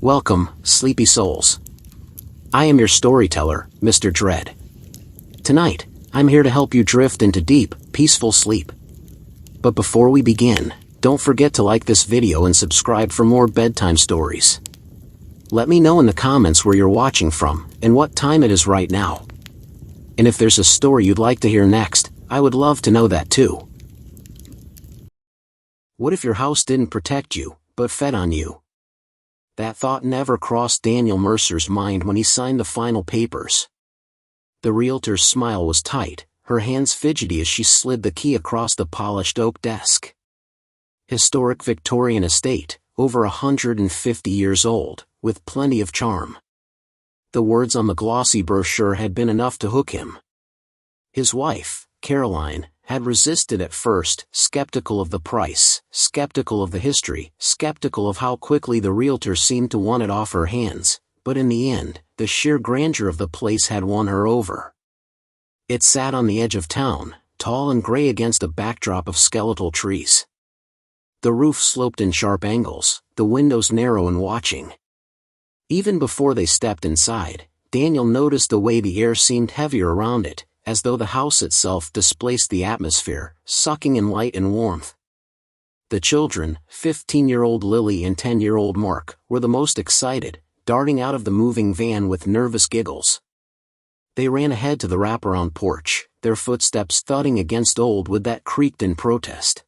Welcome, sleepy souls. I am your storyteller, Mr. Dread. Tonight, I'm here to help you drift into deep, peaceful sleep. But before we begin, don't forget to like this video and subscribe for more bedtime stories. Let me know in the comments where you're watching from, and what time it is right now. And if there's a story you'd like to hear next, I would love to know that too. What if your house didn't protect you, but fed on you? That thought never crossed Daniel Mercer's mind when he signed the final papers. The realtor's smile was tight, her hands fidgety as she slid the key across the polished oak desk. Historic Victorian estate, over 150 years old, with plenty of charm. The words on the glossy brochure had been enough to hook him. His wife, Caroline, had resisted at first, skeptical of the price, skeptical of the history, skeptical of how quickly the realtor seemed to want it off her hands, but in the end, the sheer grandeur of the place had won her over. It sat on the edge of town, tall and gray against a backdrop of skeletal trees. The roof sloped in sharp angles, the windows narrow and watching. Even before they stepped inside, Daniel noticed the way the air seemed heavier around it, as though the house itself displaced the atmosphere, sucking in light and warmth. The children, 15-year-old Lily and 10-year-old Mark, were the most excited, darting out of the moving van with nervous giggles. They ran ahead to the wraparound porch, their footsteps thudding against old wood that creaked in protest.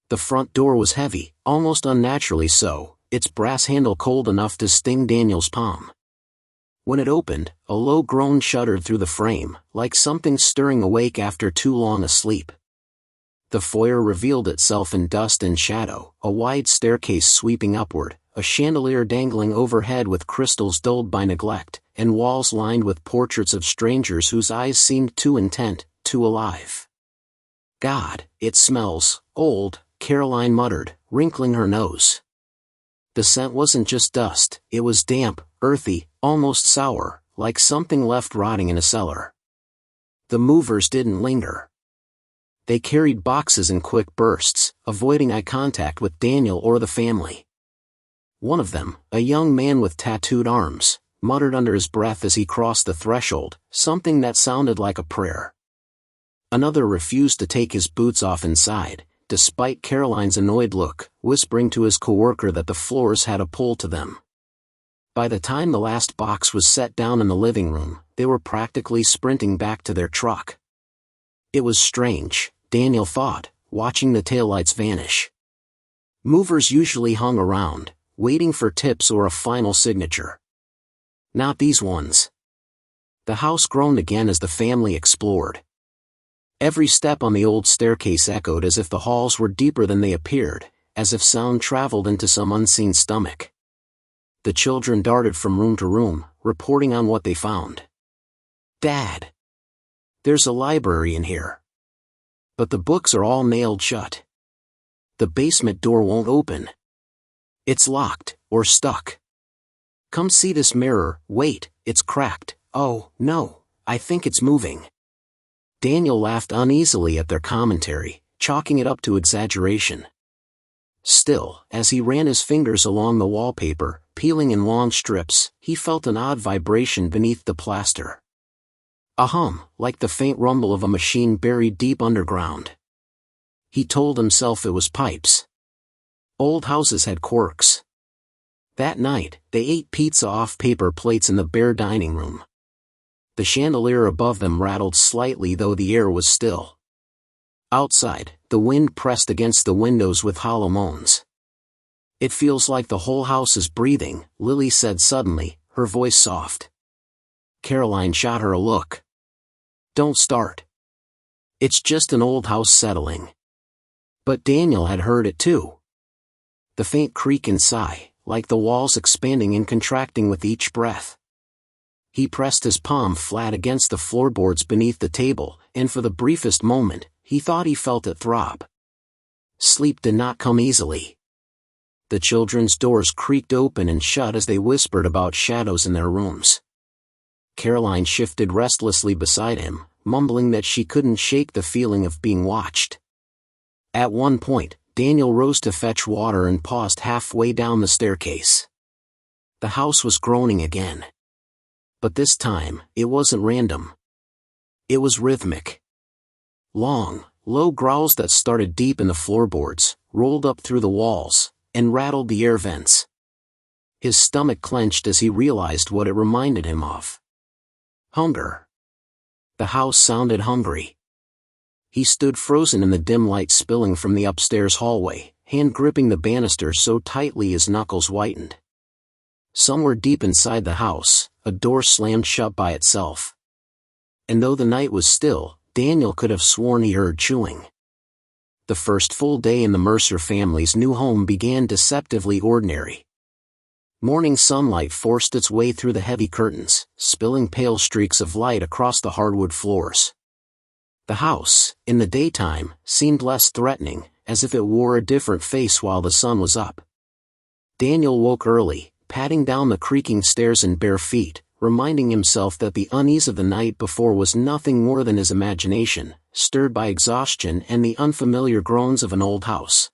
The front door was heavy, almost unnaturally so, its brass handle cold enough to sting Daniel's palm. When it opened, a low groan shuddered through the frame, like something stirring awake after too long a sleep. The foyer revealed itself in dust and shadow, a wide staircase sweeping upward, a chandelier dangling overhead with crystals dulled by neglect, and walls lined with portraits of strangers whose eyes seemed too intent, too alive. "God, it smells old," Caroline muttered, wrinkling her nose. The scent wasn't just dust, it was damp, earthy, almost sour, like something left rotting in a cellar. The movers didn't linger. They carried boxes in quick bursts, avoiding eye contact with Daniel or the family. One of them, a young man with tattooed arms, muttered under his breath as he crossed the threshold, something that sounded like a prayer. Another refused to take his boots off inside, despite Caroline's annoyed look, whispering to his coworker that the floors had a pull to them. By the time the last box was set down in the living room, they were practically sprinting back to their truck. It was strange, Daniel thought, watching the taillights vanish. Movers usually hung around, waiting for tips or a final signature. Not these ones. The house groaned again as the family explored. Every step on the old staircase echoed as if the halls were deeper than they appeared, as if sound traveled into some unseen stomach. The children darted from room to room, reporting on what they found. "Dad! There's a library in here. But the books are all nailed shut. The basement door won't open. It's locked, or stuck. Come see this mirror, wait, it's cracked, oh, no, I think it's moving." Daniel laughed uneasily at their commentary, chalking it up to exaggeration. Still, as he ran his fingers along the wallpaper, peeling in long strips, he felt an odd vibration beneath the plaster. A hum, like the faint rumble of a machine buried deep underground. He told himself it was pipes. Old houses had quirks. That night, they ate pizza off paper plates in the bare dining room. The chandelier above them rattled slightly though the air was still. Outside, the wind pressed against the windows with hollow moans. "It feels like the whole house is breathing," Lily said suddenly, her voice soft. Caroline shot her a look. "Don't start. It's just an old house settling." But Daniel had heard it too. The faint creak and sigh, like the walls expanding and contracting with each breath. He pressed his palm flat against the floorboards beneath the table, and for the briefest moment, he thought he felt it throb. Sleep did not come easily. The children's doors creaked open and shut as they whispered about shadows in their rooms. Caroline shifted restlessly beside him, mumbling that she couldn't shake the feeling of being watched. At one point, Daniel rose to fetch water and paused halfway down the staircase. The house was groaning again. But this time, it wasn't random. It was rhythmic. Long, low growls that started deep in the floorboards, rolled up through the walls, and rattled the air vents. His stomach clenched as he realized what it reminded him of. Hunger. The house sounded hungry. He stood frozen in the dim light spilling from the upstairs hallway, hand gripping the banister so tightly his knuckles whitened. Somewhere deep inside the house, a door slammed shut by itself. And though the night was still, Daniel could have sworn he heard chewing. The first full day in the Mercer family's new home began deceptively ordinary. Morning sunlight forced its way through the heavy curtains, spilling pale streaks of light across the hardwood floors. The house, in the daytime, seemed less threatening, as if it wore a different face while the sun was up. Daniel woke early, patting down the creaking stairs in bare feet, reminding himself that the unease of the night before was nothing more than his imagination, stirred by exhaustion and the unfamiliar groans of an old house.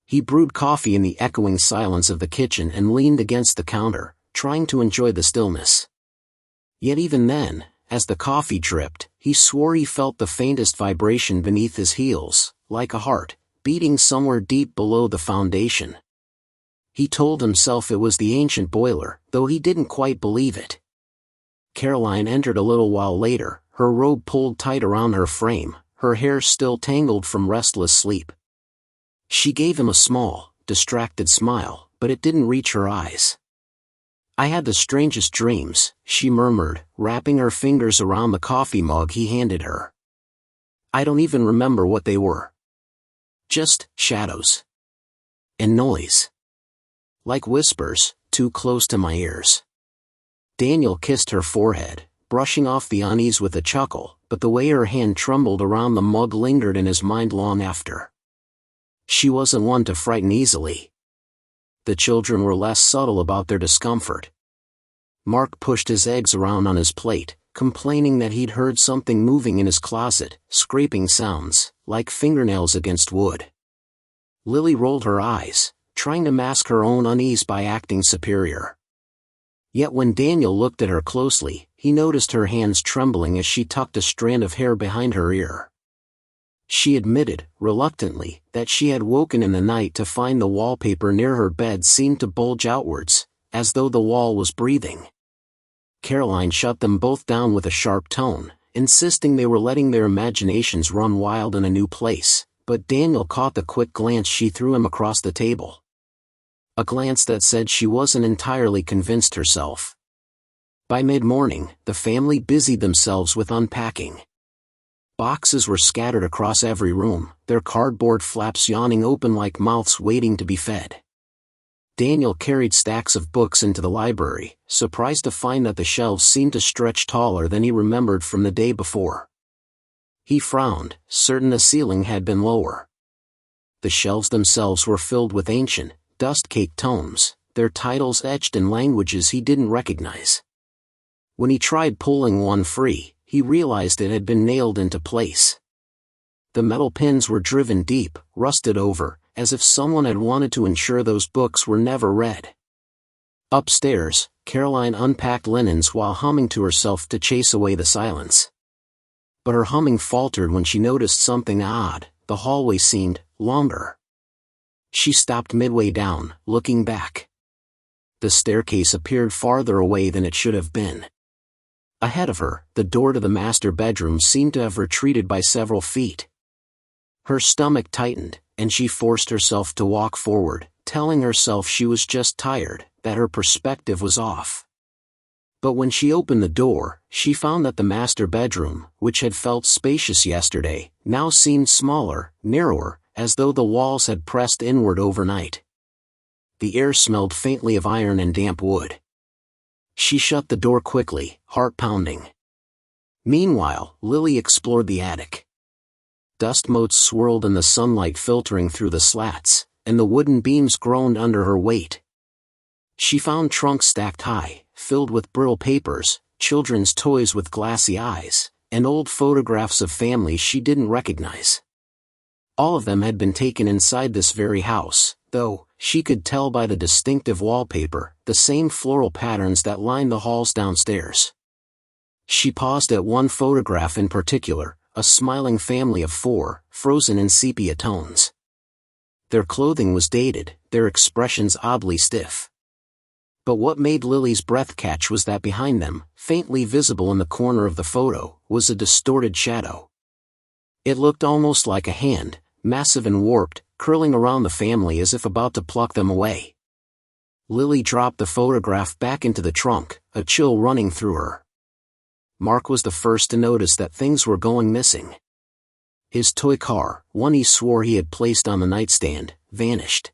He brewed coffee in the echoing silence of the kitchen and leaned against the counter, trying to enjoy the stillness. Yet even then, as the coffee dripped, he swore he felt the faintest vibration beneath his heels, like a heart, beating somewhere deep below the foundation. He told himself it was the ancient boiler, though he didn't quite believe it. Caroline entered a little while later, her robe pulled tight around her frame, her hair still tangled from restless sleep. She gave him a small, distracted smile, but it didn't reach her eyes. "I had the strangest dreams," she murmured, wrapping her fingers around the coffee mug he handed her. "I don't even remember what they were. Just shadows. And noise. Like whispers, too close to my ears." Daniel kissed her forehead, brushing off the unease with a chuckle, but the way her hand trembled around the mug lingered in his mind long after. She wasn't one to frighten easily. The children were less subtle about their discomfort. Mark pushed his eggs around on his plate, complaining that he'd heard something moving in his closet, scraping sounds, like fingernails against wood. Lily rolled her eyes, trying to mask her own unease by acting superior. Yet when Daniel looked at her closely, he noticed her hands trembling as she tucked a strand of hair behind her ear. She admitted, reluctantly, that she had woken in the night to find the wallpaper near her bed seemed to bulge outwards, as though the wall was breathing. Caroline shut them both down with a sharp tone, insisting they were letting their imaginations run wild in a new place, but Daniel caught the quick glance she threw him across the table. A glance that said she wasn't entirely convinced herself. By mid-morning, the family busied themselves with unpacking. Boxes were scattered across every room, their cardboard flaps yawning open like mouths waiting to be fed. Daniel carried stacks of books into the library, surprised to find that the shelves seemed to stretch taller than he remembered from the day before. He frowned, certain the ceiling had been lower. The shelves themselves were filled with ancient, dust-caked tomes, their titles etched in languages he didn't recognize. When he tried pulling one free, he realized it had been nailed into place. The metal pins were driven deep, rusted over, as if someone had wanted to ensure those books were never read. Upstairs, Caroline unpacked linens while humming to herself to chase away the silence. But her humming faltered when she noticed something odd. The hallway seemed longer. She stopped midway down, looking back. The staircase appeared farther away than it should have been. Ahead of her, the door to the master bedroom seemed to have retreated by several feet. Her stomach tightened, and she forced herself to walk forward, telling herself she was just tired, that her perspective was off. But when she opened the door, she found that the master bedroom, which had felt spacious yesterday, now seemed smaller, narrower, as though the walls had pressed inward overnight. The air smelled faintly of iron and damp wood. She shut the door quickly, heart pounding. Meanwhile, Lily explored the attic. Dust motes swirled in the sunlight filtering through the slats, and the wooden beams groaned under her weight. She found trunks stacked high, filled with brittle papers, children's toys with glassy eyes, and old photographs of families she didn't recognize. All of them had been taken inside this very house, though, she could tell by the distinctive wallpaper, the same floral patterns that lined the halls downstairs. She paused at one photograph in particular, a smiling family of 4, frozen in sepia tones. Their clothing was dated, their expressions oddly stiff. But what made Lily's breath catch was that behind them, faintly visible in the corner of the photo, was a distorted shadow. It looked almost like a hand, massive and warped, curling around the family as if about to pluck them away. Lily dropped the photograph back into the trunk, a chill running through her. Mark was the first to notice that things were going missing. His toy car, one he swore he had placed on the nightstand, vanished.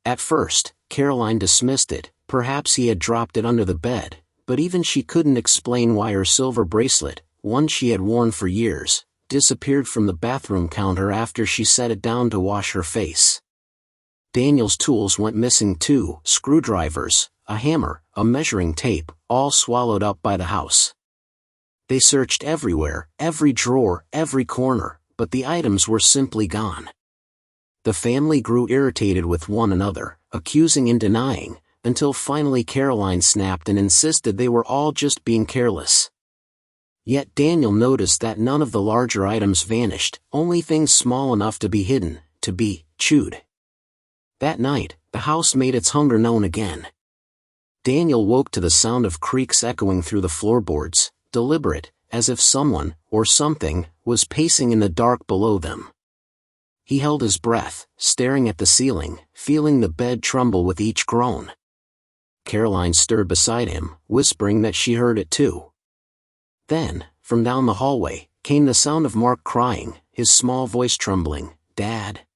At first, Caroline dismissed it, perhaps he had dropped it under the bed, but even she couldn't explain why her silver bracelet, one she had worn for years, disappeared from the bathroom counter after she set it down to wash her face. Daniel's tools went missing too, screwdrivers, a hammer, a measuring tape, all swallowed up by the house. They searched everywhere, every drawer, every corner, but the items were simply gone. The family grew irritated with one another, accusing and denying, until finally Caroline snapped and insisted they were all just being careless. Yet Daniel noticed that none of the larger items vanished, only things small enough to be hidden, to be chewed. That night, the house made its hunger known again. Daniel woke to the sound of creaks echoing through the floorboards, deliberate, as if someone, or something, was pacing in the dark below them. He held his breath, staring at the ceiling, feeling the bed tremble with each groan. Caroline stirred beside him, whispering that she heard it too. Then, from down the hallway, came the sound of Mark crying, his small voice trembling, "Dad."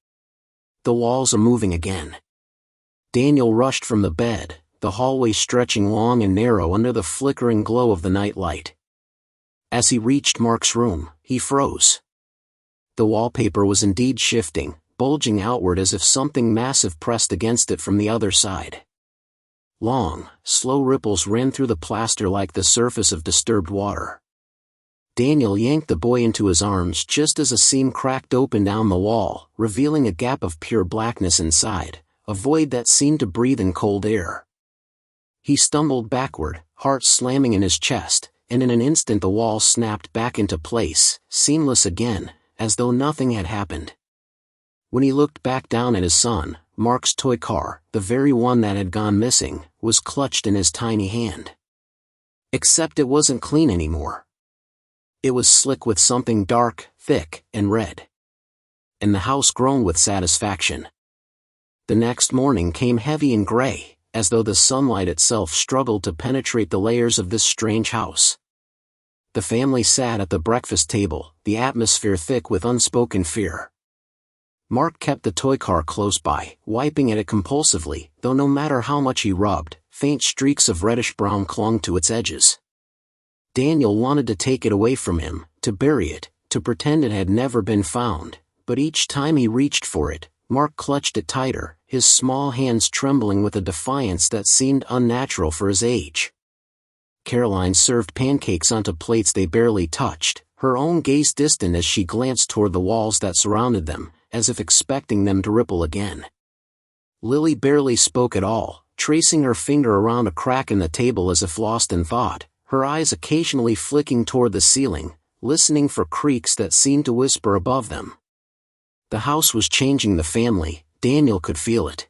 The walls are moving again. Daniel rushed from the bed, the hallway stretching long and narrow under the flickering glow of the night light. As he reached Mark's room, he froze. The wallpaper was indeed shifting, bulging outward as if something massive pressed against it from the other side. Long, slow ripples ran through the plaster like the surface of disturbed water. Daniel yanked the boy into his arms just as a seam cracked open down the wall, revealing a gap of pure blackness inside, a void that seemed to breathe in cold air. He stumbled backward, heart slamming in his chest, and in an instant the wall snapped back into place, seamless again, as though nothing had happened. When he looked back down at his son, Mark's toy car, the very one that had gone missing, was clutched in his tiny hand. Except it wasn't clean anymore. It was slick with something dark, thick, and red. And the house groaned with satisfaction. The next morning came heavy and gray, as though the sunlight itself struggled to penetrate the layers of this strange house. The family sat at the breakfast table, the atmosphere thick with unspoken fear. Mark kept the toy car close by, wiping at it compulsively, though no matter how much he rubbed, faint streaks of reddish-brown clung to its edges. Daniel wanted to take it away from him, to bury it, to pretend it had never been found, but each time he reached for it, Mark clutched it tighter, his small hands trembling with a defiance that seemed unnatural for his age. Caroline served pancakes onto plates they barely touched, her own gaze distant as she glanced toward the walls that surrounded them, as if expecting them to ripple again. Lily barely spoke at all, tracing her finger around a crack in the table as if lost in thought, her eyes occasionally flicking toward the ceiling, listening for creaks that seemed to whisper above them. The house was changing the family, Daniel could feel it.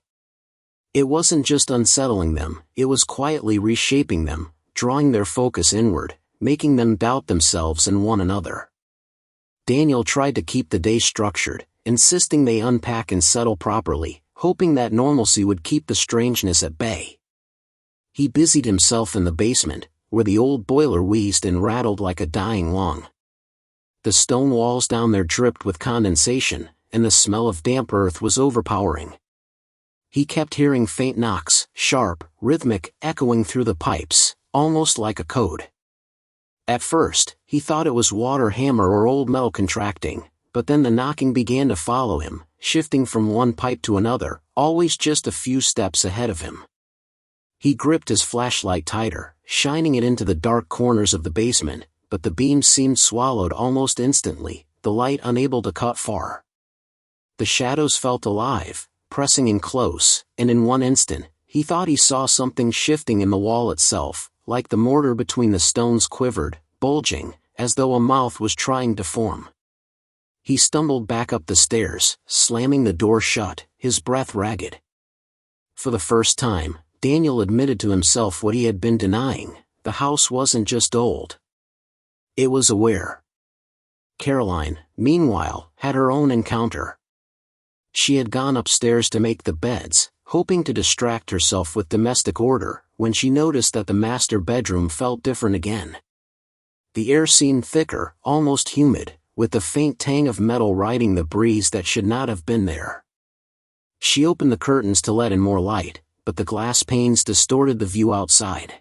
It wasn't just unsettling them, it was quietly reshaping them, drawing their focus inward, making them doubt themselves and one another. Daniel tried to keep the day structured, insisting they unpack and settle properly, hoping that normalcy would keep the strangeness at bay. He busied himself in the basement, where the old boiler wheezed and rattled like a dying lung. The stone walls down there dripped with condensation, and the smell of damp earth was overpowering. He kept hearing faint knocks, sharp, rhythmic, echoing through the pipes, almost like a code. At first, he thought it was water hammer or old metal contracting, but then the knocking began to follow him, shifting from one pipe to another, always just a few steps ahead of him. He gripped his flashlight tighter, shining it into the dark corners of the basement, but the beam seemed swallowed almost instantly, the light unable to cut far. The shadows felt alive, pressing in close, and in one instant, he thought he saw something shifting in the wall itself, like the mortar between the stones quivered, bulging, as though a mouth was trying to form. He stumbled back up the stairs, slamming the door shut, his breath ragged. For the first time, Daniel admitted to himself what he had been denying: the house wasn't just old. It was aware. Caroline, meanwhile, had her own encounter. She had gone upstairs to make the beds, hoping to distract herself with domestic order, when she noticed that the master bedroom felt different again. The air seemed thicker, almost humid, with the faint tang of metal riding the breeze that should not have been there. She opened the curtains to let in more light, but the glass panes distorted the view outside.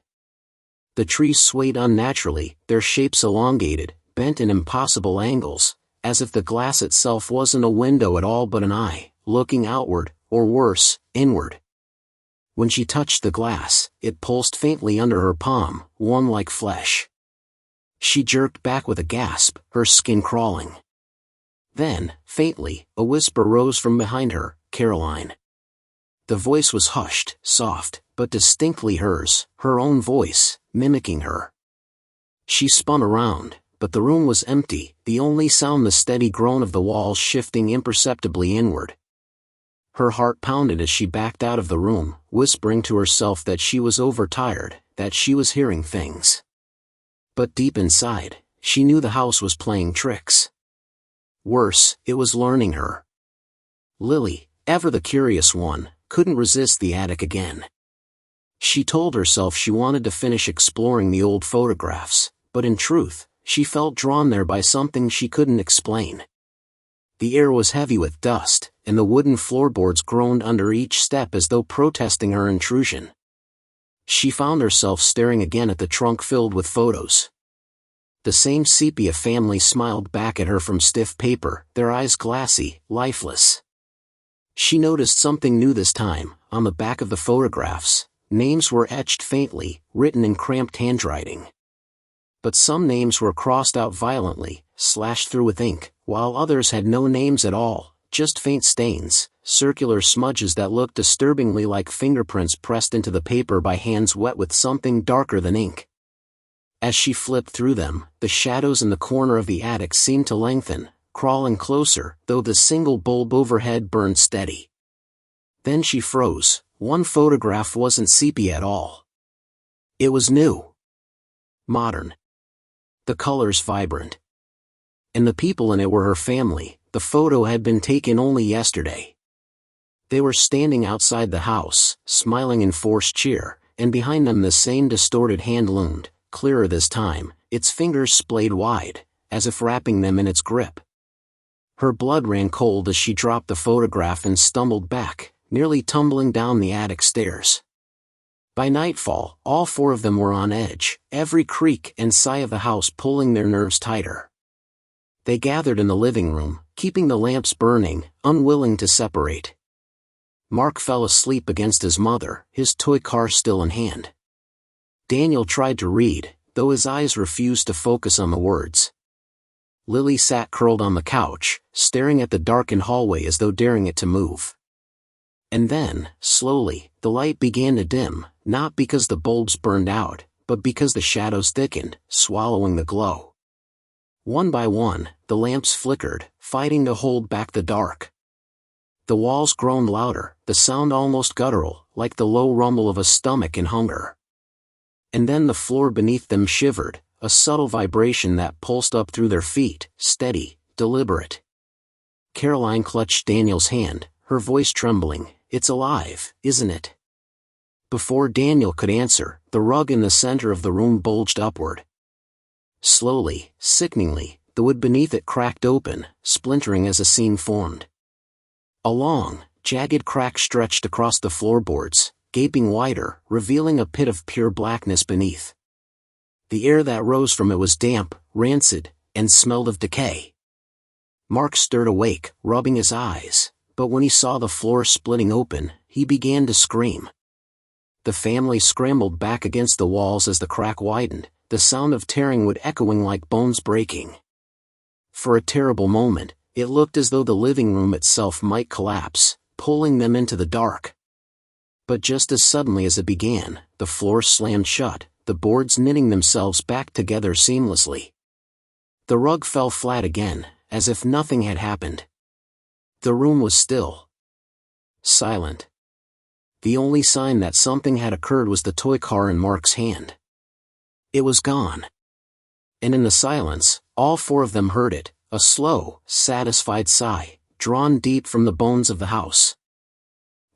The trees swayed unnaturally, their shapes elongated, bent in impossible angles, as if the glass itself wasn't a window at all but an eye, looking outward, or worse, inward. When she touched the glass, it pulsed faintly under her palm, warm like flesh. She jerked back with a gasp, her skin crawling. Then, faintly, a whisper rose from behind her, "Caroline." The voice was hushed, soft, but distinctly hers, her own voice, mimicking her. She spun around, but the room was empty, the only sound the steady groan of the walls shifting imperceptibly inward. Her heart pounded as she backed out of the room, whispering to herself that she was overtired, that she was hearing things. But deep inside, she knew the house was playing tricks. Worse, it was learning her. Lily, ever the curious one, couldn't resist the attic again. She told herself she wanted to finish exploring the old photographs, but in truth, she felt drawn there by something she couldn't explain. The air was heavy with dust, and the wooden floorboards groaned under each step as though protesting her intrusion. She found herself staring again at the trunk filled with photos. The same sepia family smiled back at her from stiff paper, their eyes glassy, lifeless. She noticed something new this time. On the back of the photographs, names were etched faintly, written in cramped handwriting. But some names were crossed out violently, slashed through with ink, while others had no names at all, just faint stains, circular smudges that looked disturbingly like fingerprints pressed into the paper by hands wet with something darker than ink. As she flipped through them, the shadows in the corner of the attic seemed to lengthen, crawling closer, though the single bulb overhead burned steady. Then she froze. One photograph wasn't sepia at all. It was new. Modern. The colors vibrant. And the people in it were her family. The photo had been taken only yesterday. They were standing outside the house, smiling in forced cheer, and behind them the same distorted hand loomed, clearer this time, its fingers splayed wide, as if wrapping them in its grip. Her blood ran cold as she dropped the photograph and stumbled back, nearly tumbling down the attic stairs. By nightfall, all four of them were on edge, every creak and sigh of the house pulling their nerves tighter. They gathered in the living room, keeping the lamps burning, unwilling to separate. Mark fell asleep against his mother, his toy car still in hand. Daniel tried to read, though his eyes refused to focus on the words. Lily sat curled on the couch, staring at the darkened hallway as though daring it to move. And then, slowly, the light began to dim, not because the bulbs burned out, but because the shadows thickened, swallowing the glow. One by one, the lamps flickered, fighting to hold back the dark. The walls groaned louder, the sound almost guttural, like the low rumble of a stomach in hunger. And then the floor beneath them shivered, a subtle vibration that pulsed up through their feet, steady, deliberate. Caroline clutched Daniel's hand, her voice trembling. "It's alive, isn't it?" Before Daniel could answer, the rug in the center of the room bulged upward. Slowly, sickeningly, the wood beneath it cracked open, splintering as a seam formed. A long, jagged crack stretched across the floorboards, gaping wider, revealing a pit of pure blackness beneath. The air that rose from it was damp, rancid, and smelled of decay. Mark stirred awake, rubbing his eyes, but when he saw the floor splitting open, he began to scream. The family scrambled back against the walls as the crack widened, the sound of tearing wood echoing like bones breaking. For a terrible moment, it looked as though the living room itself might collapse, pulling them into the dark. But just as suddenly as it began, the floor slammed shut, the boards knitting themselves back together seamlessly. The rug fell flat again, as if nothing had happened. The room was still. Silent. The only sign that something had occurred was the toy car in Mark's hand. It was gone. And in the silence, all four of them heard it, a slow, satisfied sigh, drawn deep from the bones of the house.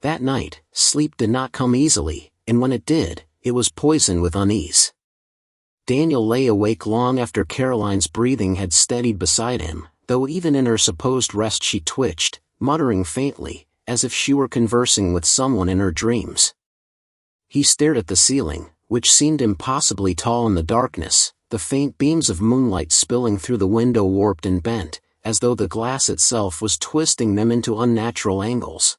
That night, sleep did not come easily, and when it did, it was poisoned with unease. Daniel lay awake long after Caroline's breathing had steadied beside him, though even in her supposed rest she twitched, muttering faintly, as if she were conversing with someone in her dreams. He stared at the ceiling, which seemed impossibly tall in the darkness, the faint beams of moonlight spilling through the window warped and bent, as though the glass itself was twisting them into unnatural angles.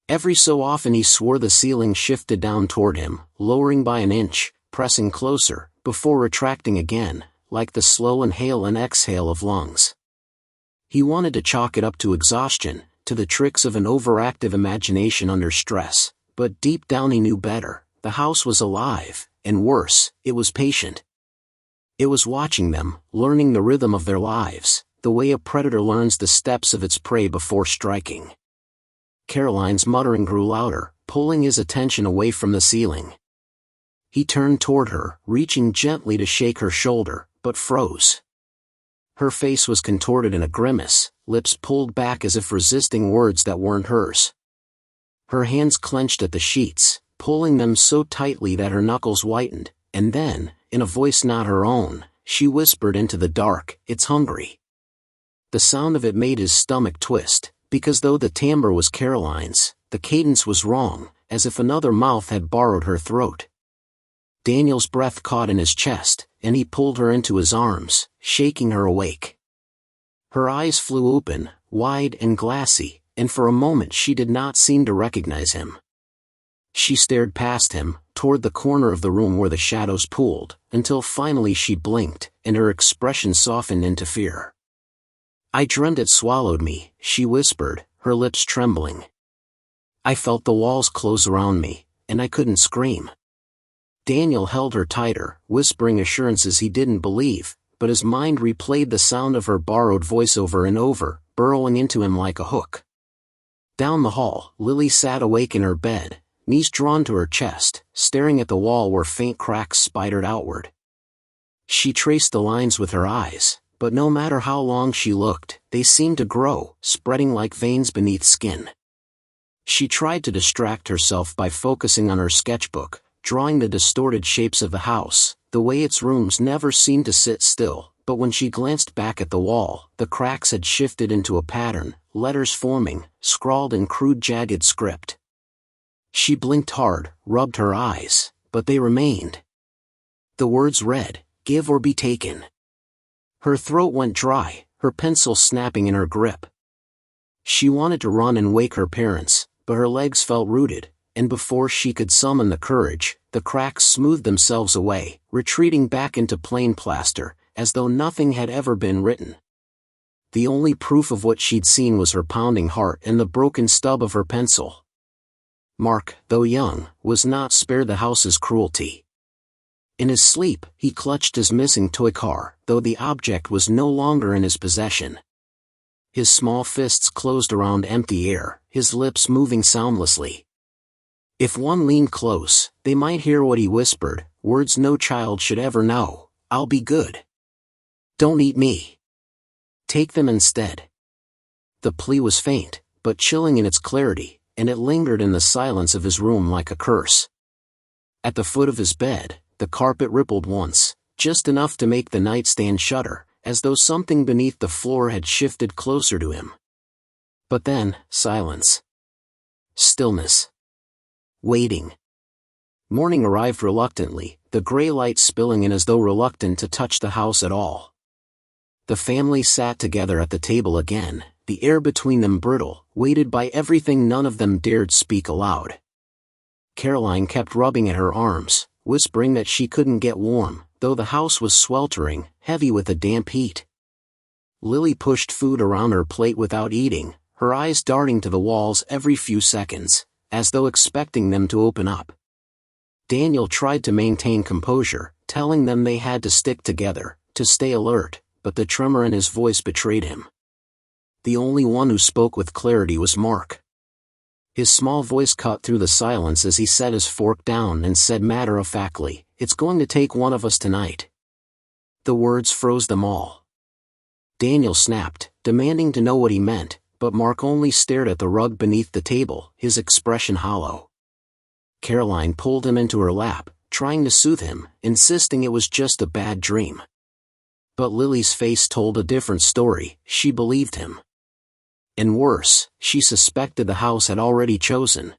Every so often he swore the ceiling shifted down toward him, lowering by an inch, pressing closer, before retracting again, like the slow inhale and exhale of lungs. He wanted to chalk it up to exhaustion, to the tricks of an overactive imagination under stress, but deep down he knew better. The house was alive, and worse, it was patient. It was watching them, learning the rhythm of their lives, the way a predator learns the steps of its prey before striking. Caroline's muttering grew louder, pulling his attention away from the ceiling. He turned toward her, reaching gently to shake her shoulder, but froze. Her face was contorted in a grimace, lips pulled back as if resisting words that weren't hers. Her hands clenched at the sheets, pulling them so tightly that her knuckles whitened, and then, in a voice not her own, she whispered into the dark, "It's hungry." The sound of it made his stomach twist, because though the timbre was Caroline's, the cadence was wrong, as if another mouth had borrowed her throat. Daniel's breath caught in his chest, and he pulled her into his arms, shaking her awake. Her eyes flew open, wide and glassy, and for a moment she did not seem to recognize him. She stared past him, toward the corner of the room where the shadows pooled, until finally she blinked, and her expression softened into fear. "I dreamt it swallowed me," she whispered, her lips trembling. "I felt the walls close around me, and I couldn't scream." Daniel held her tighter, whispering assurances he didn't believe, but his mind replayed the sound of her borrowed voice over and over, burrowing into him like a hook. Down the hall, Lily sat awake in her bed, knees drawn to her chest, staring at the wall where faint cracks spidered outward. She traced the lines with her eyes, but no matter how long she looked, they seemed to grow, spreading like veins beneath skin. She tried to distract herself by focusing on her sketchbook, drawing the distorted shapes of the house, the way its rooms never seemed to sit still, but when she glanced back at the wall, the cracks had shifted into a pattern, letters forming, scrawled in crude jagged script. She blinked hard, rubbed her eyes, but they remained. The words read, "Give or be taken." Her throat went dry, her pencil snapping in her grip. She wanted to run and wake her parents, but her legs felt rooted, and before she could summon the courage, the cracks smoothed themselves away, retreating back into plain plaster, as though nothing had ever been written. The only proof of what she'd seen was her pounding heart and the broken stub of her pencil. Mark, though young, was not spared the house's cruelty. In his sleep, he clutched his missing toy car, though the object was no longer in his possession. His small fists closed around empty air, his lips moving soundlessly. If one leaned close, they might hear what he whispered, words no child should ever know. "I'll be good. Don't eat me. Take them instead." The plea was faint, but chilling in its clarity, and it lingered in the silence of his room like a curse. At the foot of his bed, the carpet rippled once, just enough to make the nightstand shudder, as though something beneath the floor had shifted closer to him. But then, silence. Stillness. Waiting. Morning arrived reluctantly, the gray light spilling in as though reluctant to touch the house at all. The family sat together at the table again, the air between them brittle, weighted by everything none of them dared speak aloud. Caroline kept rubbing at her arms, whispering that she couldn't get warm, though the house was sweltering, heavy with the damp heat. Lily pushed food around her plate without eating, her eyes darting to the walls every few seconds, as though expecting them to open up. Daniel tried to maintain composure, telling them they had to stick together, to stay alert, but the tremor in his voice betrayed him. The only one who spoke with clarity was Mark. His small voice cut through the silence as he set his fork down and said matter-of-factly, "It's going to take one of us tonight." The words froze them all. Daniel snapped, demanding to know what he meant, but Mark only stared at the rug beneath the table, his expression hollow. Caroline pulled him into her lap, trying to soothe him, insisting it was just a bad dream. But Lily's face told a different story. She believed him. And worse, she suspected the house had already chosen.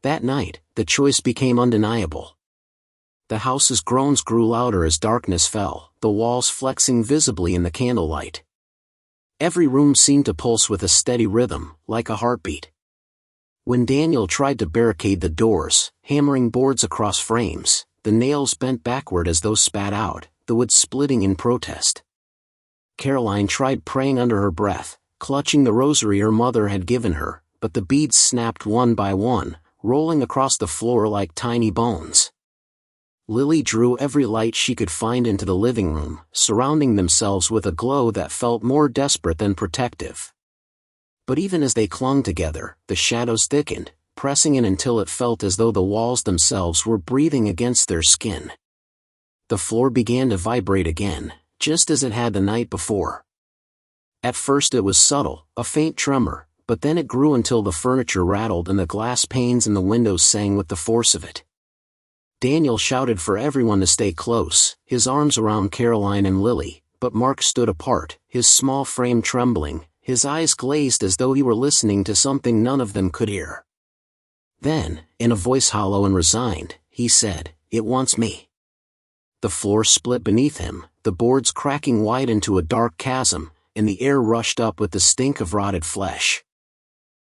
That night, the choice became undeniable. The house's groans grew louder as darkness fell, the walls flexing visibly in the candlelight. Every room seemed to pulse with a steady rhythm, like a heartbeat. When Daniel tried to barricade the doors, hammering boards across frames, the nails bent backward as though spat out, the wood splitting in protest. Caroline tried praying under her breath, clutching the rosary her mother had given her, but the beads snapped one by one, rolling across the floor like tiny bones. Lily drew every light she could find into the living room, surrounding themselves with a glow that felt more desperate than protective. But even as they clung together, the shadows thickened, pressing in until it felt as though the walls themselves were breathing against their skin. The floor began to vibrate again, just as it had the night before. At first it was subtle, a faint tremor, but then it grew until the furniture rattled and the glass panes in the windows sang with the force of it. Daniel shouted for everyone to stay close, his arms around Caroline and Lily, but Mark stood apart, his small frame trembling, his eyes glazed as though he were listening to something none of them could hear. Then, in a voice hollow and resigned, he said, "It wants me." The floor split beneath him, the boards cracking wide into a dark chasm, and the air rushed up with the stink of rotted flesh.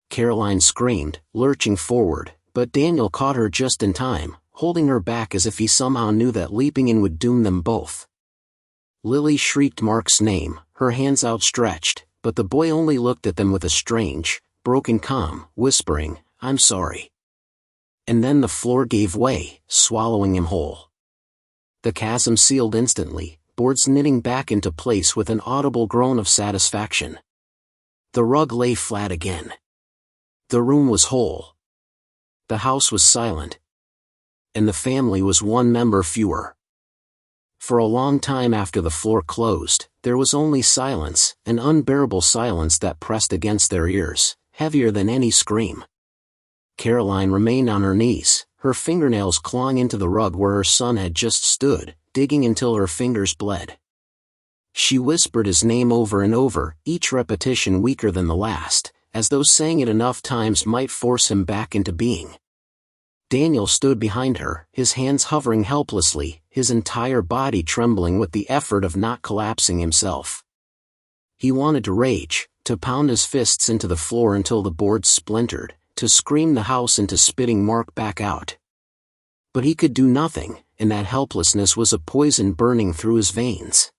Caroline screamed, lurching forward, but Daniel caught her just in time, holding her back as if he somehow knew that leaping in would doom them both. Lily shrieked Mark's name, her hands outstretched, but the boy only looked at them with a strange, broken calm, whispering, "I'm sorry." And then the floor gave way, swallowing him whole. The chasm sealed instantly, boards knitting back into place with an audible groan of satisfaction. The rug lay flat again. The room was whole. The house was silent. And the family was one member fewer. For a long time after the floor closed, there was only silence, an unbearable silence that pressed against their ears, heavier than any scream. Caroline remained on her knees, her fingernails clawing into the rug where her son had just stood, digging until her fingers bled. She whispered his name over and over, each repetition weaker than the last, as though saying it enough times might force him back into being. Daniel stood behind her, his hands hovering helplessly, his entire body trembling with the effort of not collapsing himself. He wanted to rage, to pound his fists into the floor until the boards splintered, to scream the house into spitting Mark back out. But he could do nothing, and that helplessness was a poison burning through his veins.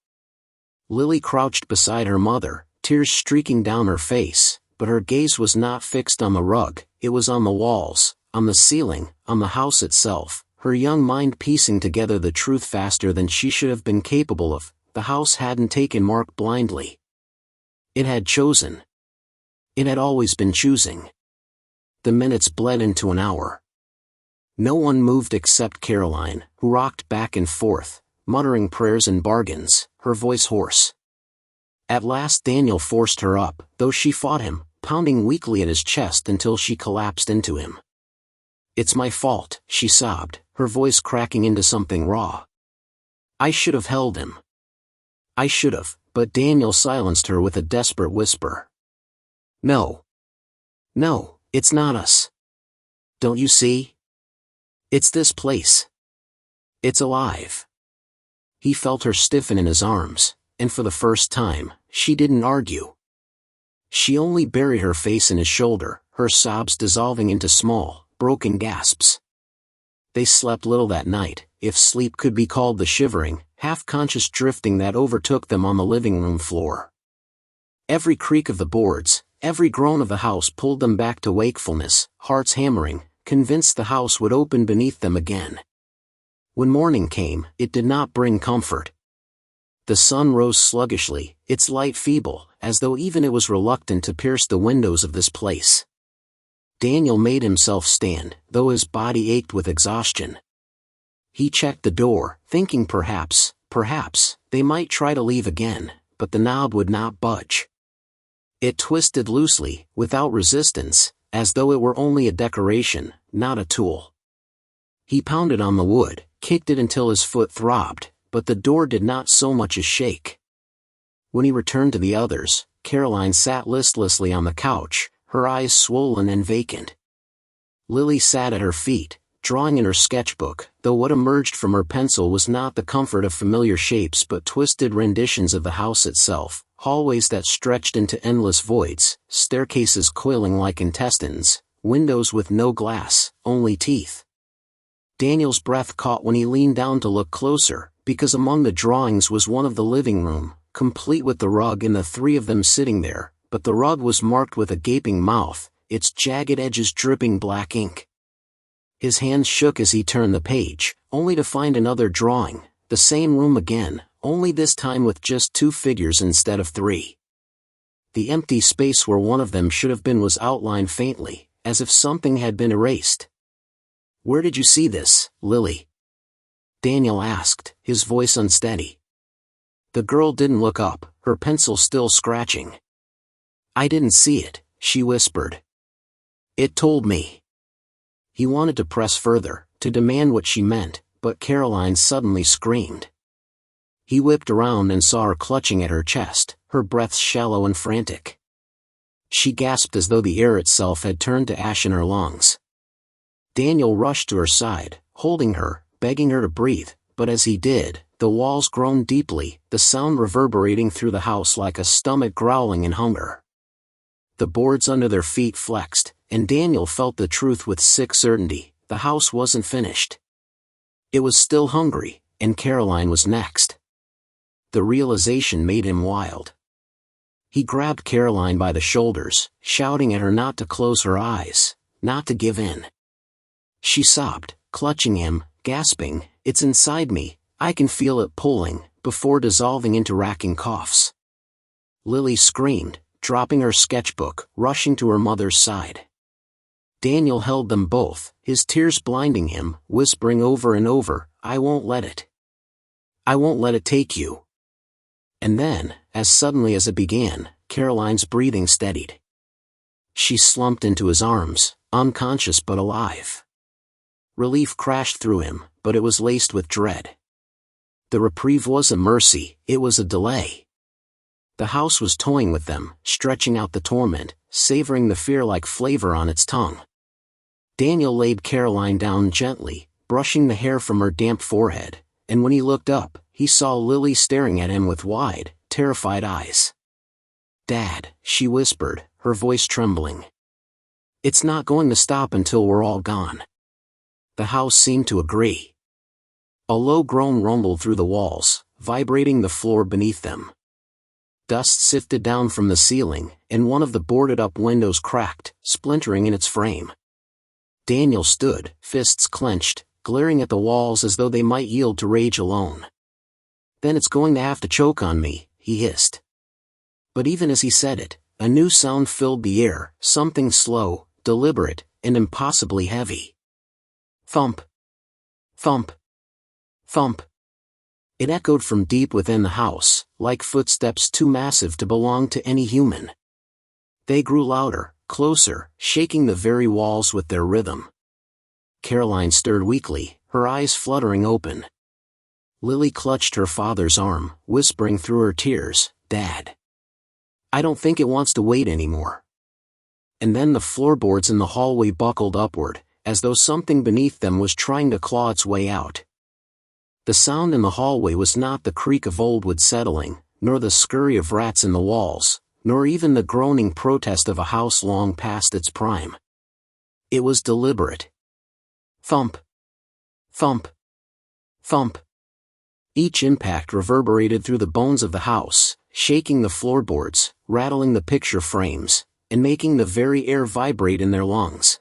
Lily crouched beside her mother, tears streaking down her face, but her gaze was not fixed on the rug, it was on the walls, on the ceiling, on the house itself, her young mind piecing together the truth faster than she should have been capable of. The house hadn't taken Mark blindly. It had chosen. It had always been choosing. The minutes bled into an hour. No one moved except Caroline, who rocked back and forth, muttering prayers and bargains, her voice hoarse. At last Daniel forced her up, though she fought him, pounding weakly at his chest until she collapsed into him. "It's my fault," she sobbed, her voice cracking into something raw. "I should have held him. I should have," but Daniel silenced her with a desperate whisper. "No. No, it's not us. Don't you see? It's this place. It's alive." He felt her stiffen in his arms, and for the first time, she didn't argue. She only buried her face in his shoulder, her sobs dissolving into small, broken gasps. They slept little that night, if sleep could be called the shivering, half-conscious drifting that overtook them on the living room floor. Every creak of the boards, every groan of the house pulled them back to wakefulness, hearts hammering, convinced the house would open beneath them again. When morning came, it did not bring comfort. The sun rose sluggishly, its light feeble, as though even it was reluctant to pierce the windows of this place. Daniel made himself stand, though his body ached with exhaustion. He checked the door, thinking perhaps, they might try to leave again, but the knob would not budge. It twisted loosely, without resistance, as though it were only a decoration, not a tool. He pounded on the wood, kicked it until his foot throbbed, but the door did not so much as shake. When he returned to the others, Caroline sat listlessly on the couch, her eyes swollen and vacant. Lily sat at her feet, drawing in her sketchbook, though what emerged from her pencil was not the comfort of familiar shapes but twisted renditions of the house itself, hallways that stretched into endless voids, staircases coiling like intestines, windows with no glass, only teeth. Daniel's breath caught when he leaned down to look closer, because among the drawings was one of the living room, complete with the rug and the three of them sitting there, but the rug was marked with a gaping mouth, its jagged edges dripping black ink. His hands shook as he turned the page, only to find another drawing, the same room again, only this time with just 2 figures instead of 3. The empty space where one of them should have been was outlined faintly, as if something had been erased. "Where did you see this, Lily?" Daniel asked, his voice unsteady. The girl didn't look up, her pencil still scratching. "I didn't see it," she whispered. "It told me." He wanted to press further, to demand what she meant, but Caroline suddenly screamed. He whipped around and saw her clutching at her chest, her breath shallow and frantic. She gasped as though the air itself had turned to ash in her lungs. Daniel rushed to her side, holding her, begging her to breathe, but as he did, the walls groaned deeply, the sound reverberating through the house like a stomach growling in hunger. The boards under their feet flexed, and Daniel felt the truth with sick certainty: the house wasn't finished. It was still hungry, and Caroline was next. The realization made him wild. He grabbed Caroline by the shoulders, shouting at her not to close her eyes, not to give in. She sobbed, clutching him, gasping, "It's inside me, I can feel it pulling," before dissolving into racking coughs. Lily screamed, dropping her sketchbook, rushing to her mother's side. Daniel held them both, his tears blinding him, whispering over and over, "I won't let it. I won't let it take you." And then, as suddenly as it began, Caroline's breathing steadied. She slumped into his arms, unconscious but alive. Relief crashed through him, but it was laced with dread. The reprieve wasn't mercy, it was a delay. The house was toying with them, stretching out the torment, savoring the fear like flavor on its tongue. Daniel laid Caroline down gently, brushing the hair from her damp forehead, and when he looked up, he saw Lily staring at him with wide, terrified eyes. "Dad," she whispered, her voice trembling. "It's not going to stop until we're all gone." The house seemed to agree. A low groan rumbled through the walls, vibrating the floor beneath them. Dust sifted down from the ceiling, and one of the boarded-up windows cracked, splintering in its frame. Daniel stood, fists clenched, glaring at the walls as though they might yield to rage alone. "Then it's going to have to choke on me," he hissed. But even as he said it, a new sound filled the air, something slow, deliberate, and impossibly heavy. Thump. Thump. Thump. It echoed from deep within the house, like footsteps too massive to belong to any human. They grew louder, closer, shaking the very walls with their rhythm. Caroline stirred weakly, her eyes fluttering open. Lily clutched her father's arm, whispering through her tears, "Dad. I don't think it wants to wait anymore." And then the floorboards in the hallway buckled upward, as though something beneath them was trying to claw its way out. The sound in the hallway was not the creak of old wood settling, nor the scurry of rats in the walls, nor even the groaning protest of a house long past its prime. It was deliberate. Thump. Thump. Thump. Each impact reverberated through the bones of the house, shaking the floorboards, rattling the picture frames, and making the very air vibrate in their lungs.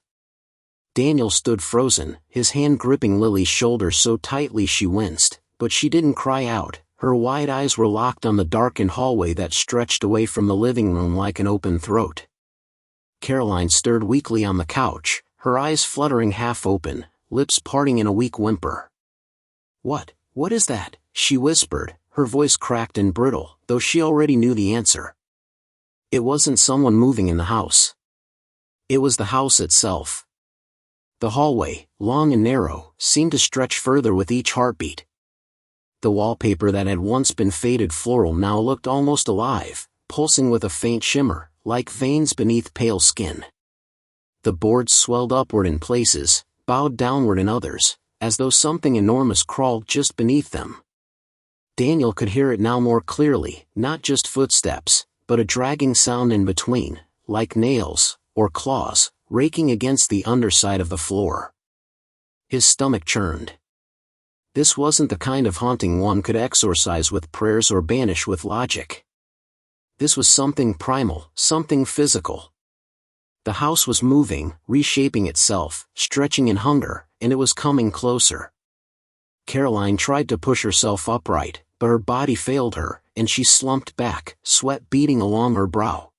Daniel stood frozen, his hand gripping Lily's shoulder so tightly she winced, but she didn't cry out. Her wide eyes were locked on the darkened hallway that stretched away from the living room like an open throat. Caroline stirred weakly on the couch, her eyes fluttering half open, lips parting in a weak whimper. What is that?" she whispered, her voice cracked and brittle, though she already knew the answer. It wasn't someone moving in the house. It was the house itself. The hallway, long and narrow, seemed to stretch further with each heartbeat. The wallpaper that had once been faded floral now looked almost alive, pulsing with a faint shimmer, like veins beneath pale skin. The boards swelled upward in places, bowed downward in others, as though something enormous crawled just beneath them. Daniel could hear it now more clearly, not just footsteps, but a dragging sound in between, like nails, or claws, raking against the underside of the floor. His stomach churned. This wasn't the kind of haunting one could exorcise with prayers or banish with logic. This was something primal, something physical. The house was moving, reshaping itself, stretching in hunger, and it was coming closer. Caroline tried to push herself upright, but her body failed her, and she slumped back, sweat beading along her brow.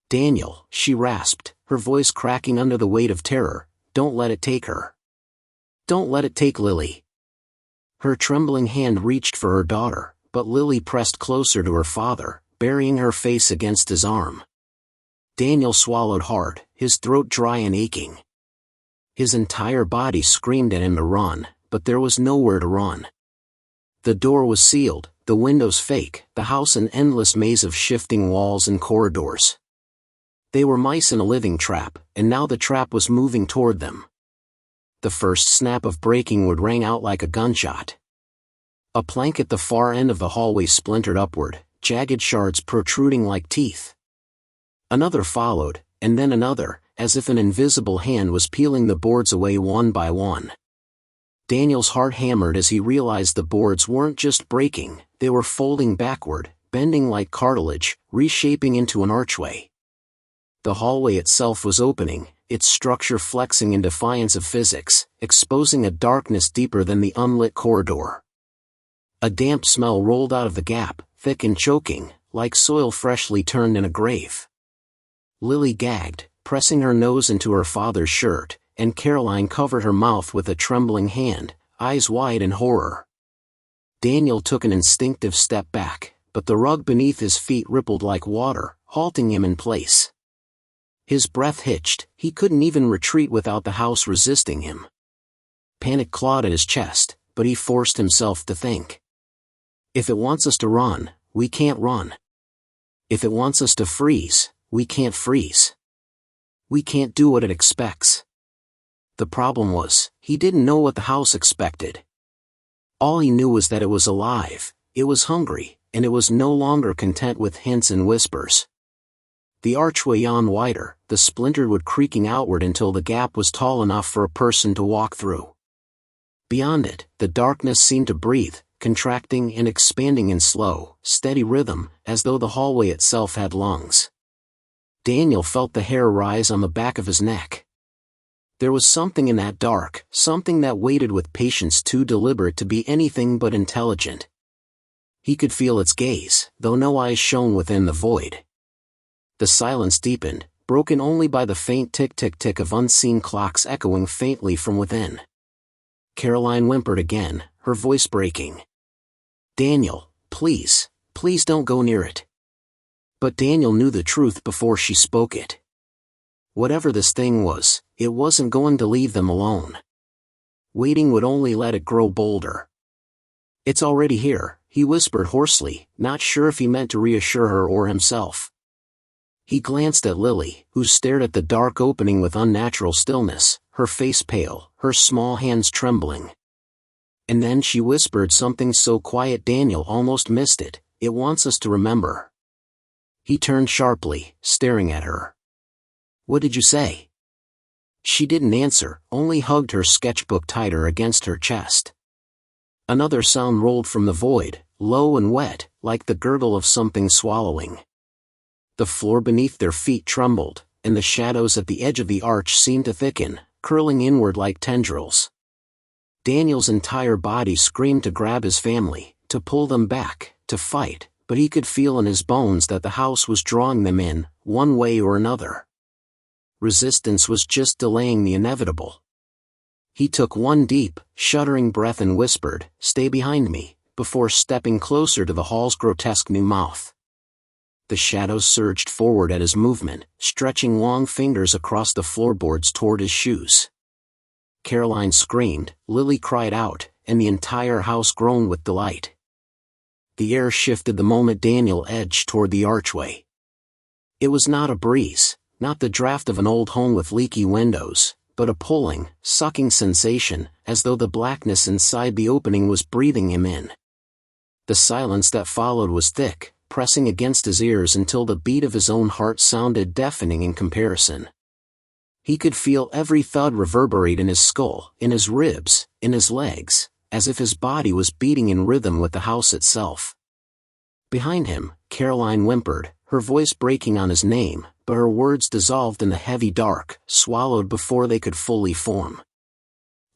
"Daniel," she rasped, her voice cracking under the weight of terror, "don't let it take her. Don't let it take Lily." Her trembling hand reached for her daughter, but Lily pressed closer to her father, burying her face against his arm. Daniel swallowed hard, his throat dry and aching. His entire body screamed at him to run, but there was nowhere to run. The door was sealed, the windows fake, the house an endless maze of shifting walls and corridors. They were mice in a living trap, and now the trap was moving toward them. The first snap of breaking wood rang out like a gunshot. A plank at the far end of the hallway splintered upward, jagged shards protruding like teeth. Another followed, and then another, as if an invisible hand was peeling the boards away one by one. Daniel's heart hammered as he realized the boards weren't just breaking, they were folding backward, bending like cartilage, reshaping into an archway. The hallway itself was opening, its structure flexing in defiance of physics, exposing a darkness deeper than the unlit corridor. A damp smell rolled out of the gap, thick and choking, like soil freshly turned in a grave. Lily gagged, pressing her nose into her father's shirt, and Caroline covered her mouth with a trembling hand, eyes wide in horror. Daniel took an instinctive step back, but the rug beneath his feet rippled like water, halting him in place. His breath hitched, he couldn't even retreat without the house resisting him. Panic clawed at his chest, but he forced himself to think. If it wants us to run, we can't run. If it wants us to freeze, we can't freeze. We can't do what it expects. The problem was, he didn't know what the house expected. All he knew was that it was alive, it was hungry, and it was no longer content with hints and whispers. The archway yawned wider, the splintered wood creaking outward until the gap was tall enough for a person to walk through. Beyond it, the darkness seemed to breathe, contracting and expanding in slow, steady rhythm, as though the hallway itself had lungs. Daniel felt the hair rise on the back of his neck. There was something in that dark, something that waited with patience too deliberate to be anything but intelligent. He could feel its gaze, though no eyes shone within the void. The silence deepened, broken only by the faint tick-tick-tick of unseen clocks echoing faintly from within. Caroline whimpered again, her voice breaking. "Daniel, please, please don't go near it." But Daniel knew the truth before she spoke it. Whatever this thing was, it wasn't going to leave them alone. Waiting would only let it grow bolder. "It's already here," he whispered hoarsely, not sure if he meant to reassure her or himself. He glanced at Lily, who stared at the dark opening with unnatural stillness, her face pale, her small hands trembling. And then she whispered something so quiet Daniel almost missed it, "It wants us to remember." He turned sharply, staring at her. "What did you say?" She didn't answer, only hugged her sketchbook tighter against her chest. Another sound rolled from the void, low and wet, like the gurgle of something swallowing. The floor beneath their feet trembled, and the shadows at the edge of the arch seemed to thicken, curling inward like tendrils. Daniel's entire body screamed to grab his family, to pull them back, to fight, but he could feel in his bones that the house was drawing them in, one way or another. Resistance was just delaying the inevitable. He took one deep, shuddering breath and whispered, "Stay behind me," before stepping closer to the hall's grotesque new mouth. The shadows surged forward at his movement, stretching long fingers across the floorboards toward his shoes. Caroline screamed, Lily cried out, and the entire house groaned with delight. The air shifted the moment Daniel edged toward the archway. It was not a breeze, not the draft of an old home with leaky windows, but a pulling, sucking sensation, as though the blackness inside the opening was breathing him in. The silence that followed was thick, pressing against his ears until the beat of his own heart sounded deafening in comparison. He could feel every thud reverberate in his skull, in his ribs, in his legs, as if his body was beating in rhythm with the house itself. Behind him, Caroline whimpered, her voice breaking on his name, but her words dissolved in the heavy dark, swallowed before they could fully form.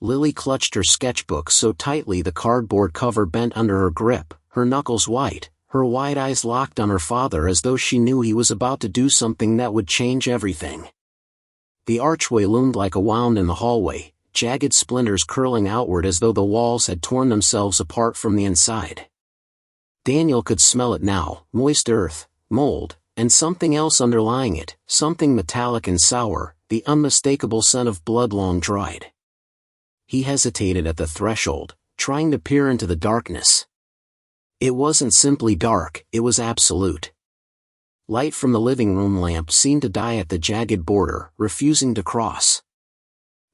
Lily clutched her sketchbook so tightly the cardboard cover bent under her grip, her knuckles white, her wide eyes locked on her father as though she knew he was about to do something that would change everything. The archway loomed like a wound in the hallway, jagged splinters curling outward as though the walls had torn themselves apart from the inside. Daniel could smell it now, moist earth, mold, and something else underlying it, something metallic and sour, the unmistakable scent of blood long dried. He hesitated at the threshold, trying to peer into the darkness. It wasn't simply dark, it was absolute. Light from the living room lamp seemed to die at the jagged border, refusing to cross.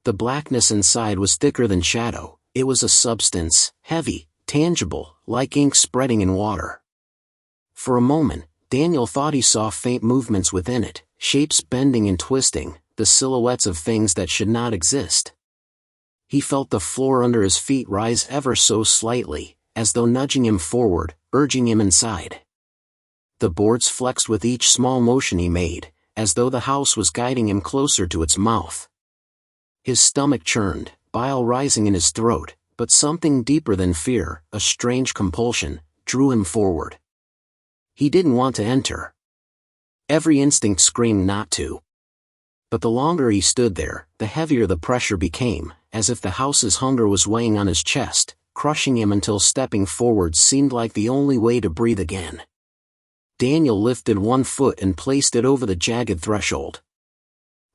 The blackness inside was thicker than shadow, it was a substance, heavy, tangible, like ink spreading in water. For a moment, Daniel thought he saw faint movements within it, shapes bending and twisting, the silhouettes of things that should not exist. He felt the floor under his feet rise ever so slightly, as though nudging him forward, urging him inside. The boards flexed with each small motion he made, as though the house was guiding him closer to its mouth. His stomach churned, bile rising in his throat, but something deeper than fear, a strange compulsion, drew him forward. He didn't want to enter. Every instinct screamed not to. But the longer he stood there, the heavier the pressure became, as if the house's hunger was weighing on his chest, crushing him until stepping forward seemed like the only way to breathe again. Daniel lifted one foot and placed it over the jagged threshold.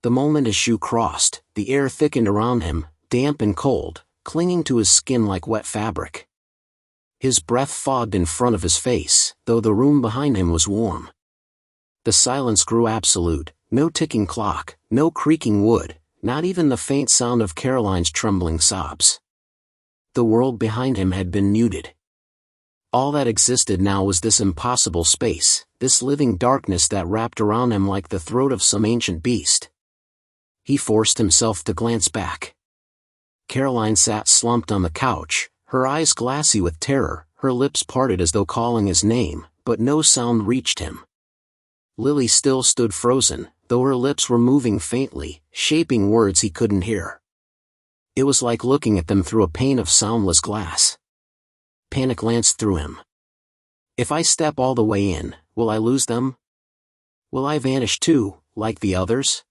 The moment his shoe crossed, the air thickened around him, damp and cold, clinging to his skin like wet fabric. His breath fogged in front of his face, though the room behind him was warm. The silence grew absolute, no ticking clock, no creaking wood, not even the faint sound of Caroline's trembling sobs. The world behind him had been muted. All that existed now was this impossible space, this living darkness that wrapped around him like the throat of some ancient beast. He forced himself to glance back. Caroline sat slumped on the couch, her eyes glassy with terror, her lips parted as though calling his name, but no sound reached him. Lily still stood frozen, though her lips were moving faintly, shaping words he couldn't hear. It was like looking at them through a pane of soundless glass. Panic lanced through him. If I step all the way in, will I lose them? Will I vanish too, like the others?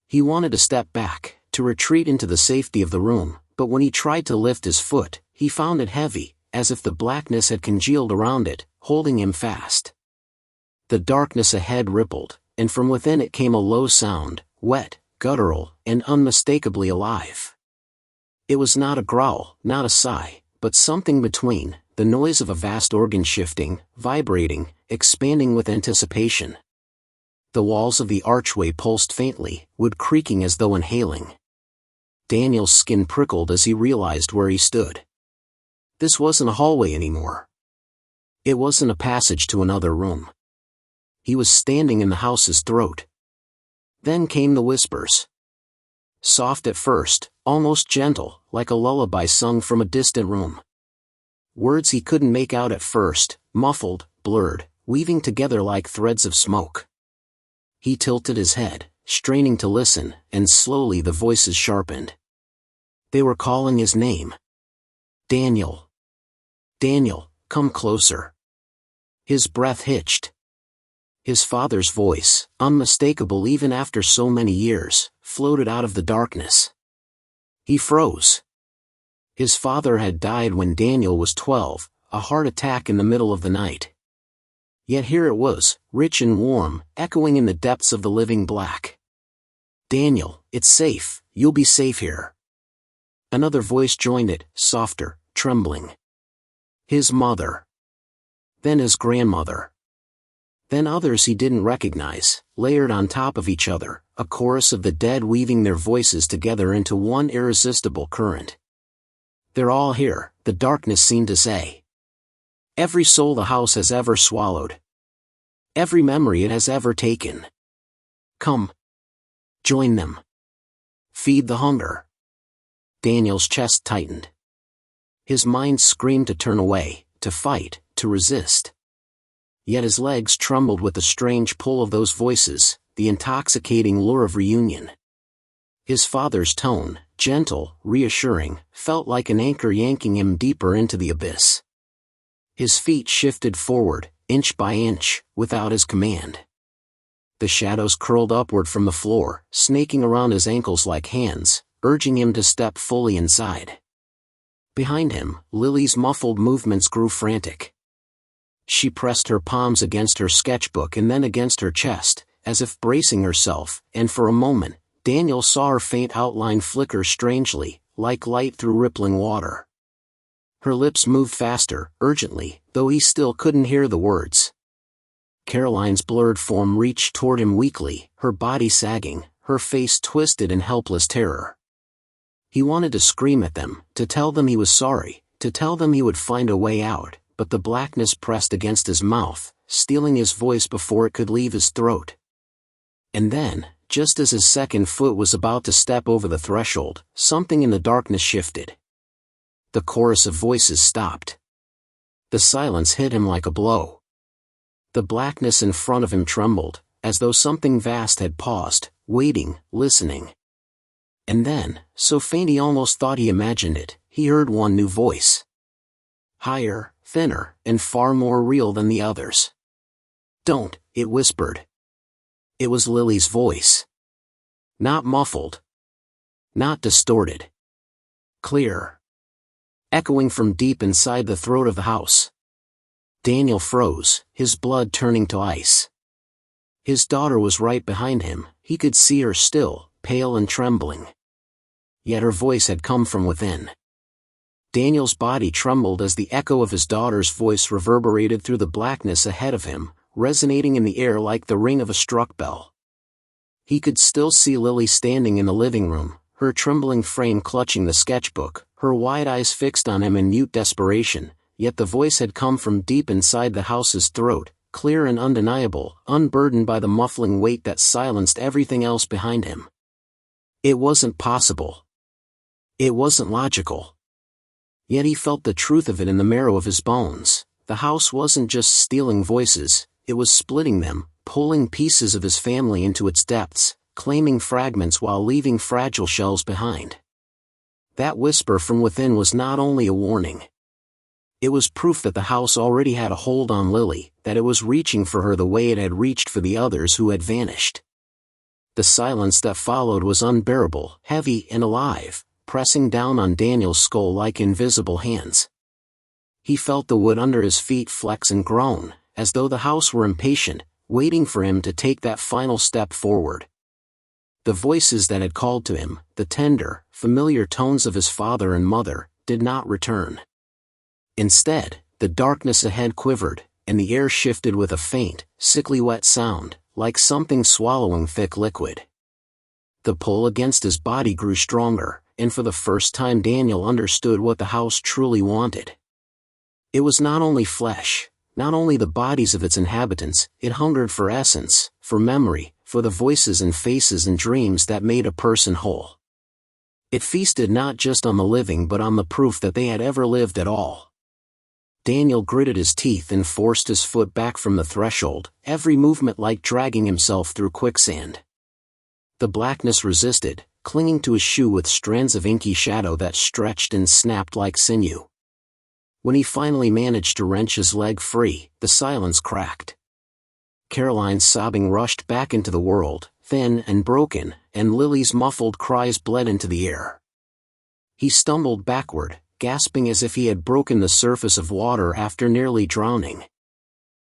He wanted to step back, to retreat into the safety of the room, but when he tried to lift his foot, he found it heavy, as if the blackness had congealed around it, holding him fast. The darkness ahead rippled, and from within it came a low sound, wet, guttural, and unmistakably alive. It was not a growl, not a sigh, but something between, the noise of a vast organ shifting, vibrating, expanding with anticipation. The walls of the archway pulsed faintly, wood creaking as though inhaling. Daniel's skin prickled as he realized where he stood. This wasn't a hallway anymore. It wasn't a passage to another room. He was standing in the house's throat. Then came the whispers. Soft at first, almost gentle, like a lullaby sung from a distant room. Words he couldn't make out at first, muffled, blurred, weaving together like threads of smoke. He tilted his head, straining to listen, and slowly the voices sharpened. They were calling his name. Daniel. Daniel, come closer. His breath hitched. His father's voice, unmistakable even after so many years, floated out of the darkness. He froze. His father had died when Daniel was 12, a heart attack in the middle of the night. Yet here it was, rich and warm, echoing in the depths of the living black. Daniel, it's safe, you'll be safe here. Another voice joined it, softer, trembling. His mother. Then his grandmother. Then others he didn't recognize, layered on top of each other, a chorus of the dead weaving their voices together into one irresistible current. They're all here, the darkness seemed to say. Every soul the house has ever swallowed. Every memory it has ever taken. Come. Join them. Feed the hunger. Daniel's chest tightened. His mind screamed to turn away, to fight, to resist. Yet his legs trembled with the strange pull of those voices, the intoxicating lure of reunion. His father's tone, gentle, reassuring, felt like an anchor yanking him deeper into the abyss. His feet shifted forward, inch by inch, without his command. The shadows curled upward from the floor, snaking around his ankles like hands, urging him to step fully inside. Behind him, Lily's muffled movements grew frantic. She pressed her palms against her sketchbook and then against her chest, as if bracing herself, and for a moment, Daniel saw her faint outline flicker strangely, like light through rippling water. Her lips moved faster, urgently, though he still couldn't hear the words. Caroline's blurred form reached toward him weakly, her body sagging, her face twisted in helpless terror. He wanted to scream at them, to tell them he was sorry, to tell them he would find a way out, but the blackness pressed against his mouth, stealing his voice before it could leave his throat. And then, just as his second foot was about to step over the threshold, something in the darkness shifted. The chorus of voices stopped. The silence hit him like a blow. The blackness in front of him trembled, as though something vast had paused, waiting, listening. And then, so faint he almost thought he imagined it, he heard one new voice. Higher, thinner, and far more real than the others. Don't, it whispered. It was Lily's voice. Not muffled. Not distorted. Clear. Echoing from deep inside the throat of the house. Daniel froze, his blood turning to ice. His daughter was right behind him, he could see her still, pale and trembling. Yet her voice had come from within. Daniel's body trembled as the echo of his daughter's voice reverberated through the blackness ahead of him, resonating in the air like the ring of a struck bell. He could still see Lily standing in the living room, her trembling frame clutching the sketchbook, her wide eyes fixed on him in mute desperation, yet the voice had come from deep inside the house's throat, clear and undeniable, unburdened by the muffling weight that silenced everything else behind him. It wasn't possible. It wasn't logical. Yet he felt the truth of it in the marrow of his bones. The house wasn't just stealing voices, it was splitting them, pulling pieces of his family into its depths, claiming fragments while leaving fragile shells behind. That whisper from within was not only a warning. It was proof that the house already had a hold on Lily, that it was reaching for her the way it had reached for the others who had vanished. The silence that followed was unbearable, heavy and alive, pressing down on Daniel's skull like invisible hands. He felt the wood under his feet flex and groan, as though the house were impatient, waiting for him to take that final step forward. The voices that had called to him, the tender, familiar tones of his father and mother, did not return. Instead, the darkness ahead quivered, and the air shifted with a faint, sickly wet sound, like something swallowing thick liquid. The pull against his body grew stronger, and for the first time Daniel understood what the house truly wanted. It was not only flesh, not only the bodies of its inhabitants, it hungered for essence, for memory, for the voices and faces and dreams that made a person whole. It feasted not just on the living but on the proof that they had ever lived at all. Daniel gritted his teeth and forced his foot back from the threshold, every movement like dragging himself through quicksand. The blackness resisted, clinging to his shoe with strands of inky shadow that stretched and snapped like sinew. When he finally managed to wrench his leg free, the silence cracked. Caroline's sobbing rushed back into the world, thin and broken, and Lily's muffled cries bled into the air. He stumbled backward, gasping as if he had broken the surface of water after nearly drowning.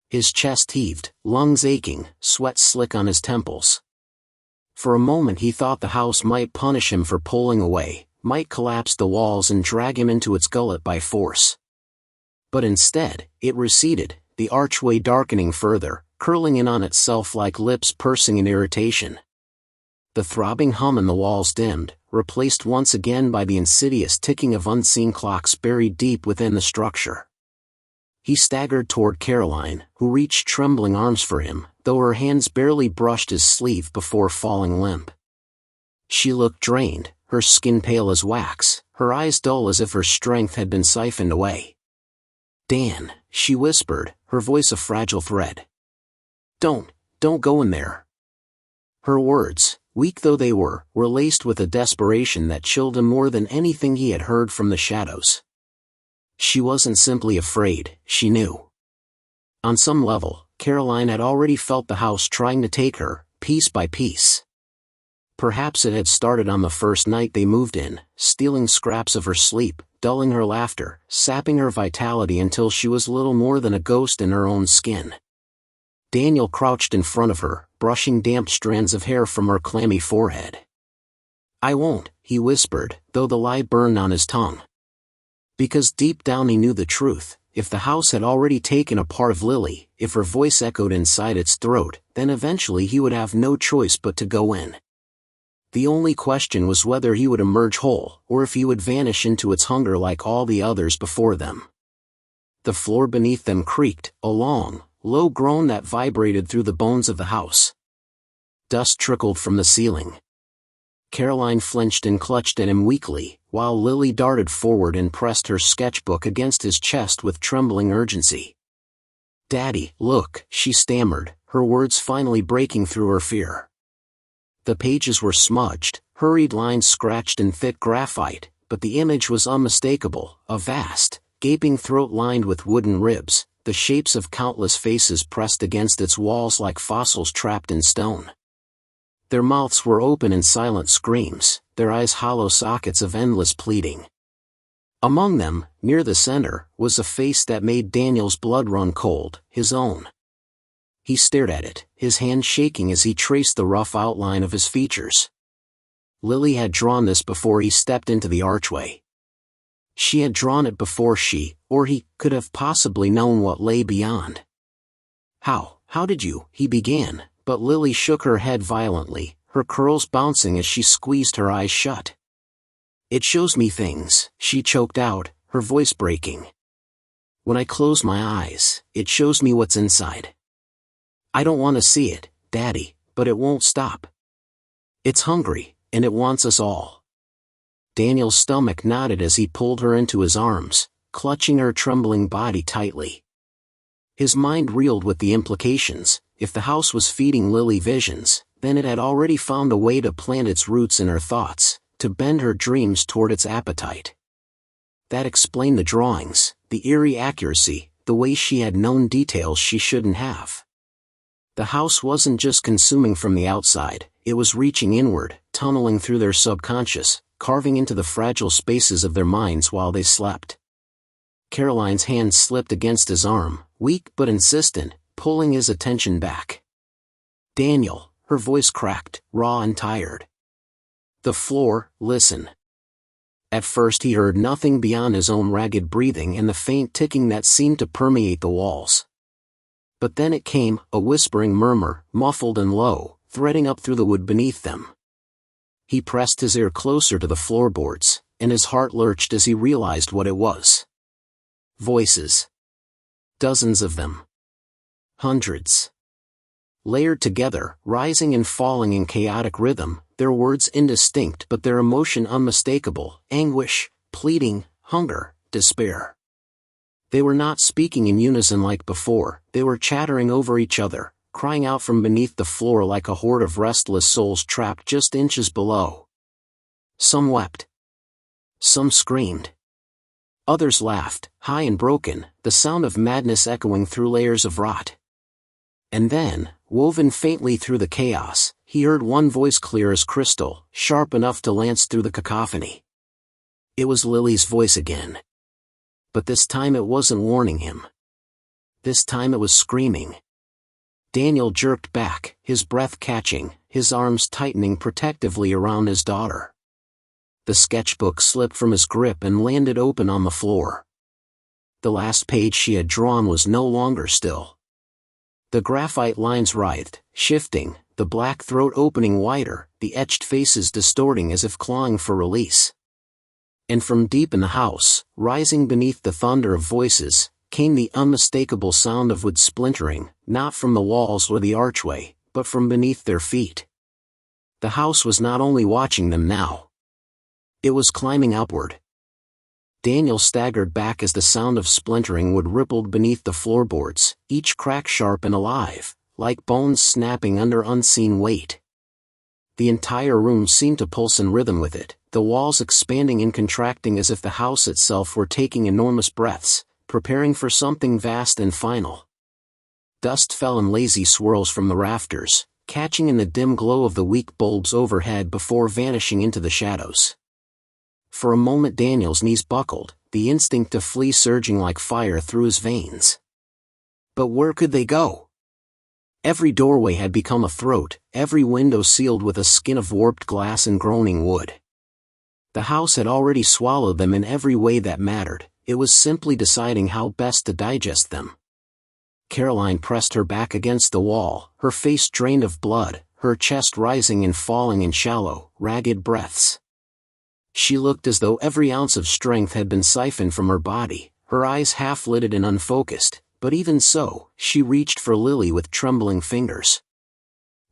His chest heaved, lungs aching, sweat slick on his temples. For a moment he thought the house might punish him for pulling away, might collapse the walls and drag him into its gullet by force. But instead, it receded, the archway darkening further, curling in on itself like lips pursing in irritation. The throbbing hum in the walls dimmed, replaced once again by the insidious ticking of unseen clocks buried deep within the structure. He staggered toward Caroline, who reached trembling arms for him, though her hands barely brushed his sleeve before falling limp. She looked drained, her skin pale as wax, her eyes dull as if her strength had been siphoned away. "Dan," she whispered, her voice a fragile thread. Don't go in there." Her words, weak though they were laced with a desperation that chilled him more than anything he had heard from the shadows. She wasn't simply afraid, she knew. On some level, Caroline had already felt the house trying to take her, piece by piece. Perhaps it had started on the first night they moved in, stealing scraps of her sleep, dulling her laughter, sapping her vitality until she was little more than a ghost in her own skin. Daniel crouched in front of her, brushing damp strands of hair from her clammy forehead. "I won't," he whispered, though the lie burned on his tongue. Because deep down he knew the truth. If the house had already taken a part of Lily, if her voice echoed inside its throat, then eventually he would have no choice but to go in. The only question was whether he would emerge whole, or if he would vanish into its hunger like all the others before them. The floor beneath them creaked, a long, low groan that vibrated through the bones of the house. Dust trickled from the ceiling. Caroline flinched and clutched at him weakly, while Lily darted forward and pressed her sketchbook against his chest with trembling urgency. "Daddy, look," she stammered, her words finally breaking through her fear. The pages were smudged, hurried lines scratched in thick graphite, but the image was unmistakable, a vast, gaping throat lined with wooden ribs, the shapes of countless faces pressed against its walls like fossils trapped in stone. Their mouths were open in silent screams, their eyes hollow sockets of endless pleading. Among them, near the center, was a face that made Daniel's blood run cold, his own. He stared at it, his hand shaking as he traced the rough outline of his features. Lily had drawn this before he stepped into the archway. She had drawn it before she, or he, could have possibly known what lay beyond. How did you?" he began, but Lily shook her head violently, her curls bouncing as she squeezed her eyes shut. "It shows me things," she choked out, her voice breaking. "When I close my eyes, it shows me what's inside. I don't want to see it, Daddy, but it won't stop. It's hungry, and it wants us all." Daniel's stomach knotted as he pulled her into his arms, clutching her trembling body tightly. His mind reeled with the implications. If the house was feeding Lily visions, then it had already found a way to plant its roots in her thoughts, to bend her dreams toward its appetite. That explained the drawings, the eerie accuracy, the way she had known details she shouldn't have. The house wasn't just consuming from the outside, it was reaching inward, tunneling through their subconscious, carving into the fragile spaces of their minds while they slept. Caroline's hand slipped against his arm, weak but insistent, pulling his attention back. "Daniel," her voice cracked, raw and tired. "The floor, listen." At first he heard nothing beyond his own ragged breathing and the faint ticking that seemed to permeate the walls. But then it came, a whispering murmur, muffled and low, threading up through the wood beneath them. He pressed his ear closer to the floorboards, and his heart lurched as he realized what it was. Voices. Dozens of them. Hundreds. Layered together, rising and falling in chaotic rhythm, their words indistinct but their emotion unmistakable, anguish, pleading, hunger, despair. They were not speaking in unison like before, they were chattering over each other, crying out from beneath the floor like a horde of restless souls trapped just inches below. Some wept. Some screamed. Others laughed, high and broken, the sound of madness echoing through layers of rot. And then, woven faintly through the chaos, he heard one voice clear as crystal, sharp enough to lance through the cacophony. It was Lily's voice again. But this time it wasn't warning him. This time it was screaming. Daniel jerked back, his breath catching, his arms tightening protectively around his daughter. The sketchbook slipped from his grip and landed open on the floor. The last page she had drawn was no longer still. The graphite lines writhed, shifting, the black throat opening wider, the etched faces distorting as if clawing for release. And from deep in the house, rising beneath the thunder of voices, came the unmistakable sound of wood splintering, not from the walls or the archway, but from beneath their feet. The house was not only watching them now. It was climbing upward. Daniel staggered back as the sound of splintering wood rippled beneath the floorboards, each crack sharp and alive, like bones snapping under unseen weight. The entire room seemed to pulse in rhythm with it, the walls expanding and contracting as if the house itself were taking enormous breaths, preparing for something vast and final. Dust fell in lazy swirls from the rafters, catching in the dim glow of the weak bulbs overhead before vanishing into the shadows. For a moment Daniel's knees buckled, the instinct to flee surging like fire through his veins. But where could they go? Every doorway had become a throat, every window sealed with a skin of warped glass and groaning wood. The house had already swallowed them in every way that mattered, it was simply deciding how best to digest them. Caroline pressed her back against the wall, her face drained of blood, her chest rising and falling in shallow, ragged breaths. She looked as though every ounce of strength had been siphoned from her body, her eyes half-lidded and unfocused, but even so, she reached for Lily with trembling fingers.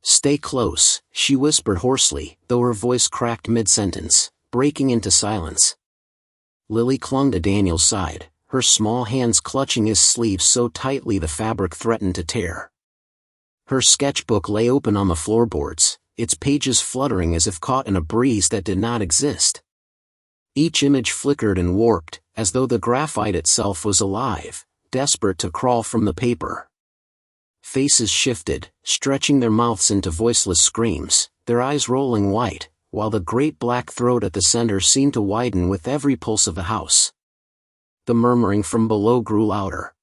"Stay close," she whispered hoarsely, though her voice cracked mid-sentence, breaking into silence. Lily clung to Daniel's side, her small hands clutching his sleeves so tightly the fabric threatened to tear. Her sketchbook lay open on the floorboards, its pages fluttering as if caught in a breeze that did not exist. Each image flickered and warped, as though the graphite itself was alive, desperate to crawl from the paper. Faces shifted, stretching their mouths into voiceless screams, their eyes rolling white, while the great black throat at the center seemed to widen with every pulse of the house. The murmuring from below grew louder.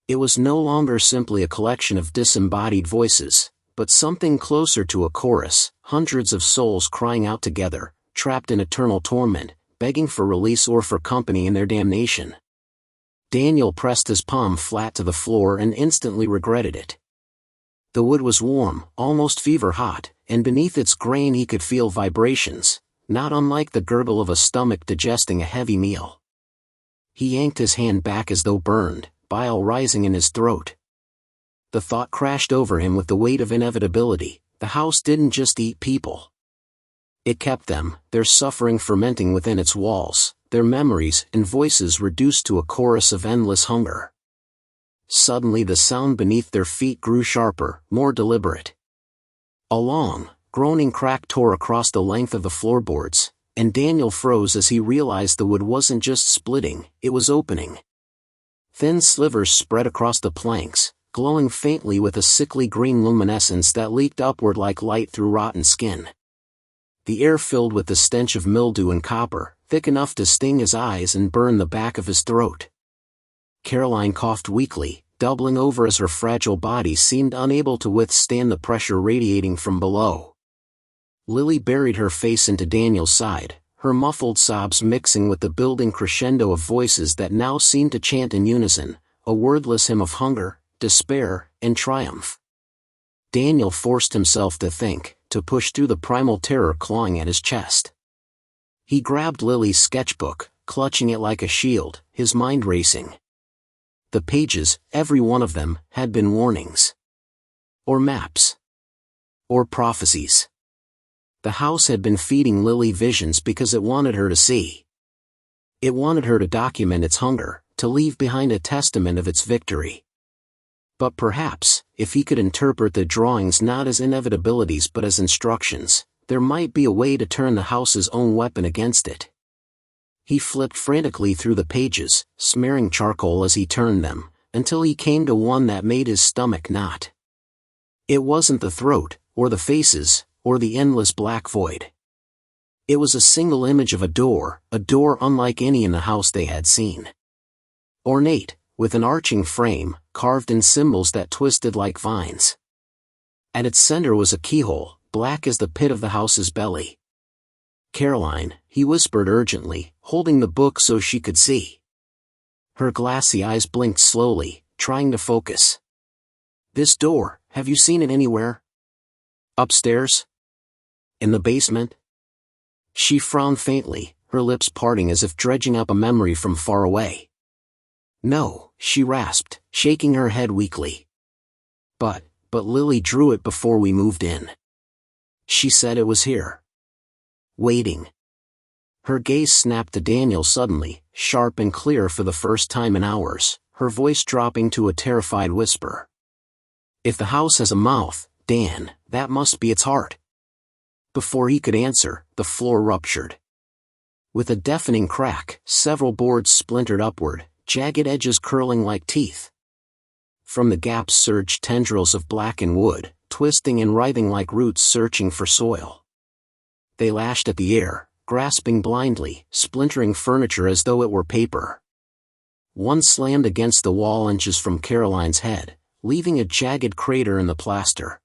It was no longer simply a collection of disembodied voices, but something closer to a chorus, hundreds of souls crying out together, trapped in eternal torment, begging for release or for company in their damnation. Daniel pressed his palm flat to the floor and instantly regretted it. The wood was warm, almost fever-hot, and beneath its grain he could feel vibrations, not unlike the gurgle of a stomach digesting a heavy meal. He yanked his hand back as though burned, bile rising in his throat. The thought crashed over him with the weight of inevitability: the house didn't just eat people. It kept them, their suffering fermenting within its walls, their memories and voices reduced to a chorus of endless hunger. Suddenly the sound beneath their feet grew sharper, more deliberate. A long, groaning crack tore across the length of the floorboards, and Daniel froze as he realized the wood wasn't just splitting, it was opening. Thin slivers spread across the planks, glowing faintly with a sickly green luminescence that leaked upward like light through rotten skin. The air filled with the stench of mildew and copper, thick enough to sting his eyes and burn the back of his throat. Caroline coughed weakly, doubling over as her fragile body seemed unable to withstand the pressure radiating from below. Lily buried her face into Daniel's side, her muffled sobs mixing with the building crescendo of voices that now seemed to chant in unison, a wordless hymn of hunger, despair, and triumph. Daniel forced himself to think, to push through the primal terror clawing at his chest. He grabbed Lily's sketchbook, clutching it like a shield, his mind racing. The pages, every one of them, had been warnings. Or maps. Or prophecies. The house had been feeding Lily visions because it wanted her to see. It wanted her to document its hunger, to leave behind a testament of its victory. But perhaps, if he could interpret the drawings not as inevitabilities but as instructions, there might be a way to turn the house's own weapon against it. He flipped frantically through the pages, smearing charcoal as he turned them, until he came to one that made his stomach knot. It wasn't the throat, or the faces, or the endless black void. It was a single image of a door unlike any in the house they had seen. Ornate, with an arching frame, carved in symbols that twisted like vines. At its center was a keyhole, black as the pit of the house's belly. "Caroline," he whispered urgently, holding the book so she could see. Her glassy eyes blinked slowly, trying to focus. "This door, have you seen it anywhere? Upstairs? In the basement?" She frowned faintly, her lips parting as if dredging up a memory from far away. "No," she rasped, shaking her head weakly. But Lily drew it before we moved in. She said it was here. Waiting." Her gaze snapped to Daniel suddenly, sharp and clear for the first time in hours, her voice dropping to a terrified whisper. "If the house has a mouth, Dan, that must be its heart." Before he could answer, the floor ruptured. With a deafening crack, several boards splintered upward, jagged edges curling like teeth. From the gaps surged tendrils of blackened wood, twisting and writhing like roots searching for soil. They lashed at the air, grasping blindly, splintering furniture as though it were paper. One slammed against the wall inches from Caroline's head, leaving a jagged crater in the plaster.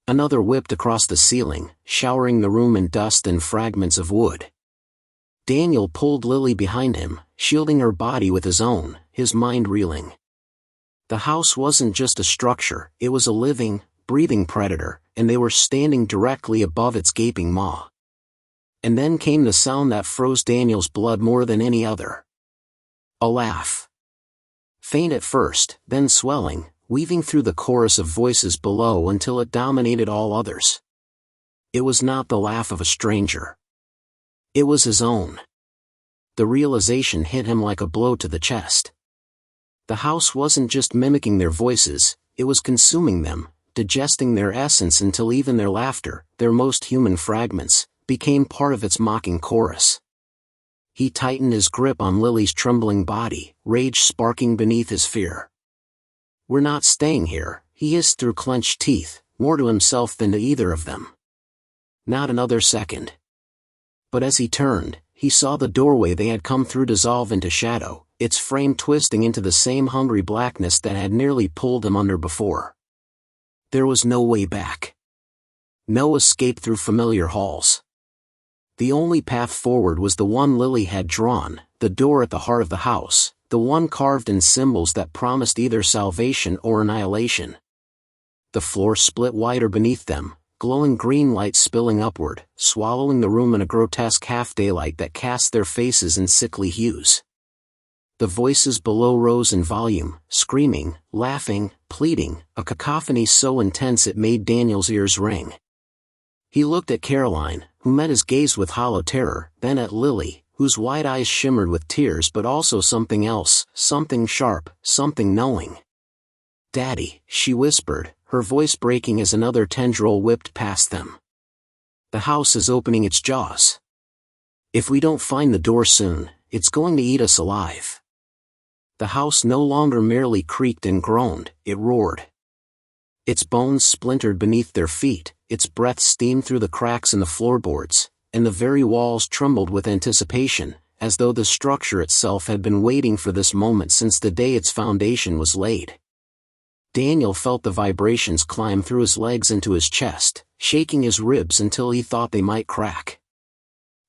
Another whipped across the ceiling, showering the room in dust and fragments of wood. Daniel pulled Lily behind him, shielding her body with his own, his mind reeling. The house wasn't just a structure, it was a living, breathing predator, and they were standing directly above its gaping maw. And then came the sound that froze Daniel's blood more than any other. A laugh. Faint at first, then swelling, weaving through the chorus of voices below until it dominated all others. It was not the laugh of a stranger. It was his own. The realization hit him like a blow to the chest. The house wasn't just mimicking their voices, it was consuming them, digesting their essence until even their laughter, their most human fragments, became part of its mocking chorus. He tightened his grip on Lily's trembling body, rage sparking beneath his fear. "We're not staying here," he hissed through clenched teeth, more to himself than to either of them. Not another second. But as he turned, he saw the doorway they had come through dissolve into shadow, its frame twisting into the same hungry blackness that had nearly pulled him under before. There was no way back. No escape through familiar halls. The only path forward was the one Lily had drawn, the door at the heart of the house, the one carved in symbols that promised either salvation or annihilation. The floor split wider beneath them, glowing green light spilling upward, swallowing the room in a grotesque half-daylight that cast their faces in sickly hues. The voices below rose in volume, screaming, laughing, pleading, a cacophony so intense it made Daniel's ears ring. He looked at Caroline, who met his gaze with hollow terror, then at Lily, whose wide eyes shimmered with tears but also something else, something sharp, something knowing. "Daddy," she whispered, her voice breaking as another tendril whipped past them. "The house is opening its jaws. If we don't find the door soon, it's going to eat us alive." The house no longer merely creaked and groaned, it roared. Its bones splintered beneath their feet, its breath steamed through the cracks in the floorboards, and the very walls trembled with anticipation, as though the structure itself had been waiting for this moment since the day its foundation was laid. Daniel felt the vibrations climb through his legs into his chest, shaking his ribs until he thought they might crack.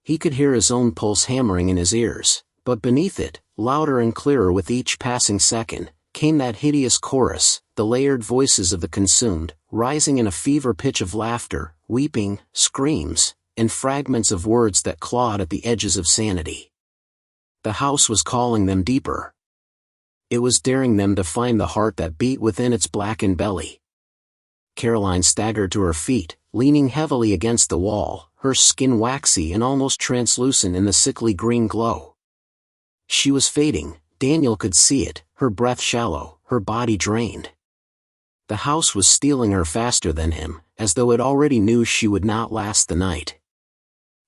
He could hear his own pulse hammering in his ears, but beneath it, louder and clearer with each passing second, came that hideous chorus, the layered voices of the consumed, rising in a fever pitch of laughter, weeping, screams, and fragments of words that clawed at the edges of sanity. The house was calling them deeper. It was daring them to find the heart that beat within its blackened belly. Caroline staggered to her feet, leaning heavily against the wall, her skin waxy and almost translucent in the sickly green glow. She was fading, Daniel could see it, her breath shallow, her body drained. The house was stealing her faster than him, as though it already knew she would not last the night.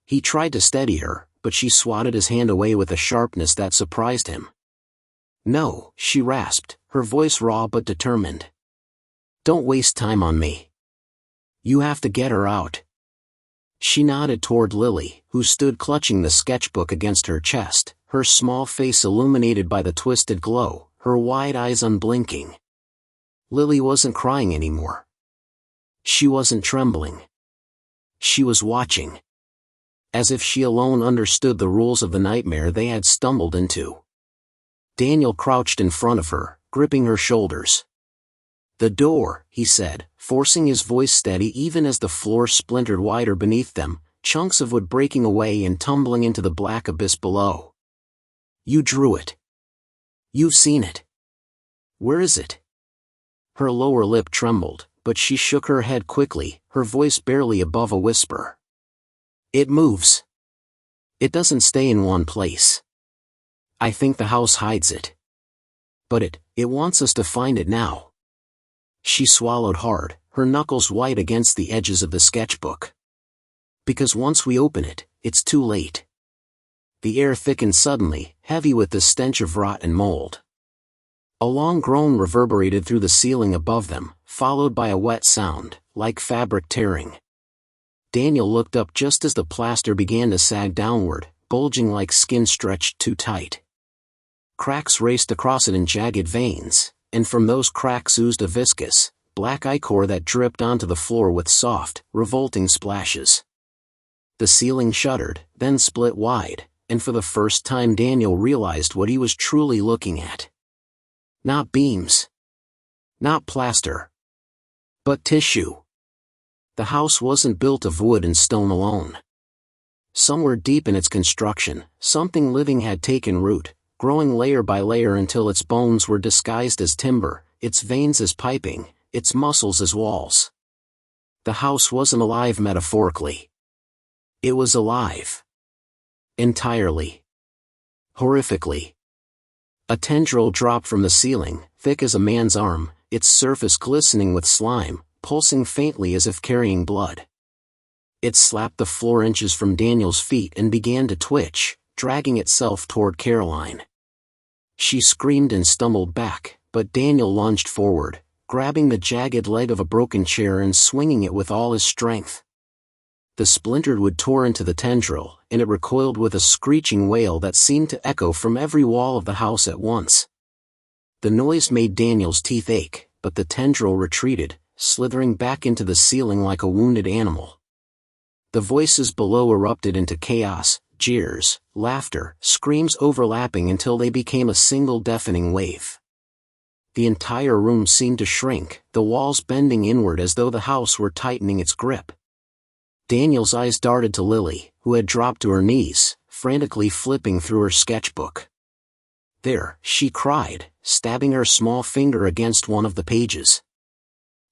He tried to steady her, but she swatted his hand away with a sharpness that surprised him. "No," she rasped, her voice raw but determined. "Don't waste time on me. You have to get her out." She nodded toward Lily, who stood clutching the sketchbook against her chest, her small face illuminated by the twisted glow, her wide eyes unblinking. Lily wasn't crying anymore. She wasn't trembling. She was watching. As if she alone understood the rules of the nightmare they had stumbled into. Daniel crouched in front of her, gripping her shoulders. "The door," he said, forcing his voice steady even as the floor splintered wider beneath them, chunks of wood breaking away and tumbling into the black abyss below. "You drew it. You've seen it. Where is it?" Her lower lip trembled, but she shook her head quickly, her voice barely above a whisper. "It moves. It doesn't stay in one place. I think the house hides it. But it wants us to find it now." She swallowed hard, her knuckles white against the edges of the sketchbook. "Because once we open it, it's too late." The air thickened suddenly, heavy with the stench of rot and mold. A long groan reverberated through the ceiling above them, followed by a wet sound, like fabric tearing. Daniel looked up just as the plaster began to sag downward, bulging like skin stretched too tight. Cracks raced across it in jagged veins, and from those cracks oozed a viscous, black ichor that dripped onto the floor with soft, revolting splashes. The ceiling shuddered, then split wide, and for the first time Daniel realized what he was truly looking at. Not beams. Not plaster. But tissue. The house wasn't built of wood and stone alone. Somewhere deep in its construction, something living had taken root, growing layer by layer until its bones were disguised as timber, its veins as piping, its muscles as walls. The house wasn't alive metaphorically. It was alive. Entirely. Horrifically. A tendril dropped from the ceiling, thick as a man's arm, its surface glistening with slime, pulsing faintly as if carrying blood. It slapped the floor inches from Daniel's feet and began to twitch, dragging itself toward Caroline. She screamed and stumbled back, but Daniel lunged forward, grabbing the jagged leg of a broken chair and swinging it with all his strength. The splintered wood tore into the tendril, and it recoiled with a screeching wail that seemed to echo from every wall of the house at once. The noise made Daniel's teeth ache, but the tendril retreated, slithering back into the ceiling like a wounded animal. The voices below erupted into chaos, jeers, laughter, screams overlapping until they became a single deafening wave. The entire room seemed to shrink, the walls bending inward as though the house were tightening its grip. Daniel's eyes darted to Lily, who had dropped to her knees, frantically flipping through her sketchbook. "There," she cried, stabbing her small finger against one of the pages.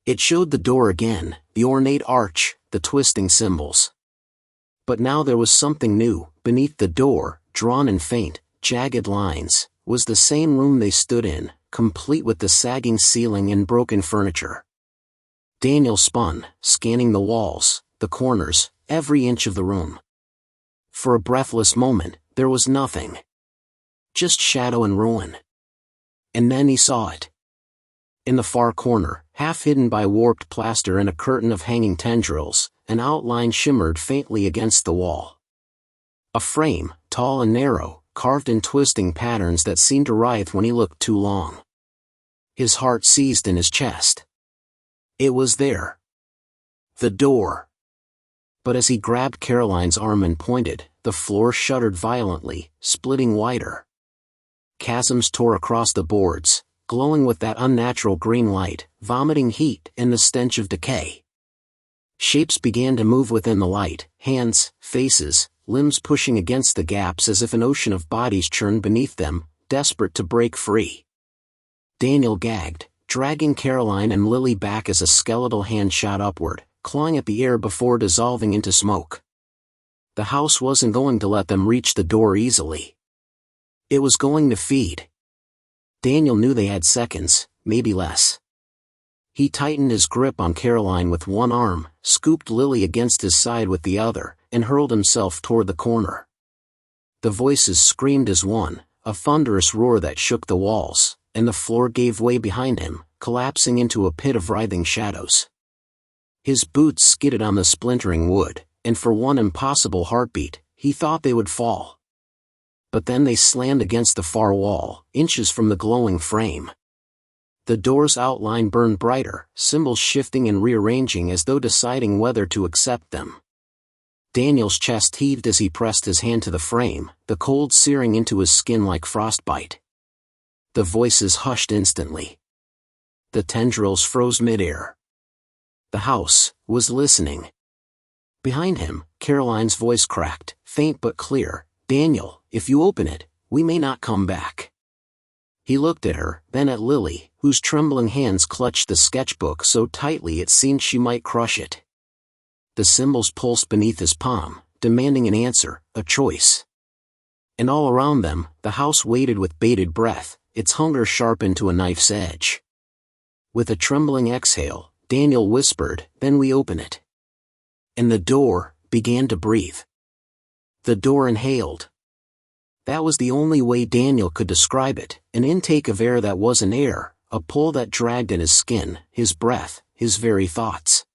It showed the door again, the ornate arch, the twisting symbols. But now there was something new. Beneath the door, drawn in faint, jagged lines, was the same room they stood in, complete with the sagging ceiling and broken furniture. Daniel spun, scanning the walls, the corners, every inch of the room. For a breathless moment, there was nothing. Just shadow and ruin. And then he saw it. In the far corner, half hidden by warped plaster and a curtain of hanging tendrils, an outline shimmered faintly against the wall. A frame, tall and narrow, carved in twisting patterns that seemed to writhe when he looked too long. His heart seized in his chest. It was there. The door. But as he grabbed Caroline's arm and pointed, the floor shuddered violently, splitting wider. Chasms tore across the boards, glowing with that unnatural green light, vomiting heat and the stench of decay. Shapes began to move within the light, hands, faces, limbs pushing against the gaps as if an ocean of bodies churned beneath them, desperate to break free. Daniel gagged, dragging Caroline and Lily back as a skeletal hand shot upward, clawing at the air before dissolving into smoke. The house wasn't going to let them reach the door easily. It was going to feed. Daniel knew they had seconds, maybe less. He tightened his grip on Caroline with one arm, scooped Lily against his side with the other, and hurled himself toward the corner. The voices screamed as one, a thunderous roar that shook the walls, and the floor gave way behind him, collapsing into a pit of writhing shadows. His boots skidded on the splintering wood, and for one impossible heartbeat, he thought they would fall. But then they slammed against the far wall, inches from the glowing frame. The door's outline burned brighter, symbols shifting and rearranging as though deciding whether to accept them. Daniel's chest heaved as he pressed his hand to the frame, the cold searing into his skin like frostbite. The voices hushed instantly. The tendrils froze midair. The house was listening. Behind him, Caroline's voice cracked, faint but clear. "Daniel, if you open it, we may not come back." He looked at her, then at Lily, whose trembling hands clutched the sketchbook so tightly it seemed she might crush it. The symbols pulsed beneath his palm, demanding an answer, a choice. And all around them, the house waited with bated breath, its hunger sharpened to a knife's edge. With a trembling exhale, Daniel whispered, "Then we open it." And the door began to breathe. The door inhaled. That was the only way Daniel could describe it, an intake of air that wasn't air, a pull that dragged at his skin, his breath, his very thoughts.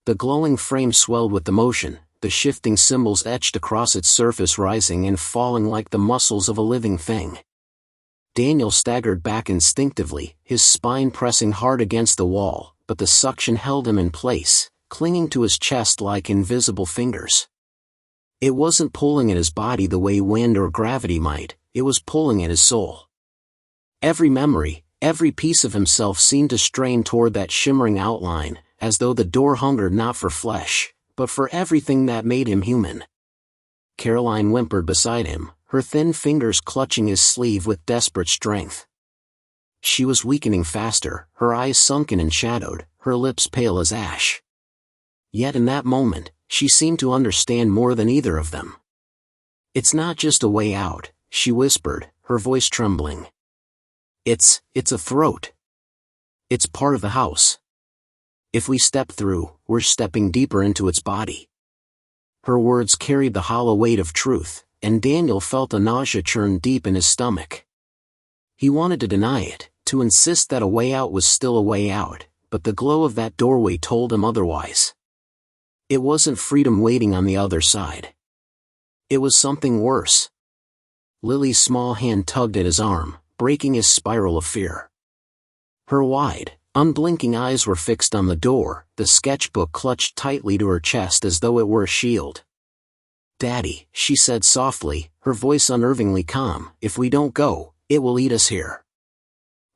The glowing frame swelled with the motion, the shifting symbols etched across its surface rising and falling like the muscles of a living thing. Daniel staggered back instinctively, his spine pressing hard against the wall, but the suction held him in place, clinging to his chest like invisible fingers. It wasn't pulling at his body the way wind or gravity might, it was pulling at his soul. Every memory, every piece of himself seemed to strain toward that shimmering outline, as though the door hungered not for flesh, but for everything that made him human. Caroline whimpered beside him, her thin fingers clutching his sleeve with desperate strength. She was weakening faster, her eyes sunken and shadowed, her lips pale as ash. Yet in that moment, she seemed to understand more than either of them. "It's not just a way out," she whispered, her voice trembling. It's a throat. It's part of the house. If we step through, we're stepping deeper into its body." Her words carried the hollow weight of truth, and Daniel felt a nausea churn deep in his stomach. He wanted to deny it, to insist that a way out was still a way out, but the glow of that doorway told him otherwise. It wasn't freedom waiting on the other side. It was something worse. Lily's small hand tugged at his arm, breaking his spiral of fear. Her wide, unblinking eyes were fixed on the door, the sketchbook clutched tightly to her chest as though it were a shield. "Daddy," she said softly, her voice unnervingly calm, "if we don't go, it will eat us here.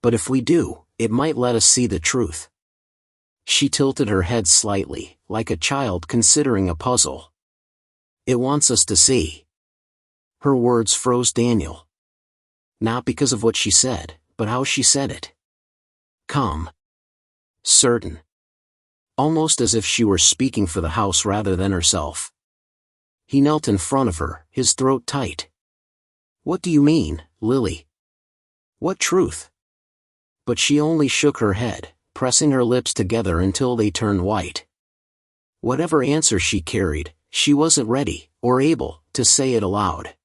But if we do, it might let us see the truth." She tilted her head slightly, like a child considering a puzzle. "It wants us to see." Her words froze Daniel. Not because of what she said, but how she said it. Calm. Certain. Almost as if she were speaking for the house rather than herself. He knelt in front of her, his throat tight. "What do you mean, Lily? What truth?" But she only shook her head, pressing her lips together until they turned white. Whatever answer she carried, she wasn't ready, or able, to say it aloud.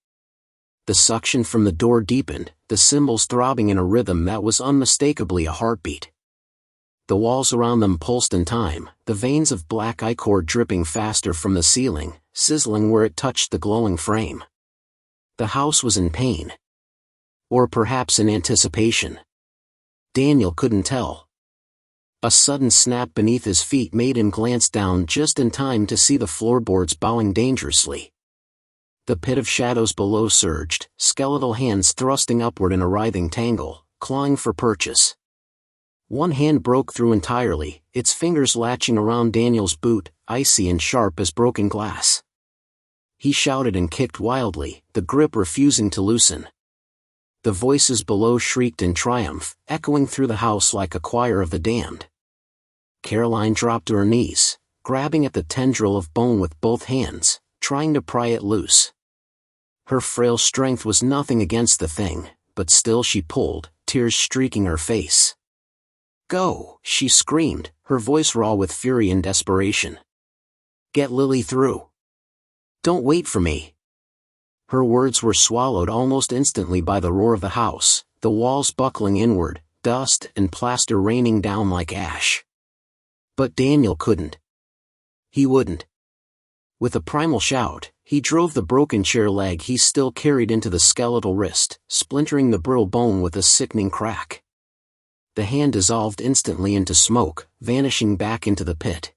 The suction from the door deepened, the cymbals throbbing in a rhythm that was unmistakably a heartbeat. The walls around them pulsed in time, the veins of black ichor dripping faster from the ceiling, sizzling where it touched the glowing frame. The house was in pain. Or perhaps in anticipation. Daniel couldn't tell. A sudden snap beneath his feet made him glance down just in time to see the floorboards bowing dangerously. The pit of shadows below surged, skeletal hands thrusting upward in a writhing tangle, clawing for purchase. One hand broke through entirely, its fingers latching around Daniel's boot, icy and sharp as broken glass. He shouted and kicked wildly, the grip refusing to loosen. The voices below shrieked in triumph, echoing through the house like a choir of the damned. Caroline dropped to her knees, grabbing at the tendril of bone with both hands, trying to pry it loose. Her frail strength was nothing against the thing, but still she pulled, tears streaking her face. "Go," she screamed, her voice raw with fury and desperation. "Get Lily through. Don't wait for me." Her words were swallowed almost instantly by the roar of the house, the walls buckling inward, dust and plaster raining down like ash. But Daniel couldn't. He wouldn't. With a primal shout, he drove the broken chair leg he still carried into the skeletal wrist, splintering the brittle bone with a sickening crack. The hand dissolved instantly into smoke, vanishing back into the pit.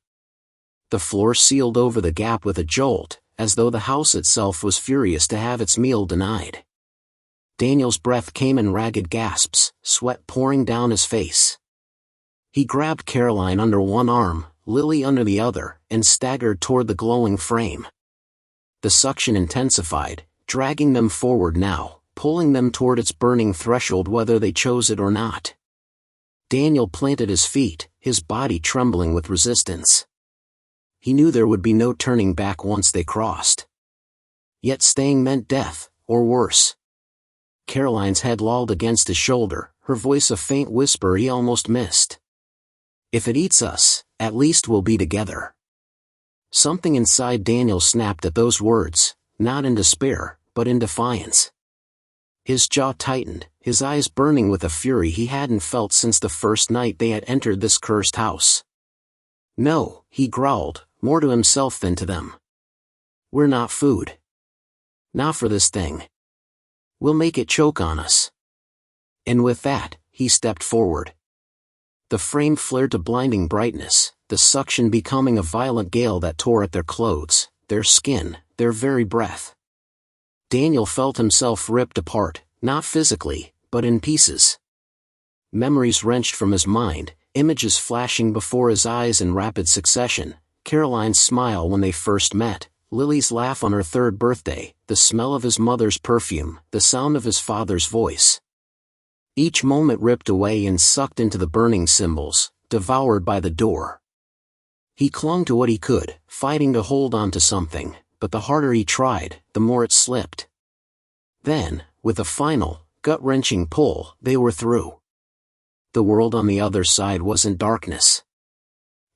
The floor sealed over the gap with a jolt, as though the house itself was furious to have its meal denied. Daniel's breath came in ragged gasps, sweat pouring down his face. He grabbed Caroline under one arm, Lily under the other, and staggered toward the glowing frame. The suction intensified, dragging them forward now, pulling them toward its burning threshold whether they chose it or not. Daniel planted his feet, his body trembling with resistance. He knew there would be no turning back once they crossed. Yet staying meant death, or worse. Caroline's head lolled against his shoulder, her voice a faint whisper he almost missed. "If it eats us, at least we'll be together." Something inside Daniel snapped at those words, not in despair, but in defiance. His jaw tightened, his eyes burning with a fury he hadn't felt since the first night they had entered this cursed house. "No," he growled, more to himself than to them. "We're not food. Not for this thing. We'll make it choke on us." And with that, he stepped forward. The frame flared to blinding brightness, the suction becoming a violent gale that tore at their clothes, their skin, their very breath. Daniel felt himself ripped apart, not physically, but in pieces. Memories wrenched from his mind, images flashing before his eyes in rapid succession, Caroline's smile when they first met, Lily's laugh on her 3rd birthday, the smell of his mother's perfume, the sound of his father's voice. Each moment ripped away and sucked into the burning symbols, devoured by the door. He clung to what he could, fighting to hold on to something, but the harder he tried, the more it slipped. Then, with a final, gut-wrenching pull, they were through. The world on the other side wasn't darkness.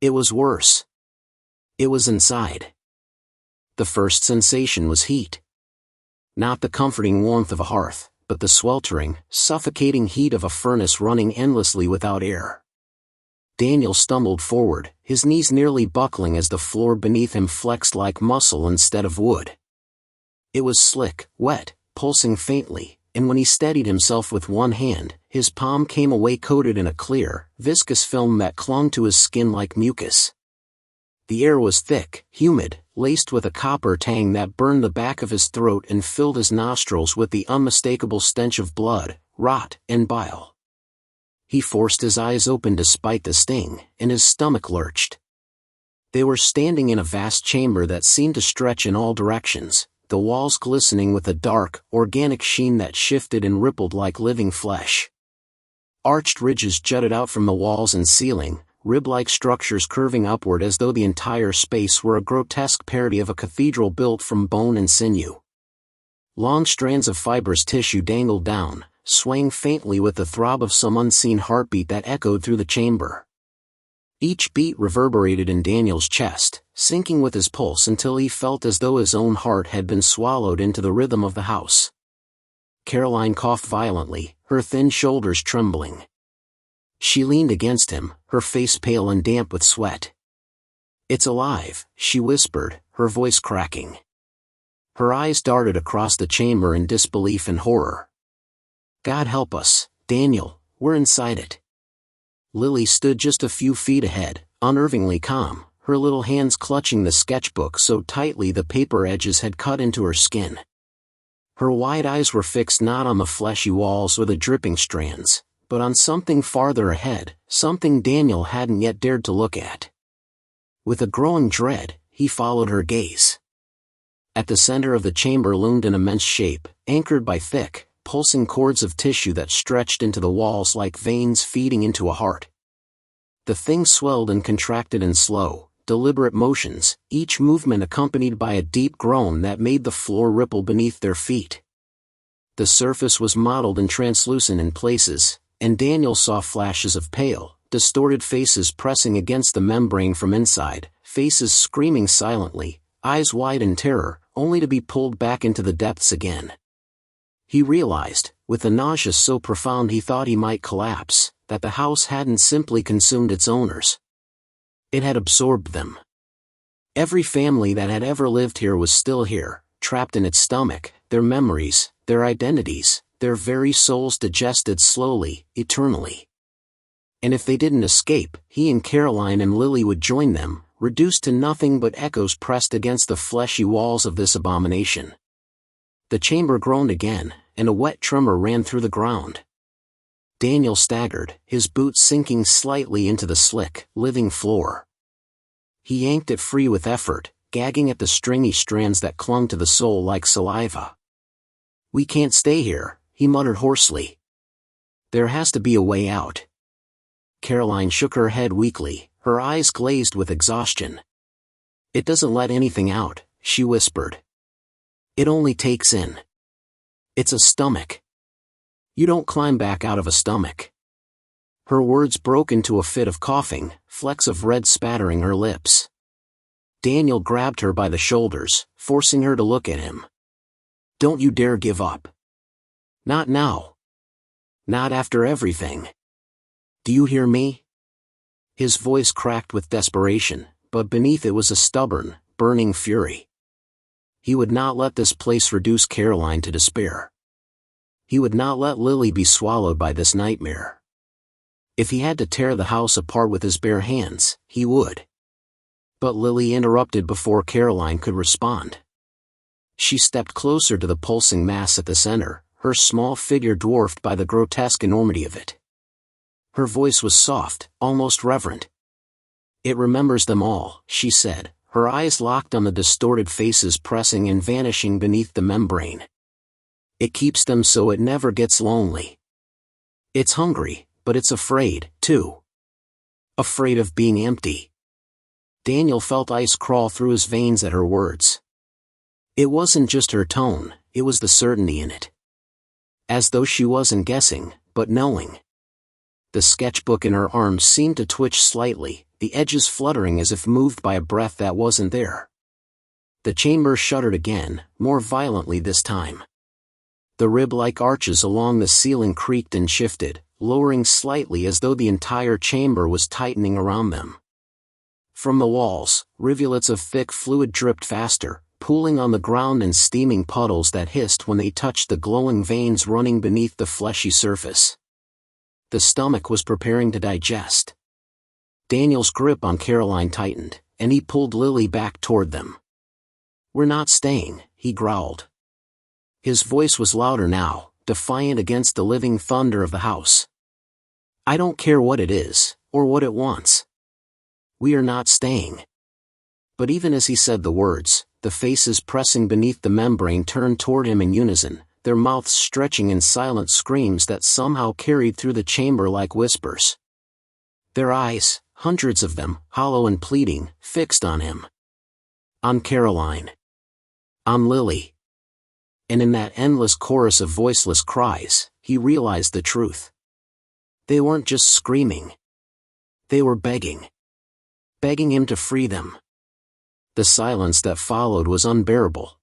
It was worse. It was inside. The first sensation was heat. Not the comforting warmth of a hearth, but the sweltering, suffocating heat of a furnace running endlessly without air. Daniel stumbled forward, his knees nearly buckling as the floor beneath him flexed like muscle instead of wood. It was slick, wet, pulsing faintly, and when he steadied himself with one hand, his palm came away coated in a clear, viscous film that clung to his skin like mucus. The air was thick, humid, laced with a copper tang that burned the back of his throat and filled his nostrils with the unmistakable stench of blood, rot, and bile. He forced his eyes open despite the sting, and his stomach lurched. They were standing in a vast chamber that seemed to stretch in all directions, the walls glistening with a dark, organic sheen that shifted and rippled like living flesh. Arched ridges jutted out from the walls and ceiling, rib-like structures curving upward as though the entire space were a grotesque parody of a cathedral built from bone and sinew. Long strands of fibrous tissue dangled down, swaying faintly with the throb of some unseen heartbeat that echoed through the chamber. Each beat reverberated in Daniel's chest, syncing with his pulse until he felt as though his own heart had been swallowed into the rhythm of the house. Caroline coughed violently, her thin shoulders trembling. She leaned against him, her face pale and damp with sweat. "It's alive," she whispered, her voice cracking. Her eyes darted across the chamber in disbelief and horror. "God help us, Daniel, we're inside it." Lily stood just a few feet ahead, unnervingly calm, her little hands clutching the sketchbook so tightly the paper edges had cut into her skin. Her wide eyes were fixed not on the fleshy walls or the dripping strands, but on something farther ahead, something Daniel hadn't yet dared to look at. With a growing dread, he followed her gaze. At the center of the chamber loomed an immense shape, anchored by thick, pulsing cords of tissue that stretched into the walls like veins feeding into a heart. The thing swelled and contracted in slow, deliberate motions, each movement accompanied by a deep groan that made the floor ripple beneath their feet. The surface was mottled and translucent in places, and Daniel saw flashes of pale, distorted faces pressing against the membrane from inside, faces screaming silently, eyes wide in terror, only to be pulled back into the depths again. He realized, with a nausea so profound he thought he might collapse, that the house hadn't simply consumed its owners. It had absorbed them. Every family that had ever lived here was still here, trapped in its stomach, their memories, their identities, their very souls digested slowly, eternally. And if they didn't escape, he and Caroline and Lily would join them, reduced to nothing but echoes pressed against the fleshy walls of this abomination. The chamber groaned again, and a wet tremor ran through the ground. Daniel staggered, his boots sinking slightly into the slick, living floor. He yanked it free with effort, gagging at the stringy strands that clung to the soul like saliva. "We can't stay here," he muttered hoarsely. "There has to be a way out." Caroline shook her head weakly, her eyes glazed with exhaustion. "It doesn't let anything out," she whispered. "It only takes in. It's a stomach. You don't climb back out of a stomach." Her words broke into a fit of coughing, flecks of red spattering her lips. Daniel grabbed her by the shoulders, forcing her to look at him. "Don't you dare give up. Not now. Not after everything. Do you hear me?" His voice cracked with desperation, but beneath it was a stubborn, burning fury. He would not let this place reduce Caroline to despair. He would not let Lily be swallowed by this nightmare. If he had to tear the house apart with his bare hands, he would. But Lily interrupted before Caroline could respond. She stepped closer to the pulsing mass at the center, her small figure dwarfed by the grotesque enormity of it. Her voice was soft, almost reverent. "It remembers them all," she said, her eyes locked on the distorted faces pressing and vanishing beneath the membrane. "It keeps them so it never gets lonely. It's hungry, but it's afraid, too. Afraid of being empty." Daniel felt ice crawl through his veins at her words. It wasn't just her tone, it was the certainty in it. As though she wasn't guessing, but knowing. The sketchbook in her arms seemed to twitch slightly, the edges fluttering as if moved by a breath that wasn't there. The chamber shuddered again, more violently this time. The rib-like arches along the ceiling creaked and shifted, lowering slightly as though the entire chamber was tightening around them. From the walls, rivulets of thick fluid dripped faster, pooling on the ground in steaming puddles that hissed when they touched the glowing veins running beneath the fleshy surface. The stomach was preparing to digest. Daniel's grip on Caroline tightened, and he pulled Lily back toward them. "We're not staying," he growled. His voice was louder now, defiant against the living thunder of the house. "I don't care what it is, or what it wants. We are not staying." But even as he said the words, the faces pressing beneath the membrane turned toward him in unison, their mouths stretching in silent screams that somehow carried through the chamber like whispers. Their eyes, hundreds of them, hollow and pleading, fixed on him. On Caroline. On Lily. And in that endless chorus of voiceless cries, he realized the truth. They weren't just screaming. They were begging. Begging him to free them. The silence that followed was unbearable.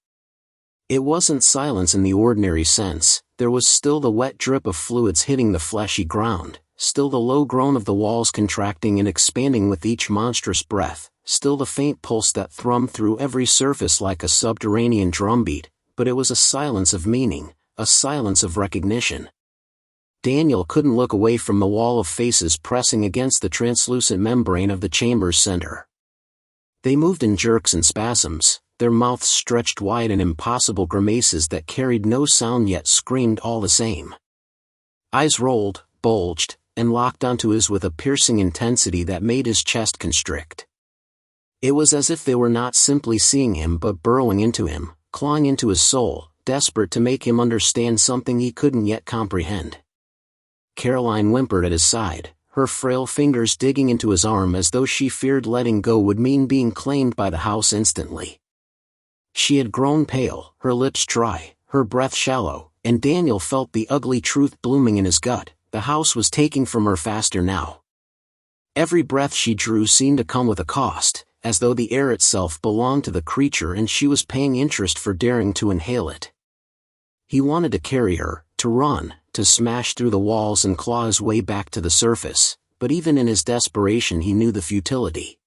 It wasn't silence in the ordinary sense, there was still the wet drip of fluids hitting the fleshy ground, still the low groan of the walls contracting and expanding with each monstrous breath, still the faint pulse that thrummed through every surface like a subterranean drumbeat, but it was a silence of meaning, a silence of recognition. Daniel couldn't look away from the wall of faces pressing against the translucent membrane of the chamber's center. They moved in jerks and spasms, their mouths stretched wide in impossible grimaces that carried no sound yet screamed all the same. Eyes rolled, bulged, and locked onto his with a piercing intensity that made his chest constrict. It was as if they were not simply seeing him but burrowing into him, clawing into his soul, desperate to make him understand something he couldn't yet comprehend. Caroline whimpered at his side, her frail fingers digging into his arm as though she feared letting go would mean being claimed by the house instantly. She had grown pale, her lips dry, her breath shallow, and Daniel felt the ugly truth blooming in his gut. The house was taking from her faster now. Every breath she drew seemed to come with a cost, as though the air itself belonged to the creature and she was paying interest for daring to inhale it. He wanted to carry her, to run, to smash through the walls and claw his way back to the surface, but even in his desperation he knew the futility.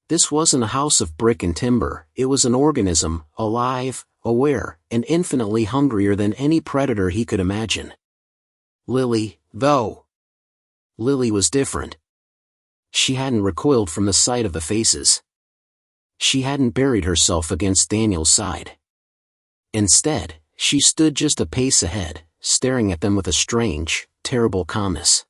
This wasn't a house of brick and timber, it was an organism, alive, aware, and infinitely hungrier than any predator he could imagine. Lily, though. Lily was different. She hadn't recoiled from the sight of the faces. She hadn't buried herself against Daniel's side. Instead, she stood just a pace ahead, staring at them with a strange, terrible calmness.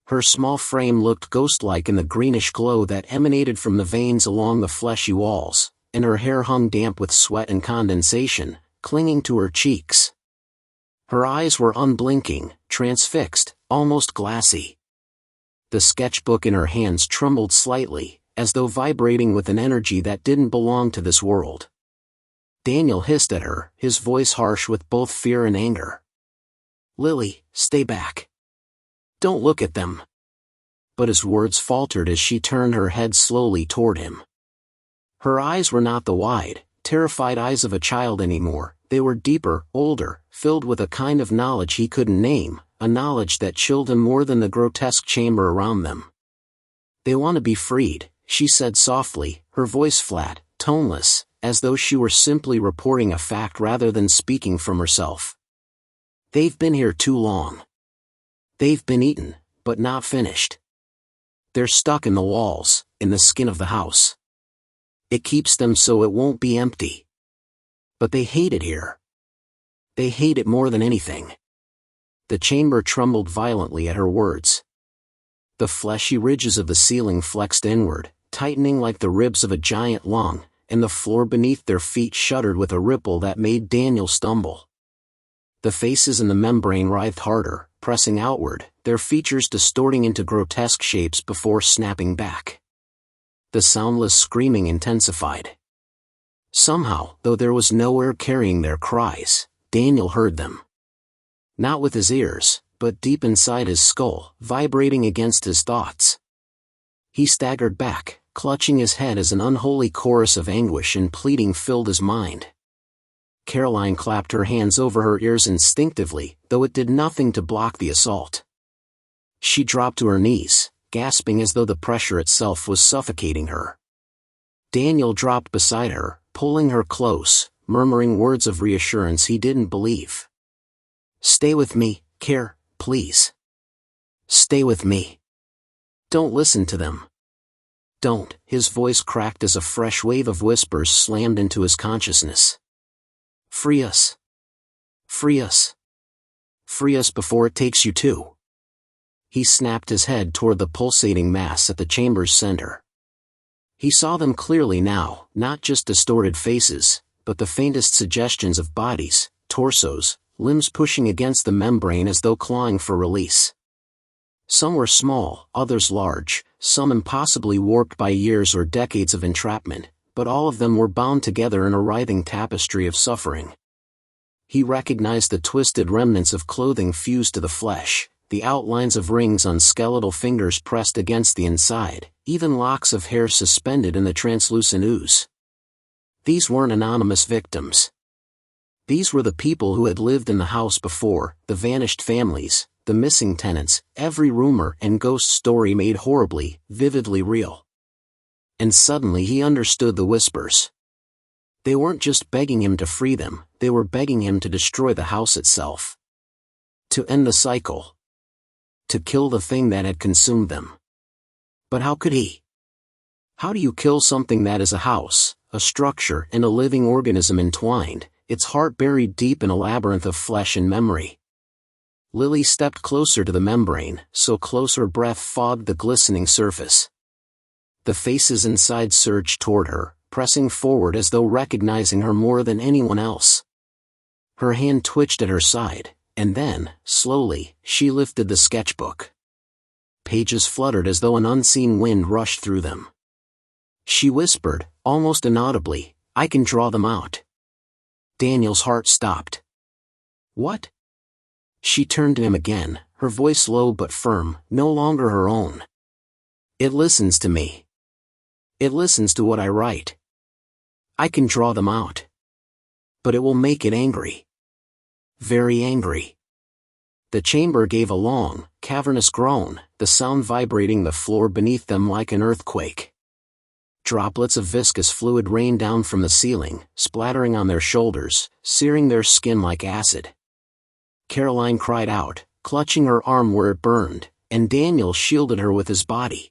Her small frame looked ghost-like in the greenish glow that emanated from the veins along the fleshy walls, and her hair hung damp with sweat and condensation, clinging to her cheeks. Her eyes were unblinking, transfixed, almost glassy. The sketchbook in her hands trembled slightly, as though vibrating with an energy that didn't belong to this world. Daniel hissed at her, his voice harsh with both fear and anger. "Lily, stay back. Don't look at them." But his words faltered as she turned her head slowly toward him. Her eyes were not the wide, terrified eyes of a child anymore, they were deeper, older, filled with a kind of knowledge he couldn't name, a knowledge that chilled him more than the grotesque chamber around them. "They want to be freed," she said softly, her voice flat, toneless, as though she were simply reporting a fact rather than speaking from herself. "They've been here too long. They've been eaten, but not finished. They're stuck in the walls, in the skin of the house. It keeps them so it won't be empty. But they hate it here. They hate it more than anything." The chamber trembled violently at her words. The fleshy ridges of the ceiling flexed inward, tightening like the ribs of a giant lung, and the floor beneath their feet shuddered with a ripple that made Daniel stumble. The faces in the membrane writhed harder, pressing outward, their features distorting into grotesque shapes before snapping back. The soundless screaming intensified. Somehow, though there was nowhere carrying their cries, Daniel heard them. Not with his ears, but deep inside his skull, vibrating against his thoughts. He staggered back, clutching his head as an unholy chorus of anguish and pleading filled his mind. Caroline clapped her hands over her ears instinctively, though it did nothing to block the assault. She dropped to her knees, gasping as though the pressure itself was suffocating her. Daniel dropped beside her, pulling her close, murmuring words of reassurance he didn't believe. "Stay with me, Care, please. Stay with me. Don't listen to them. Don't." His voice cracked as a fresh wave of whispers slammed into his consciousness. "Free us. Free us. Free us before it takes you too." He snapped his head toward the pulsating mass at the chamber's center. He saw them clearly now, not just distorted faces, but the faintest suggestions of bodies, torsos, limbs pushing against the membrane as though clawing for release. Some were small, others large, some impossibly warped by years or decades of entrapment, but all of them were bound together in a writhing tapestry of suffering. He recognized the twisted remnants of clothing fused to the flesh, the outlines of rings on skeletal fingers pressed against the inside, even locks of hair suspended in the translucent ooze. These weren't anonymous victims. These were the people who had lived in the house before, the vanished families, the missing tenants, every rumor and ghost story made horribly, vividly real. And suddenly he understood the whispers. They weren't just begging him to free them, they were begging him to destroy the house itself. To end the cycle. To kill the thing that had consumed them. But how could he? How do you kill something that is a house, a structure and a living organism entwined, its heart buried deep in a labyrinth of flesh and memory? Lily stepped closer to the membrane, so close her breath fogged the glistening surface. The faces inside surged toward her, pressing forward as though recognizing her more than anyone else. Her hand twitched at her side, and then, slowly, she lifted the sketchbook. Pages fluttered as though an unseen wind rushed through them. She whispered, almost inaudibly, "I can draw them out." Daniel's heart stopped. What? She turned to him again, her voice low but firm, no longer her own. It listens to me. It listens to what I write. I can draw them out. But it will make it angry. Very angry. The chamber gave a long, cavernous groan, the sound vibrating the floor beneath them like an earthquake. Droplets of viscous fluid rained down from the ceiling, splattering on their shoulders, searing their skin like acid. Caroline cried out, clutching her arm where it burned, and Daniel shielded her with his body.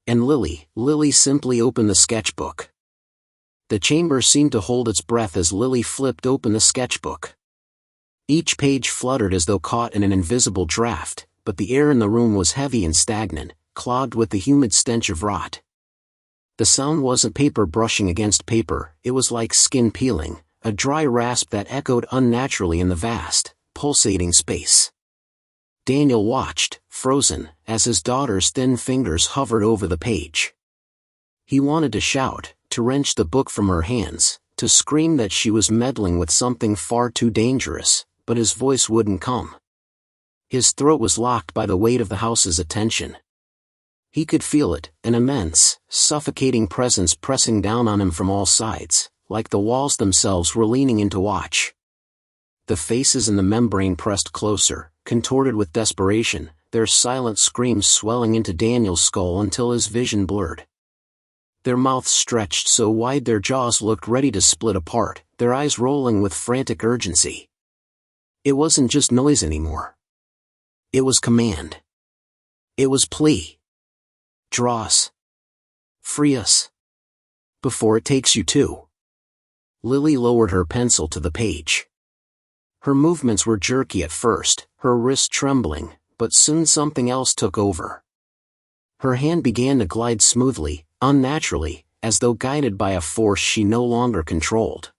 And Lily simply opened the sketchbook. The chamber seemed to hold its breath as Lily flipped open the sketchbook. Each page fluttered as though caught in an invisible draft, but the air in the room was heavy and stagnant, clogged with the humid stench of rot. The sound wasn't paper brushing against paper, it was like skin peeling, a dry rasp that echoed unnaturally in the vast, pulsating space. Daniel watched, frozen, as his daughter's thin fingers hovered over the page. He wanted to shout, to wrench the book from her hands, to scream that she was meddling with something far too dangerous, but his voice wouldn't come. His throat was locked by the weight of the house's attention. He could feel it, an immense, suffocating presence pressing down on him from all sides, like the walls themselves were leaning in to watch. The faces in the membrane pressed closer, contorted with desperation, their silent screams swelling into Daniel's skull until his vision blurred. Their mouths stretched so wide their jaws looked ready to split apart, their eyes rolling with frantic urgency. It wasn't just noise anymore. It was command. It was plea. Draw us. Free us. Before it takes you to. Lily lowered her pencil to the page. Her movements were jerky at first, her wrists trembling, but soon something else took over. Her hand began to glide smoothly, unnaturally, as though guided by a force she no longer controlled.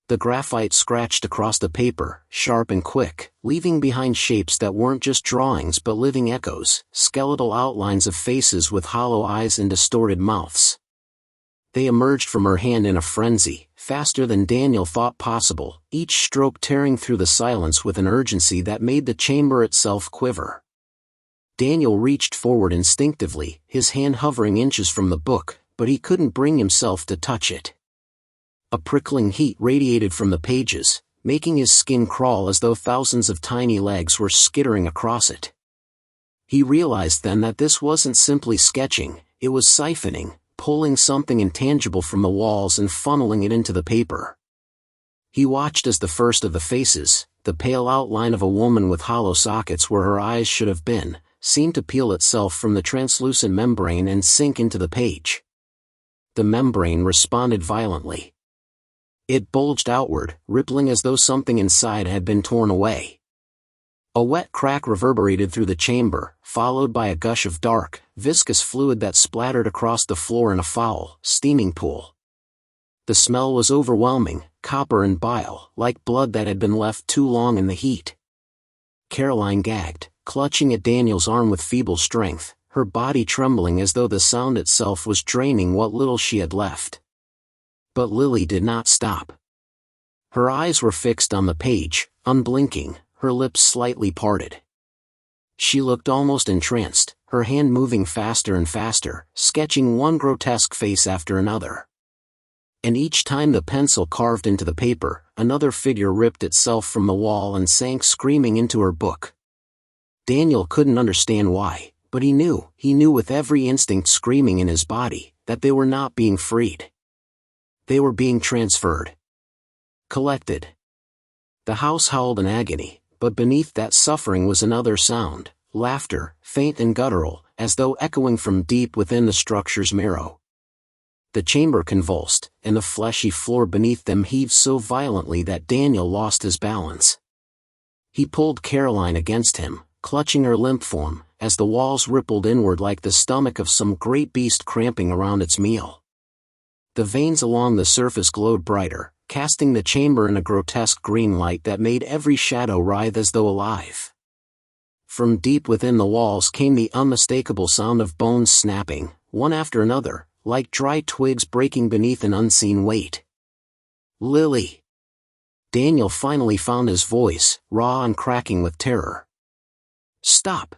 The graphite scratched across the paper, sharp and quick, leaving behind shapes that weren't just drawings but living echoes, skeletal outlines of faces with hollow eyes and distorted mouths. They emerged from her hand in a frenzy, faster than Daniel thought possible, each stroke tearing through the silence with an urgency that made the chamber itself quiver. Daniel reached forward instinctively, his hand hovering inches from the book, but he couldn't bring himself to touch it. A prickling heat radiated from the pages, making his skin crawl as though thousands of tiny legs were skittering across it. He realized then that this wasn't simply sketching, it was siphoning, pulling something intangible from the walls and funneling it into the paper. He watched as the first of the faces, the pale outline of a woman with hollow sockets where her eyes should have been, seemed to peel itself from the translucent membrane and sink into the page. The membrane responded violently. It bulged outward, rippling as though something inside had been torn away. A wet crack reverberated through the chamber, followed by a gush of dark, viscous fluid that splattered across the floor in a foul, steaming pool. The smell was overwhelming, copper and bile, like blood that had been left too long in the heat. Caroline gagged, clutching at Daniel's arm with feeble strength, her body trembling as though the sound itself was draining what little she had left. But Lily did not stop. Her eyes were fixed on the page, unblinking, her lips slightly parted. She looked almost entranced, her hand moving faster and faster, sketching one grotesque face after another. And each time the pencil carved into the paper, another figure ripped itself from the wall and sank screaming into her book. Daniel couldn't understand why, but he knew with every instinct screaming in his body, that they were not being freed. They were being transferred. Collected. The house howled in agony, but beneath that suffering was another sound, laughter, faint and guttural, as though echoing from deep within the structure's marrow. The chamber convulsed, and the fleshy floor beneath them heaved so violently that Daniel lost his balance. He pulled Caroline against him, clutching her limp form, as the walls rippled inward like the stomach of some great beast cramping around its meal. The veins along the surface glowed brighter, casting the chamber in a grotesque green light that made every shadow writhe as though alive. From deep within the walls came the unmistakable sound of bones snapping, one after another, like dry twigs breaking beneath an unseen weight. Lily! Daniel finally found his voice, raw and cracking with terror. "Stop!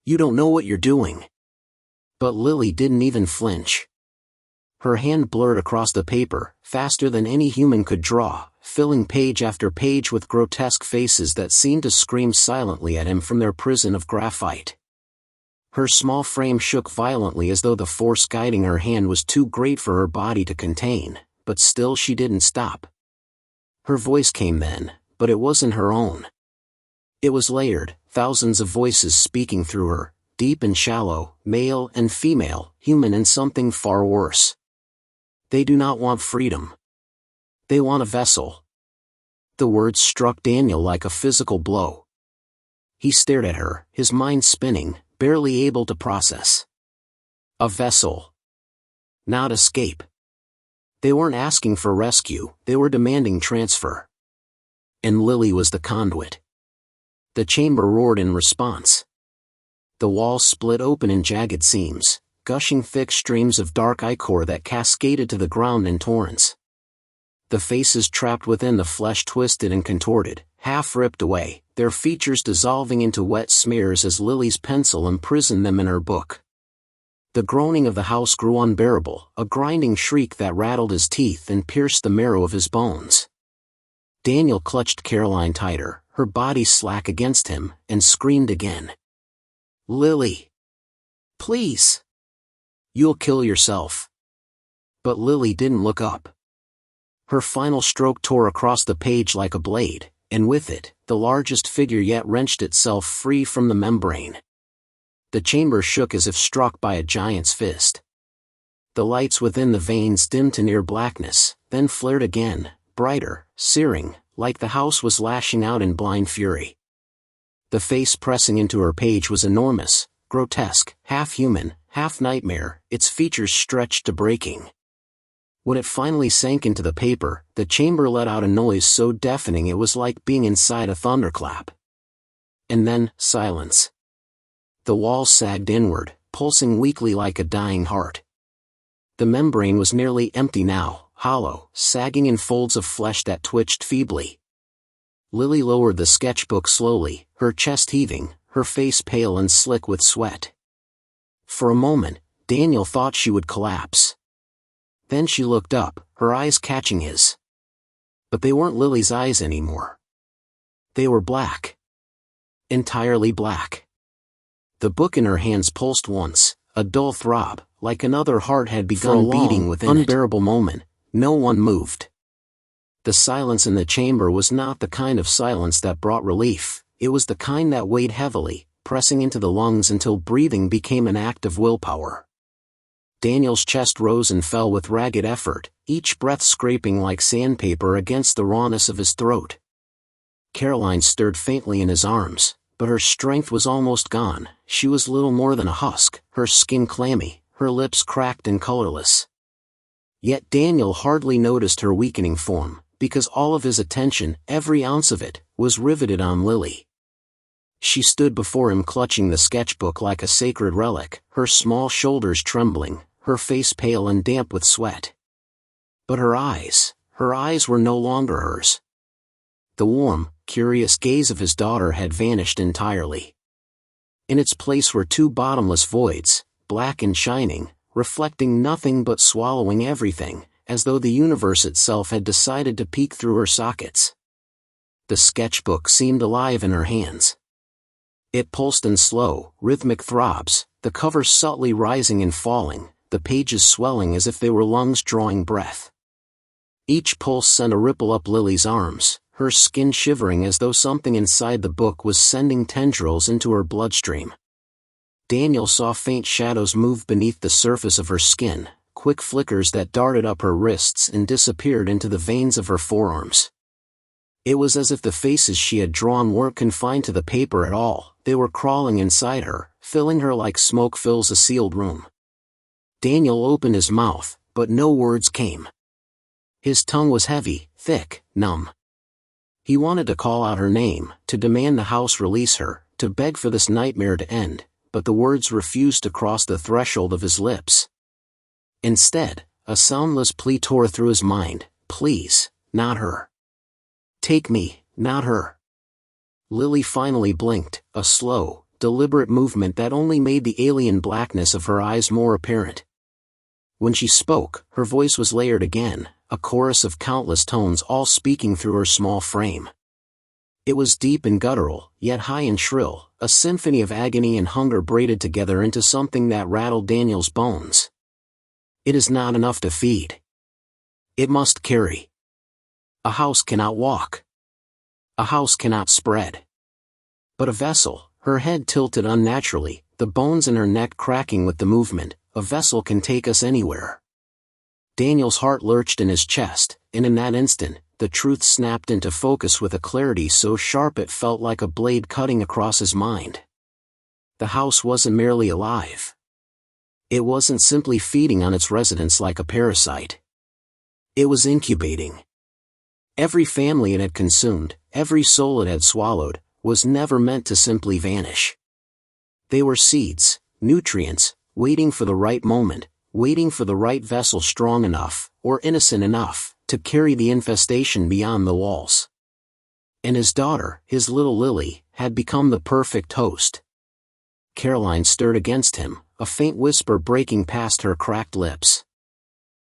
You don't know what you're doing." But Lily didn't even flinch. Her hand blurred across the paper, faster than any human could draw, filling page after page with grotesque faces that seemed to scream silently at him from their prison of graphite. Her small frame shook violently as though the force guiding her hand was too great for her body to contain, but still she didn't stop. Her voice came then, but it wasn't her own. It was layered, thousands of voices speaking through her, deep and shallow, male and female, human and something far worse. They do not want freedom. They want a vessel. The words struck Daniel like a physical blow. He stared at her, his mind spinning, barely able to process. A vessel. Not escape. They weren't asking for rescue, they were demanding transfer. And Lily was the conduit. The chamber roared in response. The walls split open in jagged seams, gushing thick streams of dark ichor that cascaded to the ground in torrents. The faces trapped within the flesh twisted and contorted, half ripped away, their features dissolving into wet smears as Lily's pencil imprisoned them in her book. The groaning of the house grew unbearable, a grinding shriek that rattled his teeth and pierced the marrow of his bones. Daniel clutched Caroline tighter, her body slack against him, and screamed again. "Lily! Please! You'll kill yourself." But Lily didn't look up. Her final stroke tore across the page like a blade, and with it, the largest figure yet wrenched itself free from the membrane. The chamber shook as if struck by a giant's fist. The lights within the veins dimmed to near blackness, then flared again, brighter, searing, like the house was lashing out in blind fury. The face pressing into her page was enormous, grotesque, half-human, half-nightmare, its features stretched to breaking. When it finally sank into the paper, the chamber let out a noise so deafening it was like being inside a thunderclap. And then, silence. The walls sagged inward, pulsing weakly like a dying heart. The membrane was nearly empty now, hollow, sagging in folds of flesh that twitched feebly. Lily lowered the sketchbook slowly, her chest heaving, her face pale and slick with sweat. For a moment, Daniel thought she would collapse. Then she looked up, her eyes catching his. But they weren't Lily's eyes anymore. They were black. Entirely black. The book in her hands pulsed once, a dull throb, like another heart had begun beating within it. Unbearable moment, no one moved. The silence in the chamber was not the kind of silence that brought relief, it was the kind that weighed heavily, pressing into the lungs until breathing became an act of willpower. Daniel's chest rose and fell with ragged effort, each breath scraping like sandpaper against the rawness of his throat. Caroline stirred faintly in his arms, but her strength was almost gone. She was little more than a husk, her skin clammy, her lips cracked and colorless. Yet Daniel hardly noticed her weakening form, because all of his attention, every ounce of it, was riveted on Lily. She stood before him clutching the sketchbook like a sacred relic, her small shoulders trembling, her face pale and damp with sweat. But her eyes were no longer hers. The warm, curious gaze of his daughter had vanished entirely. In its place were two bottomless voids, black and shining, reflecting nothing but swallowing everything, as though the universe itself had decided to peek through her sockets. The sketchbook seemed alive in her hands. It pulsed in slow, rhythmic throbs, the cover subtly rising and falling, the pages swelling as if they were lungs drawing breath. Each pulse sent a ripple up Lily's arms, her skin shivering as though something inside the book was sending tendrils into her bloodstream. Daniel saw faint shadows move beneath the surface of her skin, quick flickers that darted up her wrists and disappeared into the veins of her forearms. It was as if the faces she had drawn weren't confined to the paper at all, they were crawling inside her, filling her like smoke fills a sealed room. Daniel opened his mouth, but no words came. His tongue was heavy, thick, numb. He wanted to call out her name, to demand the house release her, to beg for this nightmare to end, but the words refused to cross the threshold of his lips. Instead, a soundless plea tore through his mind, please, not her. Take me, not her. Lily finally blinked, a slow, deliberate movement that only made the alien blackness of her eyes more apparent. When she spoke, her voice was layered again, a chorus of countless tones all speaking through her small frame. It was deep and guttural, yet high and shrill, a symphony of agony and hunger braided together into something that rattled Daniel's bones. It is not enough to feed. It must carry. A house cannot walk. A house cannot spread. But a vessel, her head tilted unnaturally, the bones in her neck cracking with the movement, a vessel can take us anywhere. Daniel's heart lurched in his chest, and in that instant, the truth snapped into focus with a clarity so sharp it felt like a blade cutting across his mind. The house wasn't merely alive. It wasn't simply feeding on its residents like a parasite. It was incubating. Every family it had consumed, every soul it had swallowed, was never meant to simply vanish. They were seeds, nutrients, waiting for the right moment, waiting for the right vessel strong enough, or innocent enough, to carry the infestation beyond the walls. And his daughter, his little Lily, had become the perfect host. Caroline stirred against him, a faint whisper breaking past her cracked lips.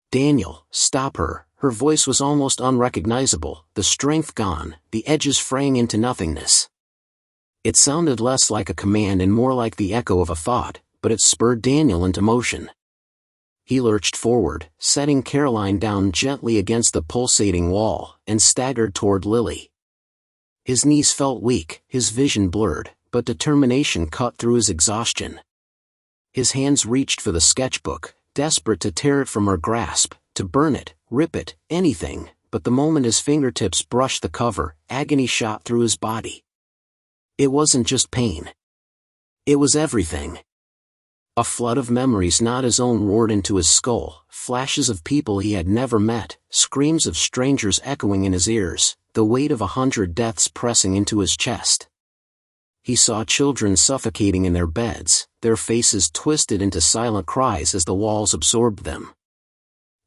"Daniel, stop her." Her voice was almost unrecognizable, the strength gone, the edges fraying into nothingness. It sounded less like a command and more like the echo of a thought, but it spurred Daniel into motion. He lurched forward, setting Caroline down gently against the pulsating wall, and staggered toward Lily. His knees felt weak, his vision blurred, but determination cut through his exhaustion. His hands reached for the sketchbook, desperate to tear it from her grasp, to burn it, rip it, anything, but the moment his fingertips brushed the cover, agony shot through his body. It wasn't just pain. It was everything. A flood of memories not his own roared into his skull, flashes of people he had never met, screams of strangers echoing in his ears, the weight of 100 deaths pressing into his chest. He saw children suffocating in their beds, their faces twisted into silent cries as the walls absorbed them.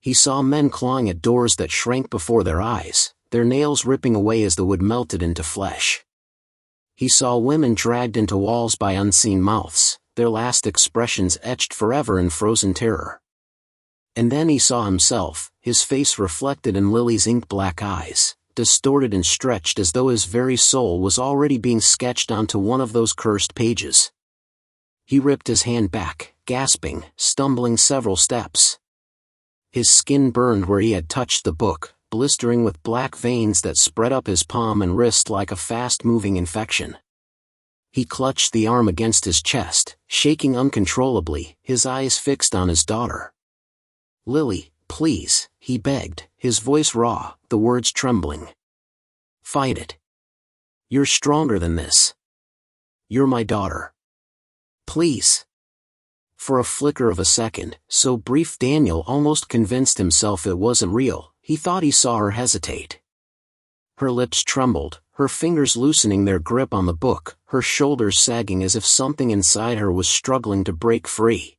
He saw men clawing at doors that shrank before their eyes, their nails ripping away as the wood melted into flesh. He saw women dragged into walls by unseen mouths, their last expressions etched forever in frozen terror. And then he saw himself, his face reflected in Lily's ink-black eyes, distorted and stretched as though his very soul was already being sketched onto one of those cursed pages. He ripped his hand back, gasping, stumbling several steps. His skin burned where he had touched the book, blistering with black veins that spread up his palm and wrist like a fast-moving infection. He clutched the arm against his chest, shaking uncontrollably, his eyes fixed on his daughter. "Lily, please," he begged, his voice raw, the words trembling. "Fight it. You're stronger than this. You're my daughter. Please." For a flicker of a second, so brief Daniel almost convinced himself it wasn't real, he thought he saw her hesitate. Her lips trembled, her fingers loosening their grip on the book, her shoulders sagging as if something inside her was struggling to break free.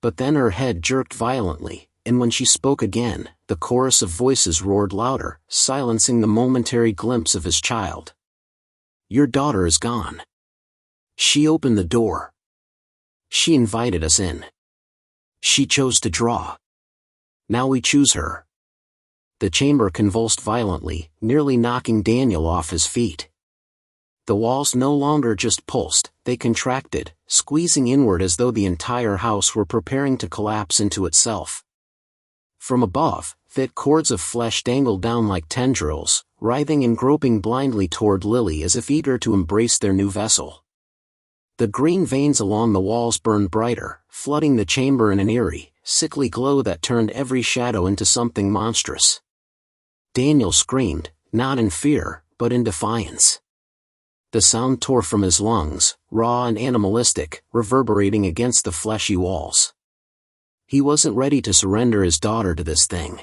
But then her head jerked violently, and when she spoke again, the chorus of voices roared louder, silencing the momentary glimpse of his child. "Your daughter is gone. She opened the door. She invited us in. She chose to draw. Now we choose her." The chamber convulsed violently, nearly knocking Daniel off his feet. The walls no longer just pulsed, they contracted, squeezing inward as though the entire house were preparing to collapse into itself. From above, thick cords of flesh dangled down like tendrils, writhing and groping blindly toward Lily as if eager to embrace their new vessel. The green veins along the walls burned brighter, flooding the chamber in an eerie, sickly glow that turned every shadow into something monstrous. Daniel screamed, not in fear, but in defiance. The sound tore from his lungs, raw and animalistic, reverberating against the fleshy walls. He wasn't ready to surrender his daughter to this thing.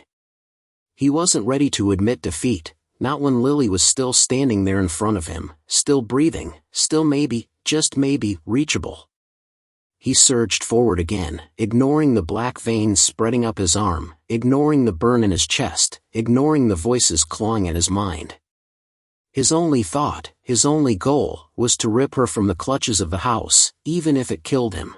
He wasn't ready to admit defeat, not when Lily was still standing there in front of him, still breathing, still maybe, just maybe, reachable. He surged forward again, ignoring the black veins spreading up his arm, ignoring the burn in his chest, ignoring the voices clawing at his mind. His only thought, his only goal, was to rip her from the clutches of the house, even if it killed him.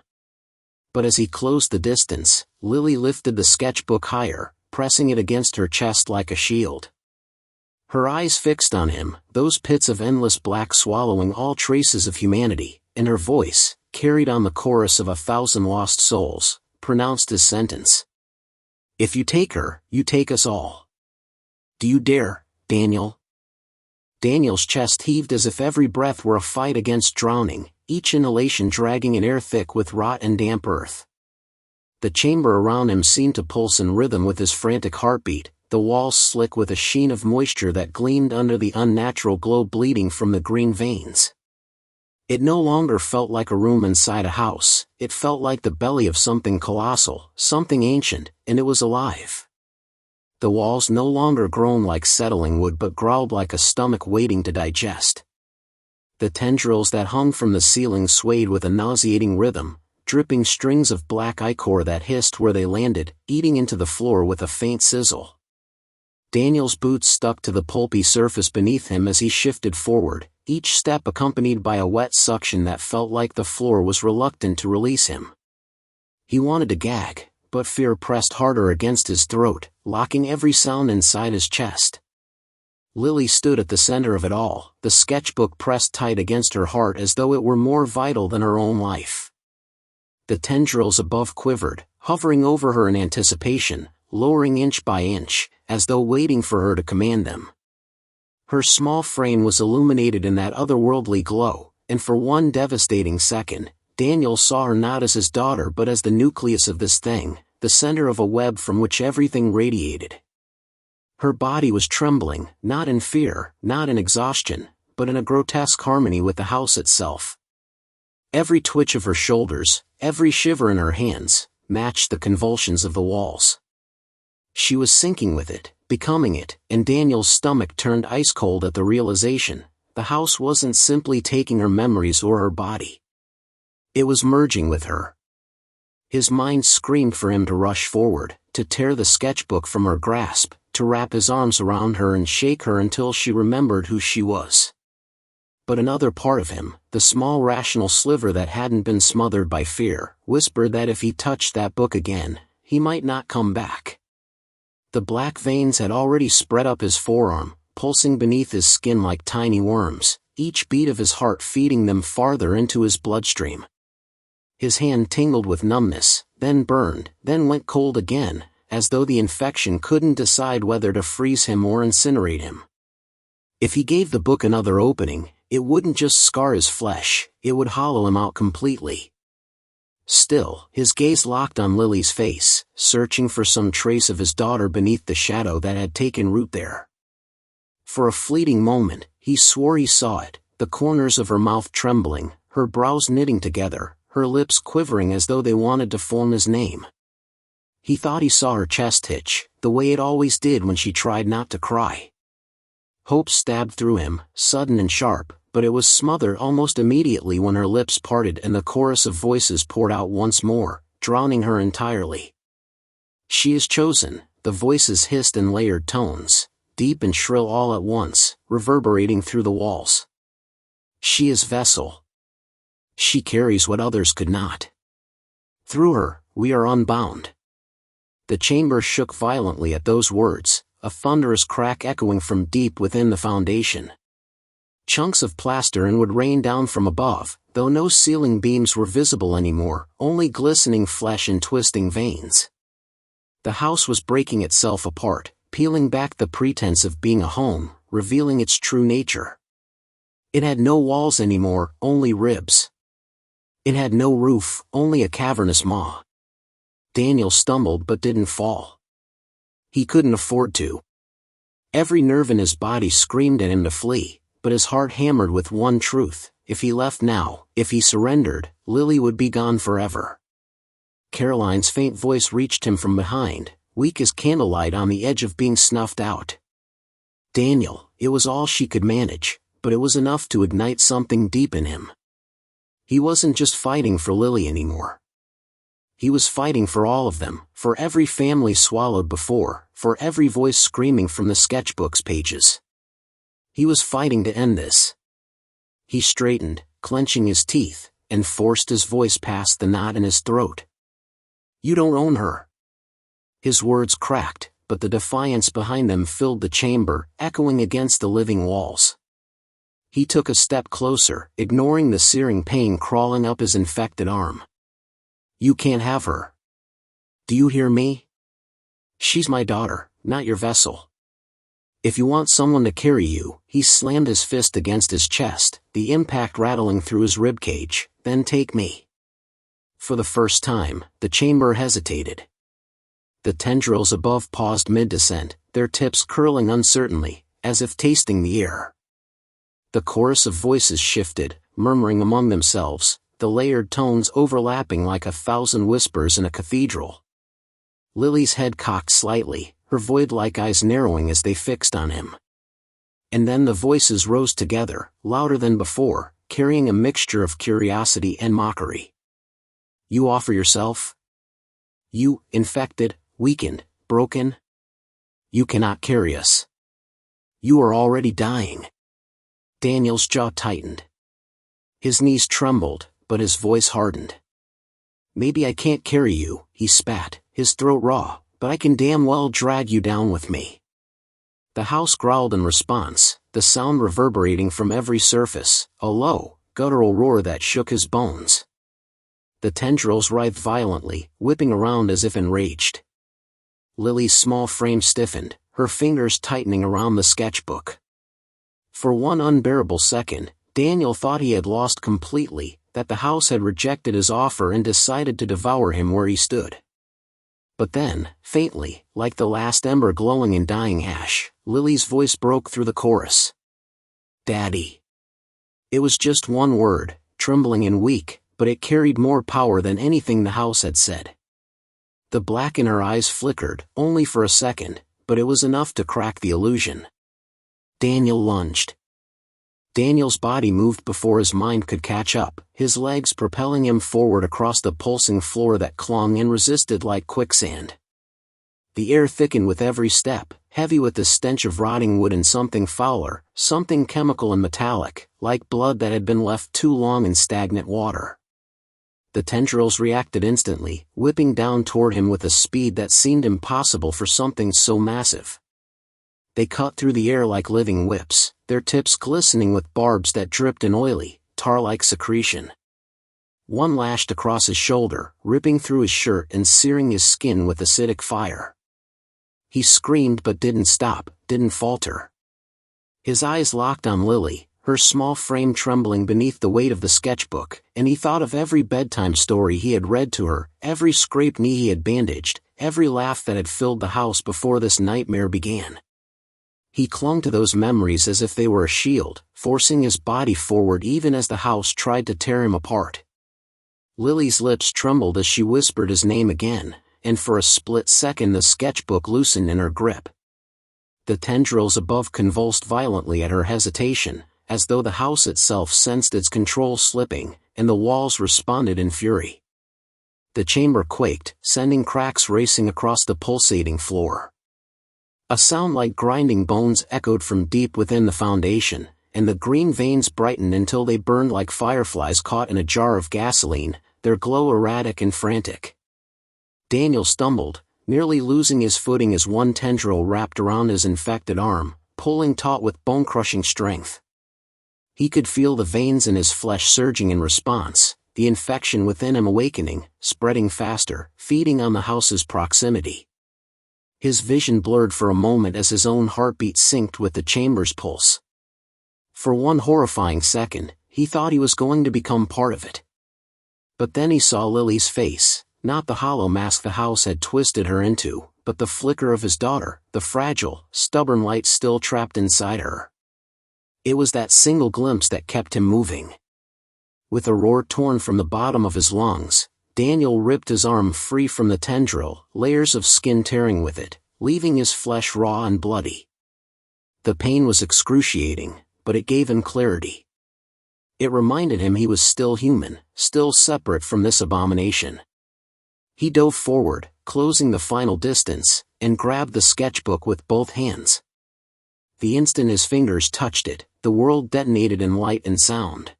But as he closed the distance, Lily lifted the sketchbook higher, pressing it against her chest like a shield. Her eyes fixed on him, those pits of endless black swallowing all traces of humanity, and her voice, carried on the chorus of 1,000 lost souls, pronounced his sentence. "If you take her, you take us all. Do you dare, Daniel?" Daniel's chest heaved as if every breath were a fight against drowning, each inhalation dragging an air thick with rot and damp earth. The chamber around him seemed to pulse in rhythm with his frantic heartbeat, the walls slick with a sheen of moisture that gleamed under the unnatural glow bleeding from the green veins. It no longer felt like a room inside a house, it felt like the belly of something colossal, something ancient, and it was alive. The walls no longer groaned like settling wood but growled like a stomach waiting to digest. The tendrils that hung from the ceiling swayed with a nauseating rhythm, dripping strings of black ichor that hissed where they landed, eating into the floor with a faint sizzle. Daniel's boots stuck to the pulpy surface beneath him as he shifted forward, each step accompanied by a wet suction that felt like the floor was reluctant to release him. He wanted to gag, but fear pressed harder against his throat, locking every sound inside his chest. Lily stood at the center of it all, the sketchbook pressed tight against her heart as though it were more vital than her own life. The tendrils above quivered, hovering over her in anticipation, lowering inch by inch, as though waiting for her to command them. Her small frame was illuminated in that otherworldly glow, and for one devastating second, Daniel saw her not as his daughter but as the nucleus of this thing, the center of a web from which everything radiated. Her body was trembling, not in fear, not in exhaustion, but in a grotesque harmony with the house itself. Every twitch of her shoulders, every shiver in her hands, matched the convulsions of the walls. She was sinking with it, becoming it, and Daniel's stomach turned ice cold at the realization, the house wasn't simply taking her memories or her body. It was merging with her. His mind screamed for him to rush forward, to tear the sketchbook from her grasp, to wrap his arms around her and shake her until she remembered who she was. But another part of him, the small rational sliver that hadn't been smothered by fear, whispered that if he touched that book again, he might not come back. The black veins had already spread up his forearm, pulsing beneath his skin like tiny worms, each beat of his heart feeding them farther into his bloodstream. His hand tingled with numbness, then burned, then went cold again, as though the infection couldn't decide whether to freeze him or incinerate him. If he gave the book another opening, it wouldn't just scar his flesh, it would hollow him out completely. Still, his gaze locked on Lily's face, searching for some trace of his daughter beneath the shadow that had taken root there. For a fleeting moment, he swore he saw it, the corners of her mouth trembling, her brows knitting together, her lips quivering as though they wanted to form his name. He thought he saw her chest hitch, the way it always did when she tried not to cry. Hope stabbed through him, sudden and sharp, but it was smothered almost immediately when her lips parted and the chorus of voices poured out once more, drowning her entirely. "She is chosen," the voices hissed in layered tones, deep and shrill all at once, reverberating through the walls. "She is vessel. She carries what others could not. Through her, we are unbound." The chamber shook violently at those words, a thunderous crack echoing from deep within the foundation. Chunks of plaster would rain down from above, though no ceiling beams were visible anymore, only glistening flesh and twisting veins. The house was breaking itself apart, peeling back the pretense of being a home, revealing its true nature. It had no walls anymore, only ribs. It had no roof, only a cavernous maw. Daniel stumbled but didn't fall. He couldn't afford to. Every nerve in his body screamed at him to flee, but his heart hammered with one truth: if he left now, if he surrendered, Lily would be gone forever. Caroline's faint voice reached him from behind, weak as candlelight on the edge of being snuffed out. Daniel, it was all she could manage, but it was enough to ignite something deep in him. He wasn't just fighting for Lily anymore. He was fighting for all of them, for every family swallowed before, for every voice screaming from the sketchbook's pages. He was fighting to end this. He straightened, clenching his teeth, and forced his voice past the knot in his throat. "You don't own her." His words cracked, but the defiance behind them filled the chamber, echoing against the living walls. He took a step closer, ignoring the searing pain crawling up his infected arm. "You can't have her. Do you hear me? She's my daughter, not your vessel. If you want someone to carry you," he slammed his fist against his chest, the impact rattling through his ribcage, "then take me." For the first time, the chamber hesitated. The tendrils above paused mid-descent, their tips curling uncertainly, as if tasting the air. The chorus of voices shifted, murmuring among themselves, the layered tones overlapping like 1,000 whispers in a cathedral. Lily's head cocked slightly, her void-like eyes narrowing as they fixed on him. And then the voices rose together, louder than before, carrying a mixture of curiosity and mockery. "You offer yourself? You, infected, weakened, broken? You cannot carry us. You are already dying." Daniel's jaw tightened. His knees trembled, but his voice hardened. "Maybe I can't carry you," he spat, his throat raw, "but I can damn well drag you down with me." The house growled in response, the sound reverberating from every surface, a low, guttural roar that shook his bones. The tendrils writhed violently, whipping around as if enraged. Lily's small frame stiffened, her fingers tightening around the sketchbook. For one unbearable second, Daniel thought he had lost completely, that the house had rejected his offer and decided to devour him where he stood. But then, faintly, like the last ember glowing in dying ash, Lily's voice broke through the chorus. "Daddy." It was just one word, trembling and weak, but it carried more power than anything the house had said. The black in her eyes flickered, only for a second, but it was enough to crack the illusion. Daniel lunged. Daniel's body moved before his mind could catch up, his legs propelling him forward across the pulsing floor that clung and resisted like quicksand. The air thickened with every step, heavy with the stench of rotting wood and something fouler, something chemical and metallic, like blood that had been left too long in stagnant water. The tendrils reacted instantly, whipping down toward him with a speed that seemed impossible for something so massive. They cut through the air like living whips, their tips glistening with barbs that dripped in oily, tar-like secretion. One lashed across his shoulder, ripping through his shirt and searing his skin with acidic fire. He screamed but didn't stop, didn't falter. His eyes locked on Lily, her small frame trembling beneath the weight of the sketchbook, and he thought of every bedtime story he had read to her, every scraped knee he had bandaged, every laugh that had filled the house before this nightmare began. He clung to those memories as if they were a shield, forcing his body forward even as the house tried to tear him apart. Lily's lips trembled as she whispered his name again, and for a split second the sketchbook loosened in her grip. The tendrils above convulsed violently at her hesitation, as though the house itself sensed its control slipping, and the walls responded in fury. The chamber quaked, sending cracks racing across the pulsating floor. A sound like grinding bones echoed from deep within the foundation, and the green veins brightened until they burned like fireflies caught in a jar of gasoline, their glow erratic and frantic. Daniel stumbled, nearly losing his footing as one tendril wrapped around his infected arm, pulling taut with bone-crushing strength. He could feel the veins in his flesh surging in response, the infection within him awakening, spreading faster, feeding on the house's proximity. His vision blurred for a moment as his own heartbeat synced with the chamber's pulse. For one horrifying second, he thought he was going to become part of it. But then he saw Lily's face, not the hollow mask the house had twisted her into, but the flicker of his daughter, the fragile, stubborn light still trapped inside her. It was that single glimpse that kept him moving. With a roar torn from the bottom of his lungs, Daniel ripped his arm free from the tendril, layers of skin tearing with it, leaving his flesh raw and bloody. The pain was excruciating, but it gave him clarity. It reminded him he was still human, still separate from this abomination. He dove forward, closing the final distance, and grabbed the sketchbook with both hands. The instant his fingers touched it, the world detonated in light and sound.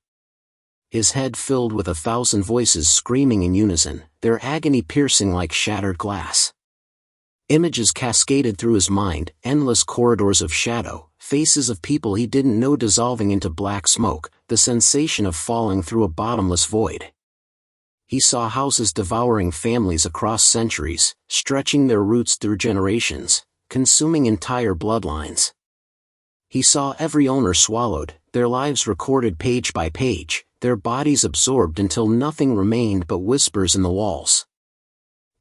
His head filled with 1,000 voices screaming in unison, their agony piercing like shattered glass. Images cascaded through his mind, endless corridors of shadow, faces of people he didn't know dissolving into black smoke, the sensation of falling through a bottomless void. He saw houses devouring families across centuries, stretching their roots through generations, consuming entire bloodlines. He saw every owner swallowed, their lives recorded page by page, their bodies absorbed until nothing remained but whispers in the walls.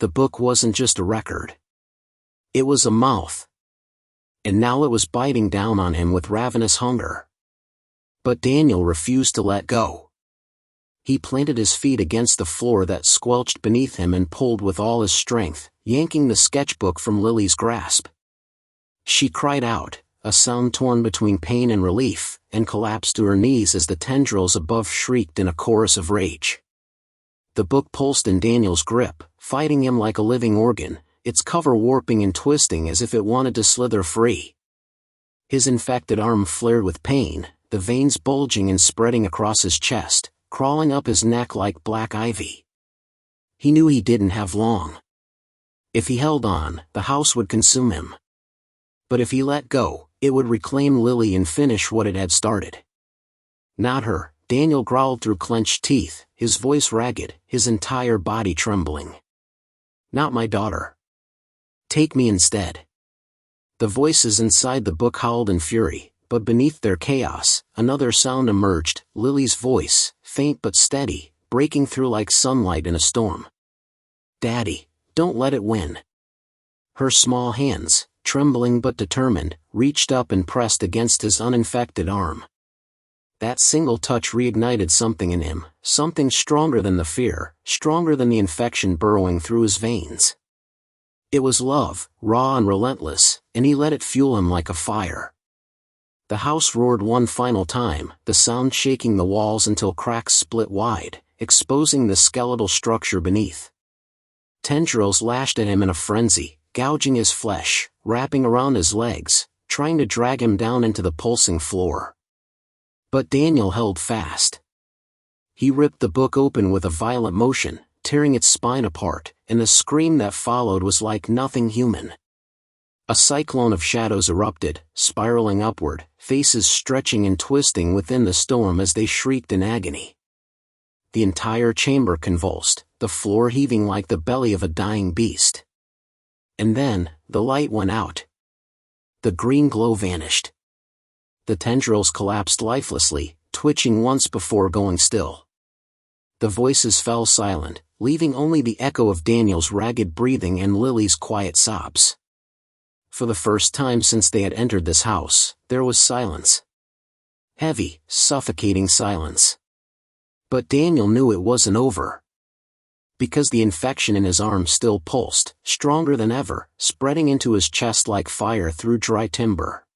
The book wasn't just a record. It was a mouth. And now it was biting down on him with ravenous hunger. But Daniel refused to let go. He planted his feet against the floor that squelched beneath him and pulled with all his strength, yanking the sketchbook from Lily's grasp. She cried out, a sound torn between pain and relief, and collapsed to her knees as the tendrils above shrieked in a chorus of rage. The book pulsed in Daniel's grip, fighting him like a living organ, its cover warping and twisting as if it wanted to slither free. His infected arm flared with pain, the veins bulging and spreading across his chest, crawling up his neck like black ivy. He knew he didn't have long. If he held on, the house would consume him. But if he let go, it would reclaim Lily and finish what it had started. Not her, Daniel growled through clenched teeth, his voice ragged, his entire body trembling. Not my daughter. Take me instead. The voices inside the book howled in fury, but beneath their chaos, another sound emerged, Lily's voice, faint but steady, breaking through like sunlight in a storm. Daddy, don't let it win. Her small hands, trembling but determined, reached up and pressed against his uninfected arm. That single touch reignited something in him, something stronger than the fear, stronger than the infection burrowing through his veins. It was love, raw and relentless, and he let it fuel him like a fire. The house roared one final time, the sound shaking the walls until cracks split wide, exposing the skeletal structure beneath. Tendrils lashed at him in a frenzy, gouging his flesh, wrapping around his legs, trying to drag him down into the pulsing floor. But Daniel held fast. He ripped the book open with a violent motion, tearing its spine apart, and the scream that followed was like nothing human. A cyclone of shadows erupted, spiraling upward, faces stretching and twisting within the storm as they shrieked in agony. The entire chamber convulsed, the floor heaving like the belly of a dying beast. And then, the light went out. The green glow vanished. The tendrils collapsed lifelessly, twitching once before going still. The voices fell silent, leaving only the echo of Daniel's ragged breathing and Lily's quiet sobs. For the first time since they had entered this house, there was silence. Heavy, suffocating silence. But Daniel knew it wasn't over. Because the infection in his arm still pulsed, stronger than ever, spreading into his chest like fire through dry timber.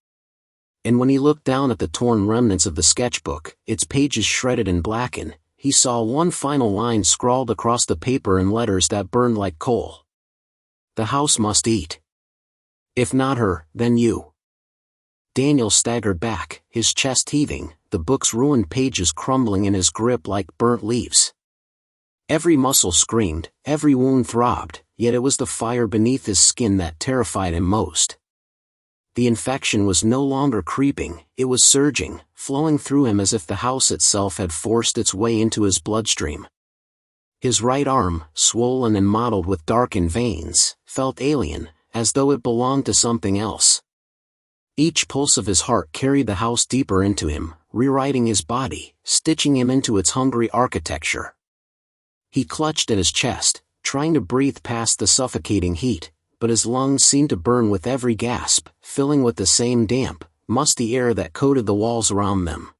And when he looked down at the torn remnants of the sketchbook, its pages shredded and blackened, he saw one final line scrawled across the paper in letters that burned like coal. The house must eat. If not her, then you. Daniel staggered back, his chest heaving, the book's ruined pages crumbling in his grip like burnt leaves. Every muscle screamed, every wound throbbed, yet it was the fire beneath his skin that terrified him most. The infection was no longer creeping, it was surging, flowing through him as if the house itself had forced its way into his bloodstream. His right arm, swollen and mottled with darkened veins, felt alien, as though it belonged to something else. Each pulse of his heart carried the house deeper into him, rewriting his body, stitching him into its hungry architecture. He clutched at his chest, trying to breathe past the suffocating heat, but his lungs seemed to burn with every gasp, filling with the same damp, musty air that coated the walls around them.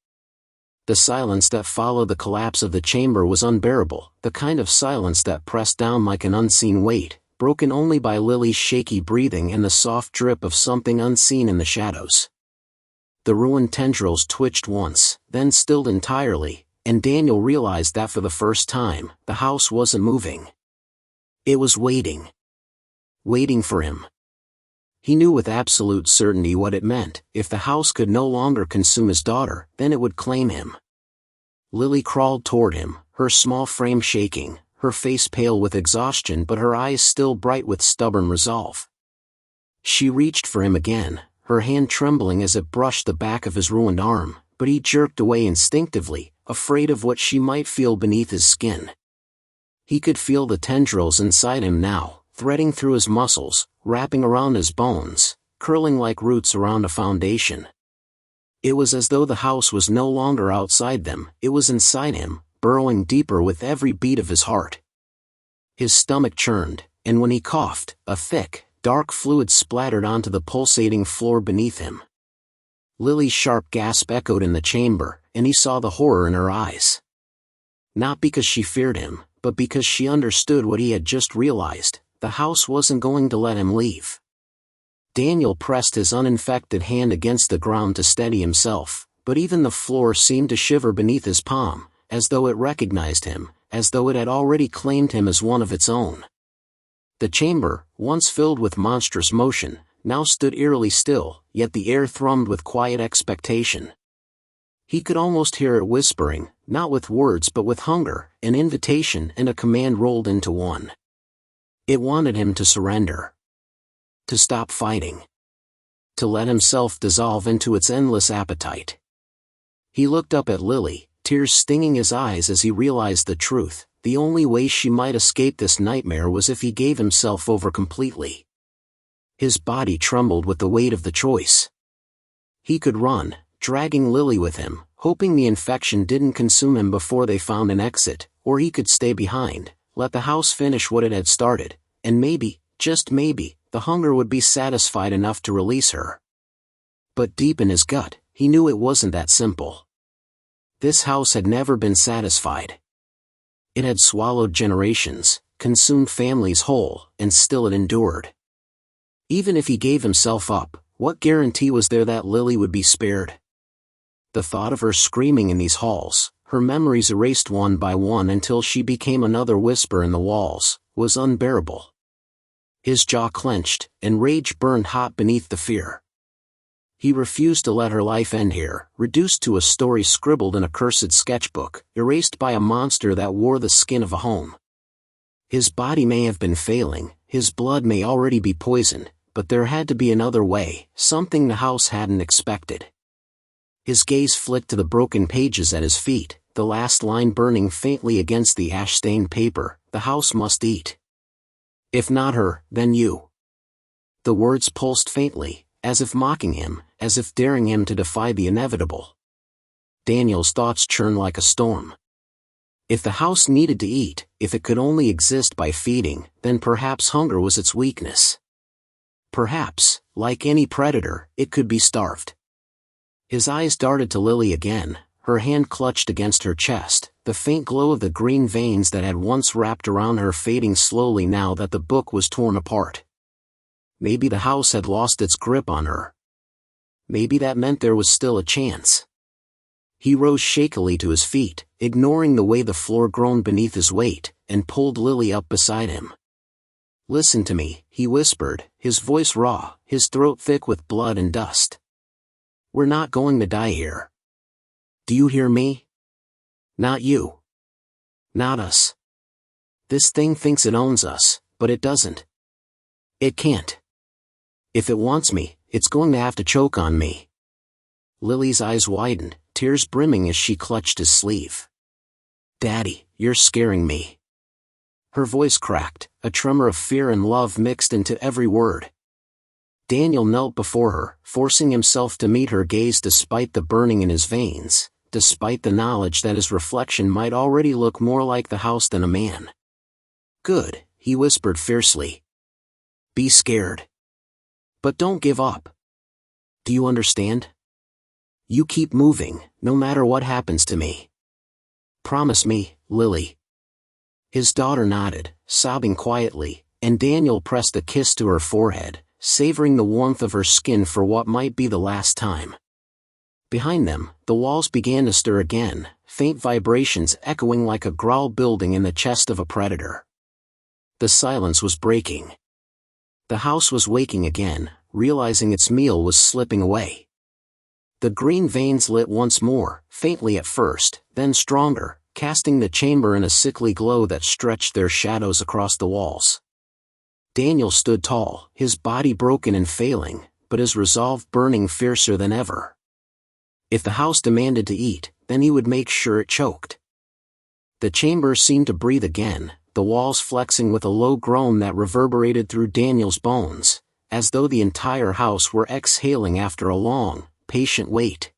The silence that followed the collapse of the chamber was unbearable, the kind of silence that pressed down like an unseen weight, broken only by Lily's shaky breathing and the soft drip of something unseen in the shadows. The ruined tendrils twitched once, then stilled entirely, and Daniel realized that for the first time, the house wasn't moving. It was waiting. Waiting for him. He knew with absolute certainty what it meant. If the house could no longer consume his daughter, then it would claim him. Lily crawled toward him, her small frame shaking, her face pale with exhaustion but her eyes still bright with stubborn resolve. She reached for him again, her hand trembling as it brushed the back of his ruined arm, but he jerked away instinctively, afraid of what she might feel beneath his skin. He could feel the tendrils inside him now, threading through his muscles, wrapping around his bones, curling like roots around a foundation. It was as though the house was no longer outside them, it was inside him, burrowing deeper with every beat of his heart. His stomach churned, and when he coughed, a thick, dark fluid splattered onto the pulsating floor beneath him. Lily's sharp gasp echoed in the chamber, and he saw the horror in her eyes. Not because she feared him, but because she understood what he had just realized: the house wasn't going to let him leave. Daniel pressed his uninfected hand against the ground to steady himself, but even the floor seemed to shiver beneath his palm, as though it recognized him, as though it had already claimed him as one of its own. The chamber, once filled with monstrous motion, now stood eerily still, yet the air thrummed with quiet expectation. He could almost hear it whispering, not with words but with hunger, an invitation and a command rolled into one. It wanted him to surrender. To stop fighting. To let himself dissolve into its endless appetite. He looked up at Lily, tears stinging his eyes as he realized the truth: the only way she might escape this nightmare was if he gave himself over completely. His body trembled with the weight of the choice. He could run, dragging Lily with him, hoping the infection didn't consume him before they found an exit, or he could stay behind, let the house finish what it had started, and maybe, just maybe, the hunger would be satisfied enough to release her. But deep in his gut, he knew it wasn't that simple. This house had never been satisfied. It had swallowed generations, consumed families whole, and still it endured. Even if he gave himself up, what guarantee was there that Lily would be spared? The thought of her screaming in these halls, her memories erased one by one until she became another whisper in the walls, was unbearable. His jaw clenched, and rage burned hot beneath the fear. He refused to let her life end here, reduced to a story scribbled in a cursed sketchbook, erased by a monster that wore the skin of a home. His body may have been failing, his blood may already be poisoned, but there had to be another way, something the house hadn't expected. His gaze flicked to the broken pages at his feet, the last line burning faintly against the ash-stained paper: the house must eat. If not her, then you. The words pulsed faintly, as if mocking him, as if daring him to defy the inevitable. Daniel's thoughts churned like a storm. If the house needed to eat, if it could only exist by feeding, then perhaps hunger was its weakness. Perhaps, like any predator, it could be starved. His eyes darted to Lily again, her hand clutched against her chest, the faint glow of the green veins that had once wrapped around her fading slowly now that the book was torn apart. Maybe the house had lost its grip on her. Maybe that meant there was still a chance. He rose shakily to his feet, ignoring the way the floor groaned beneath his weight, and pulled Lily up beside him. "Listen to me," he whispered, his voice raw, his throat thick with blood and dust. "We're not going to die here. Do you hear me? Not you. Not us. This thing thinks it owns us, but it doesn't. It can't. If it wants me, it's going to have to choke on me." Lily's eyes widened, tears brimming as she clutched his sleeve. "Daddy, you're scaring me." Her voice cracked, a tremor of fear and love mixed into every word. Daniel knelt before her, forcing himself to meet her gaze despite the burning in his veins, despite the knowledge that his reflection might already look more like the house than a man. "Good," he whispered fiercely. "Be scared. But don't give up. Do you understand? You keep moving, no matter what happens to me. Promise me, Lily." His daughter nodded, sobbing quietly, and Daniel pressed a kiss to her forehead, savoring the warmth of her skin for what might be the last time. Behind them, the walls began to stir again, faint vibrations echoing like a growl building in the chest of a predator. The silence was breaking. The house was waking again, realizing its meal was slipping away. The green veins lit once more, faintly at first, then stronger, casting the chamber in a sickly glow that stretched their shadows across the walls. Daniel stood tall, his body broken and failing, but his resolve burning fiercer than ever. If the house demanded to eat, then he would make sure it choked. The chamber seemed to breathe again, the walls flexing with a low groan that reverberated through Daniel's bones, as though the entire house were exhaling after a long, patient wait.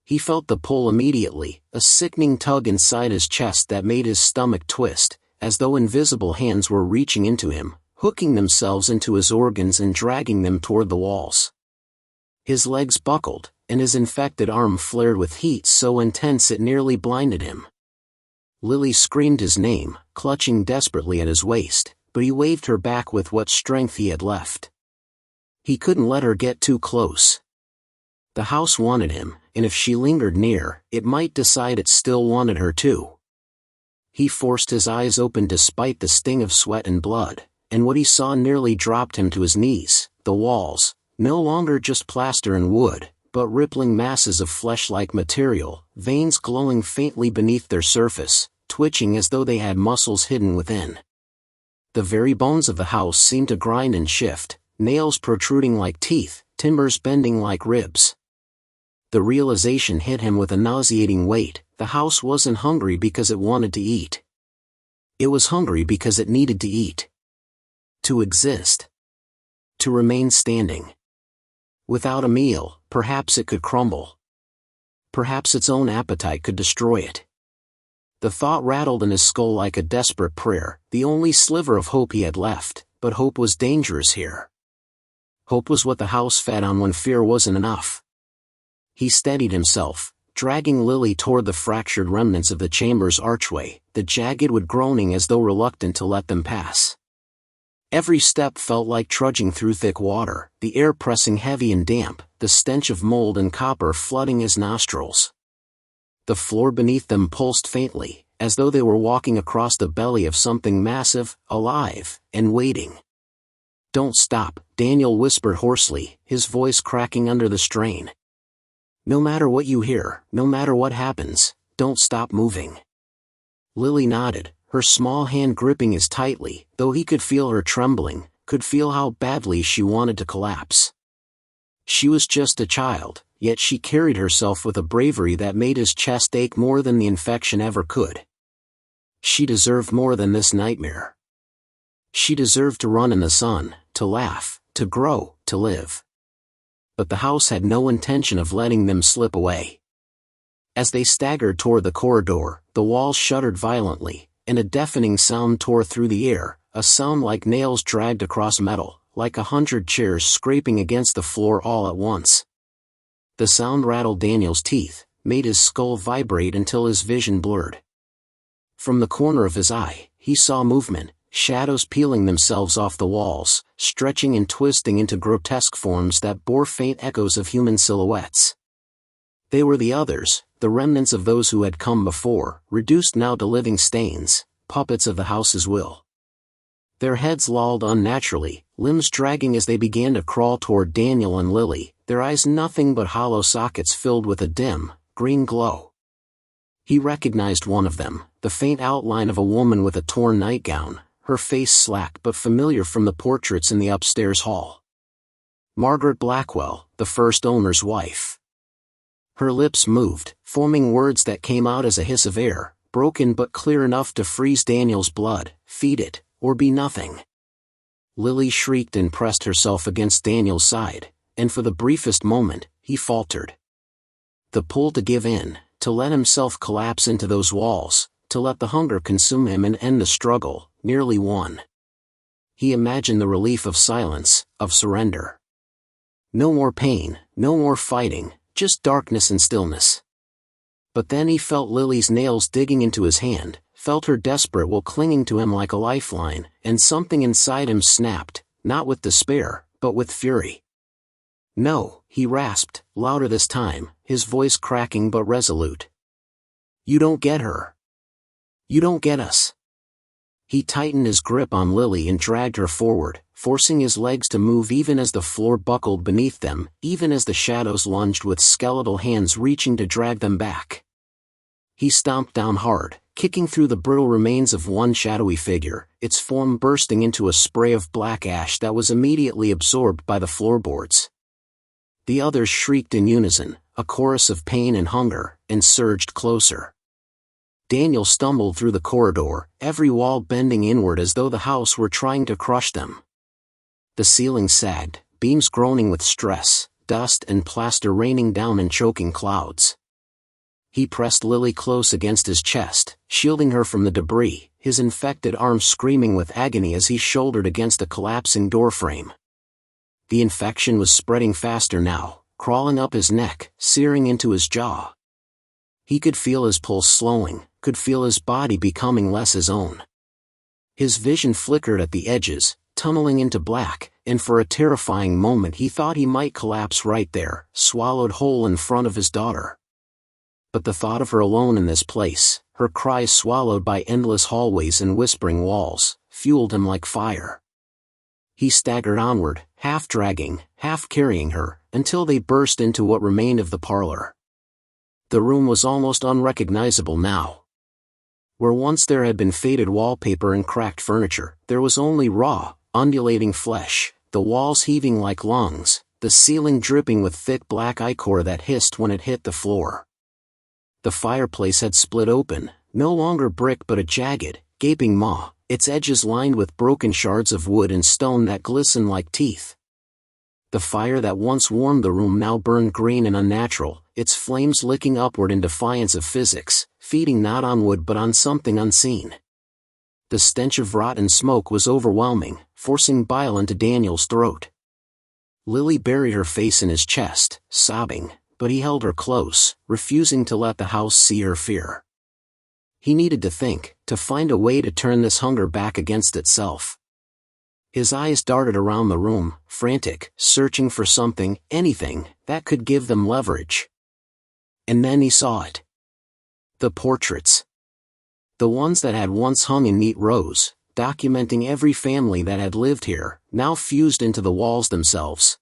He felt the pull immediately, a sickening tug inside his chest that made his stomach twist, as though invisible hands were reaching into him, hooking themselves into his organs and dragging them toward the walls. His legs buckled, and his infected arm flared with heat so intense it nearly blinded him. Lily screamed his name, clutching desperately at his waist, but he waved her back with what strength he had left. He couldn't let her get too close. The house wanted him, and if she lingered near, it might decide it still wanted her too. He forced his eyes open despite the sting of sweat and blood, and what he saw nearly dropped him to his knees. The walls, no longer just plaster and wood, but rippling masses of flesh-like material, veins glowing faintly beneath their surface, twitching as though they had muscles hidden within. The very bones of the house seemed to grind and shift, nails protruding like teeth, timbers bending like ribs. The realization hit him with a nauseating weight: the house wasn't hungry because it wanted to eat. It was hungry because it needed to eat. To exist. To remain standing. Without a meal, perhaps it could crumble. Perhaps its own appetite could destroy it. The thought rattled in his skull like a desperate prayer, the only sliver of hope he had left, but hope was dangerous here. Hope was what the house fed on when fear wasn't enough. He steadied himself, dragging Lily toward the fractured remnants of the chamber's archway, the jagged wood groaning as though reluctant to let them pass. Every step felt like trudging through thick water, the air pressing heavy and damp, the stench of mold and copper flooding his nostrils. The floor beneath them pulsed faintly, as though they were walking across the belly of something massive, alive, and waiting. "Don't stop," Daniel whispered hoarsely, his voice cracking under the strain. "No matter what you hear, no matter what happens, don't stop moving." Lily nodded, her small hand gripping his tightly, though he could feel her trembling, could feel how badly she wanted to collapse. She was just a child, yet she carried herself with a bravery that made his chest ache more than the infection ever could. She deserved more than this nightmare. She deserved to run in the sun, to laugh, to grow, to live. But the house had no intention of letting them slip away. As they staggered toward the corridor, the walls shuddered violently, and a deafening sound tore through the air, a sound like nails dragged across metal, like 100 chairs scraping against the floor all at once. The sound rattled Daniel's teeth, made his skull vibrate until his vision blurred. From the corner of his eye, he saw movement, shadows peeling themselves off the walls, stretching and twisting into grotesque forms that bore faint echoes of human silhouettes. They were the others, the remnants of those who had come before, reduced now to living stains, puppets of the house's will. Their heads lolled unnaturally, limbs dragging as they began to crawl toward Daniel and Lily, their eyes nothing but hollow sockets filled with a dim, green glow. He recognized one of them, the faint outline of a woman with a torn nightgown, her face slack but familiar from the portraits in the upstairs hall. Margaret Blackwell, the first owner's wife. Her lips moved, forming words that came out as a hiss of air, broken but clear enough to freeze Daniel's blood: "Feed it, or be nothing." Lily shrieked and pressed herself against Daniel's side, and for the briefest moment, he faltered. The pull to give in, to let himself collapse into those walls, to let the hunger consume him and end the struggle, nearly won. He imagined the relief of silence, of surrender. No more pain, no more fighting, just darkness and stillness. But then he felt Lily's nails digging into his hand, felt her desperate will clinging to him like a lifeline, and something inside him snapped, not with despair, but with fury. "No," he rasped, louder this time, his voice cracking but resolute. "You don't get her. You don't get us. He tightened his grip on Lily and dragged her forward, forcing his legs to move even as the floor buckled beneath them, even as the shadows lunged with skeletal hands reaching to drag them back. He stomped down hard, kicking through the brittle remains of one shadowy figure, its form bursting into a spray of black ash that was immediately absorbed by the floorboards. The others shrieked in unison, a chorus of pain and hunger, and surged closer. Daniel stumbled through the corridor, every wall bending inward as though the house were trying to crush them. The ceiling sagged, beams groaning with stress, dust and plaster raining down in choking clouds. He pressed Lily close against his chest, shielding her from the debris, his infected arms screaming with agony as he shouldered against a collapsing doorframe. The infection was spreading faster now, crawling up his neck, searing into his jaw. He could feel his pulse slowing, could feel his body becoming less his own. His vision flickered at the edges, tunneling into black, and for a terrifying moment he thought he might collapse right there, swallowed whole in front of his daughter. But the thought of her alone in this place, her cries swallowed by endless hallways and whispering walls, fueled him like fire. He staggered onward, half dragging, half carrying her, until they burst into what remained of the parlor. The room was almost unrecognizable now. Where once there had been faded wallpaper and cracked furniture, there was only raw, undulating flesh, the walls heaving like lungs, the ceiling dripping with thick black ichor that hissed when it hit the floor. The fireplace had split open, no longer brick but a jagged, gaping maw, its edges lined with broken shards of wood and stone that glistened like teeth. The fire that once warmed the room now burned green and unnatural, its flames licking upward in defiance of physics, feeding not on wood but on something unseen. The stench of rotten smoke was overwhelming, forcing bile into Daniel's throat. Lily buried her face in his chest, sobbing, but he held her close, refusing to let the house see her fear. He needed to think, to find a way to turn this hunger back against itself. His eyes darted around the room, frantic, searching for something, anything, that could give them leverage. And then he saw it. The portraits. The ones that had once hung in neat rows, documenting every family that had lived here, now fused into the walls themselves.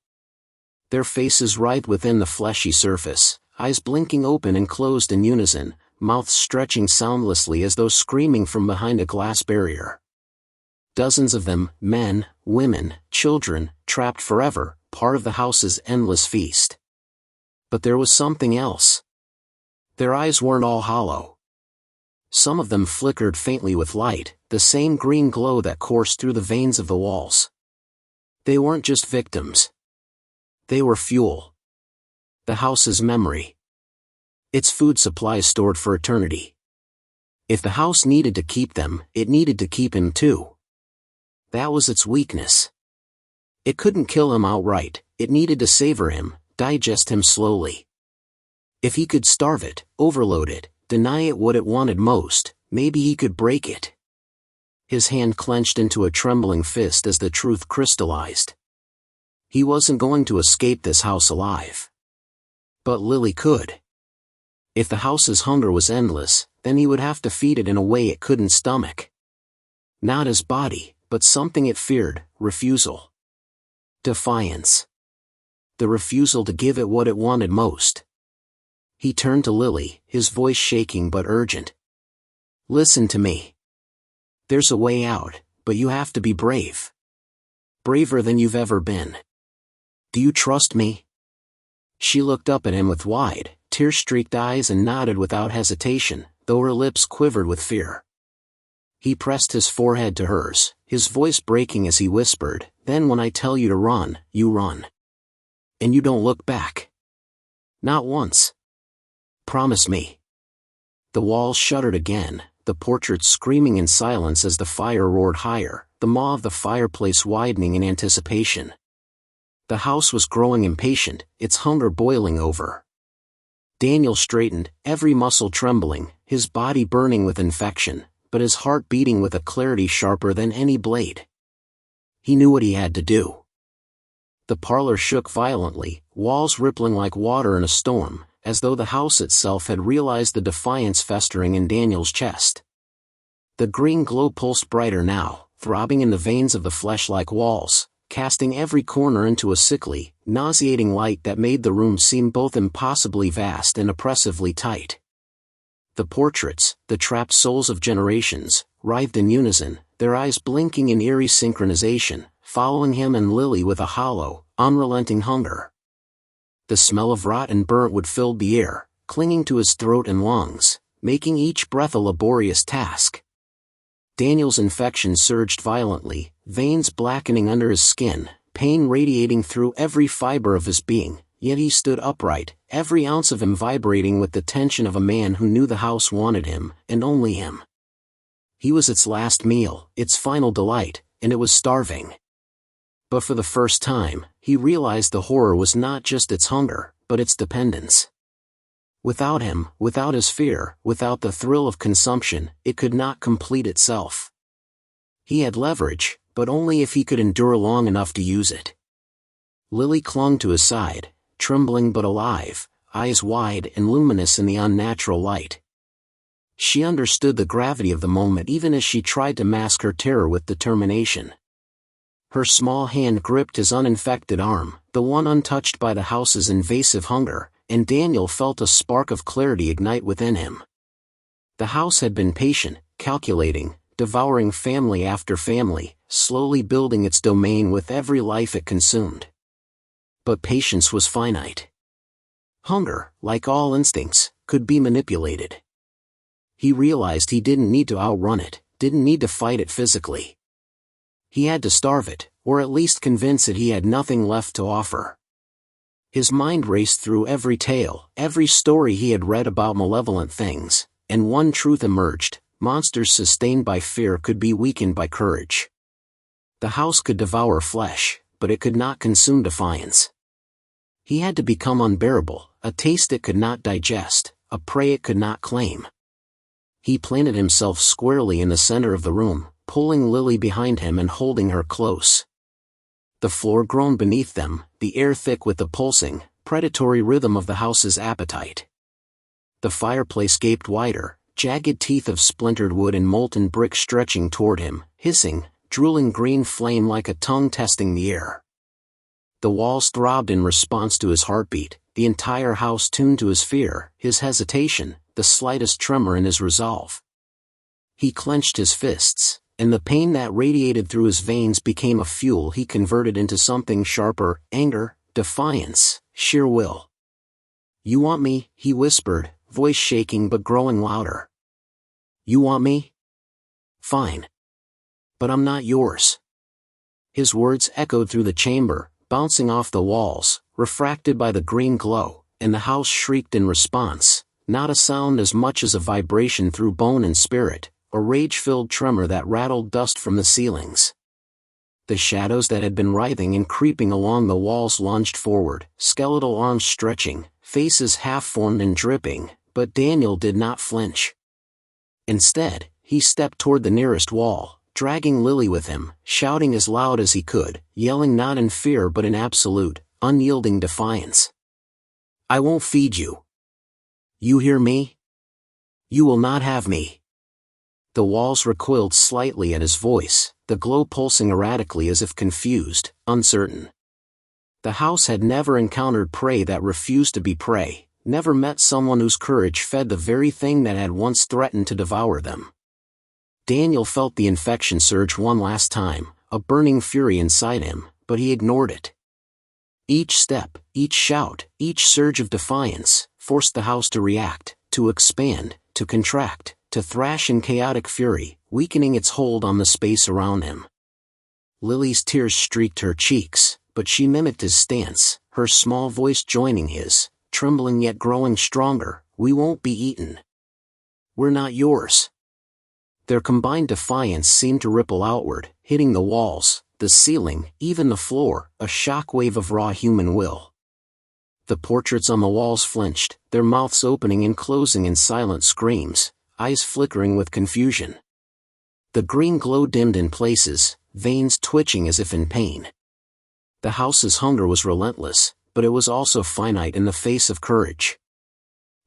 Their faces writhed within the fleshy surface, eyes blinking open and closed in unison, mouths stretching soundlessly as though screaming from behind a glass barrier. Dozens of them, men, women, children, trapped forever, part of the house's endless feast. But there was something else. Their eyes weren't all hollow. Some of them flickered faintly with light, the same green glow that coursed through the veins of the walls. They weren't just victims. They were fuel. The house's memory. Its food supply stored for eternity. If the house needed to keep them, it needed to keep him too. That was its weakness. It couldn't kill him outright, it needed to savor him, digest him slowly. If he could starve it, overload it, deny it what it wanted most, maybe he could break it. His hand clenched into a trembling fist as the truth crystallized. He wasn't going to escape this house alive. But Lily could. If the house's hunger was endless, then he would have to feed it in a way it couldn't stomach. Not his body, but something it feared, refusal. Defiance. The refusal to give it what it wanted most. He turned to Lily, his voice shaking but urgent. Listen to me. There's a way out, but you have to be brave. Braver than you've ever been. Do you trust me? She looked up at him with wide, tear-streaked eyes and nodded without hesitation, though her lips quivered with fear. He pressed his forehead to hers, his voice breaking as he whispered, Then when I tell you to run, you run. And you don't look back. Not once. Promise me. The walls shuddered again, the portraits screaming in silence as the fire roared higher, the maw of the fireplace widening in anticipation. The house was growing impatient, its hunger boiling over. Daniel straightened, every muscle trembling, his body burning with infection, but his heart beating with a clarity sharper than any blade. He knew what he had to do. The parlor shook violently, walls rippling like water in a storm, as though the house itself had realized the defiance festering in Daniel's chest. The green glow pulsed brighter now, throbbing in the veins of the flesh-like walls, casting every corner into a sickly, nauseating light that made the room seem both impossibly vast and oppressively tight. The portraits, the trapped souls of generations, writhed in unison, their eyes blinking in eerie synchronization, following him and Lily with a hollow, unrelenting hunger. The smell of rot and burnt wood filled the air, clinging to his throat and lungs, making each breath a laborious task. Daniel's infection surged violently, veins blackening under his skin, pain radiating through every fiber of his being, yet he stood upright, every ounce of him vibrating with the tension of a man who knew the house wanted him, and only him. He was its last meal, its final delight, and it was starving. But for the first time, he realized the horror was not just its hunger, but its dependence. Without him, without his fear, without the thrill of consumption, it could not complete itself. He had leverage, but only if he could endure long enough to use it. Lily clung to his side, trembling but alive, eyes wide and luminous in the unnatural light. She understood the gravity of the moment even as she tried to mask her terror with determination. Her small hand gripped his uninfected arm, the one untouched by the house's invasive hunger, and Daniel felt a spark of clarity ignite within him. The house had been patient, calculating, devouring family after family, slowly building its domain with every life it consumed. But patience was finite. Hunger, like all instincts, could be manipulated. He realized he didn't need to outrun it, didn't need to fight it physically. He had to starve it, or at least convince it he had nothing left to offer. His mind raced through every tale, every story he had read about malevolent things, and one truth emerged: monsters sustained by fear could be weakened by courage. The house could devour flesh, but it could not consume defiance. He had to become unbearable, a taste it could not digest, a prey it could not claim. He planted himself squarely in the center of the room, pulling Lily behind him and holding her close. The floor groaned beneath them, the air thick with the pulsing, predatory rhythm of the house's appetite. The fireplace gaped wider, jagged teeth of splintered wood and molten brick stretching toward him, hissing, drooling green flame like a tongue testing the air. The walls throbbed in response to his heartbeat, the entire house tuned to his fear, his hesitation, the slightest tremor in his resolve. He clenched his fists, and the pain that radiated through his veins became a fuel he converted into something sharper: anger, defiance, sheer will. "You want me?" he whispered, voice shaking but growing louder. "You want me? Fine. But I'm not yours." His words echoed through the chamber, bouncing off the walls, refracted by the green glow, and the house shrieked in response, not a sound as much as a vibration through bone and spirit, a rage-filled tremor that rattled dust from the ceilings. The shadows that had been writhing and creeping along the walls lunged forward, skeletal arms stretching, faces half-formed and dripping, but Daniel did not flinch. Instead, he stepped toward the nearest wall, dragging Lily with him, shouting as loud as he could, yelling not in fear but in absolute, unyielding defiance. "I won't feed you. You hear me? You will not have me." The walls recoiled slightly at his voice, the glow pulsing erratically as if confused, uncertain. The house had never encountered prey that refused to be prey, never met someone whose courage fed the very thing that had once threatened to devour them. Daniel felt the infection surge one last time, a burning fury inside him, but he ignored it. Each step, each shout, each surge of defiance, forced the house to react, to expand, to contract, to thrash in chaotic fury, weakening its hold on the space around him. Lily's tears streaked her cheeks, but she mimicked his stance, her small voice joining his, trembling yet growing stronger. "We won't be eaten. We're not yours." Their combined defiance seemed to ripple outward, hitting the walls, the ceiling, even the floor, a shockwave of raw human will. The portraits on the walls flinched, their mouths opening and closing in silent screams, eyes flickering with confusion. The green glow dimmed in places, veins twitching as if in pain. The house's hunger was relentless, but it was also finite in the face of courage.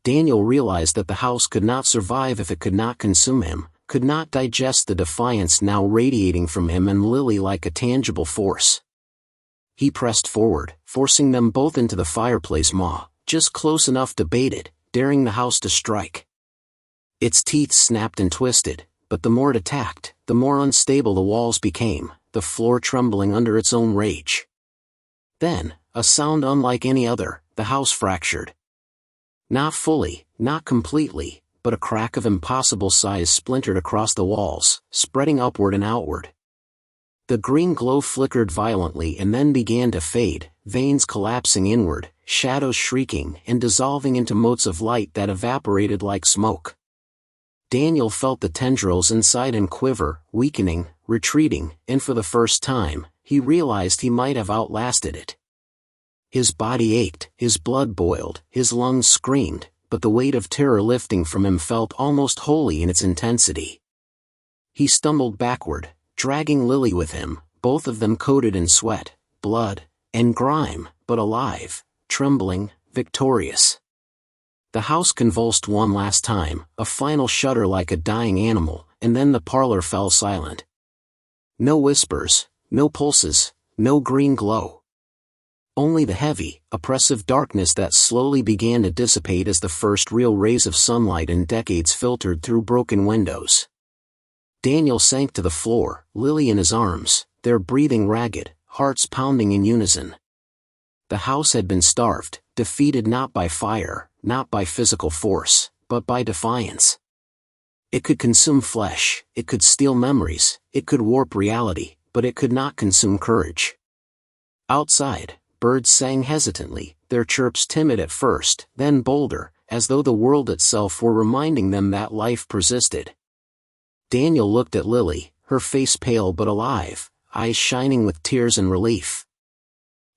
Daniel realized that the house could not survive if it could not consume him, could not digest the defiance now radiating from him and Lily like a tangible force. He pressed forward, forcing them both into the fireplace maw, just close enough to bait it, daring the house to strike. Its teeth snapped and twisted, but the more it attacked, the more unstable the walls became, the floor trembling under its own rage. Then, a sound unlike any other, the house fractured. Not fully, not completely, but a crack of impossible size splintered across the walls, spreading upward and outward. The green glow flickered violently and then began to fade, veins collapsing inward, shadows shrieking and dissolving into motes of light that evaporated like smoke. Daniel felt the tendrils inside him quiver, weakening, retreating, and for the first time, he realized he might have outlasted it. His body ached, his blood boiled, his lungs screamed, but the weight of terror lifting from him felt almost holy in its intensity. He stumbled backward, dragging Lily with him, both of them coated in sweat, blood, and grime, but alive, trembling, victorious. The house convulsed one last time, a final shudder like a dying animal, and then the parlor fell silent. No whispers, no pulses, no green glow. Only the heavy, oppressive darkness that slowly began to dissipate as the first real rays of sunlight in decades filtered through broken windows. Daniel sank to the floor, Lily in his arms, their breathing ragged, hearts pounding in unison. The house had been starved, defeated not by fire, not by physical force, but by defiance. It could consume flesh, it could steal memories, it could warp reality, but it could not consume courage. Outside, birds sang hesitantly, their chirps timid at first, then bolder, as though the world itself were reminding them that life persisted. Daniel looked at Lily, her face pale but alive, eyes shining with tears and relief.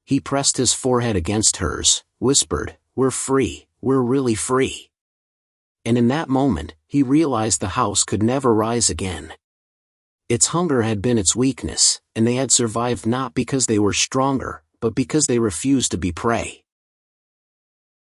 He pressed his forehead against hers, whispered, "We're free, we're really free." And in that moment, he realized the house could never rise again. Its hunger had been its weakness, and they had survived not because they were stronger, but because they refused to be prey.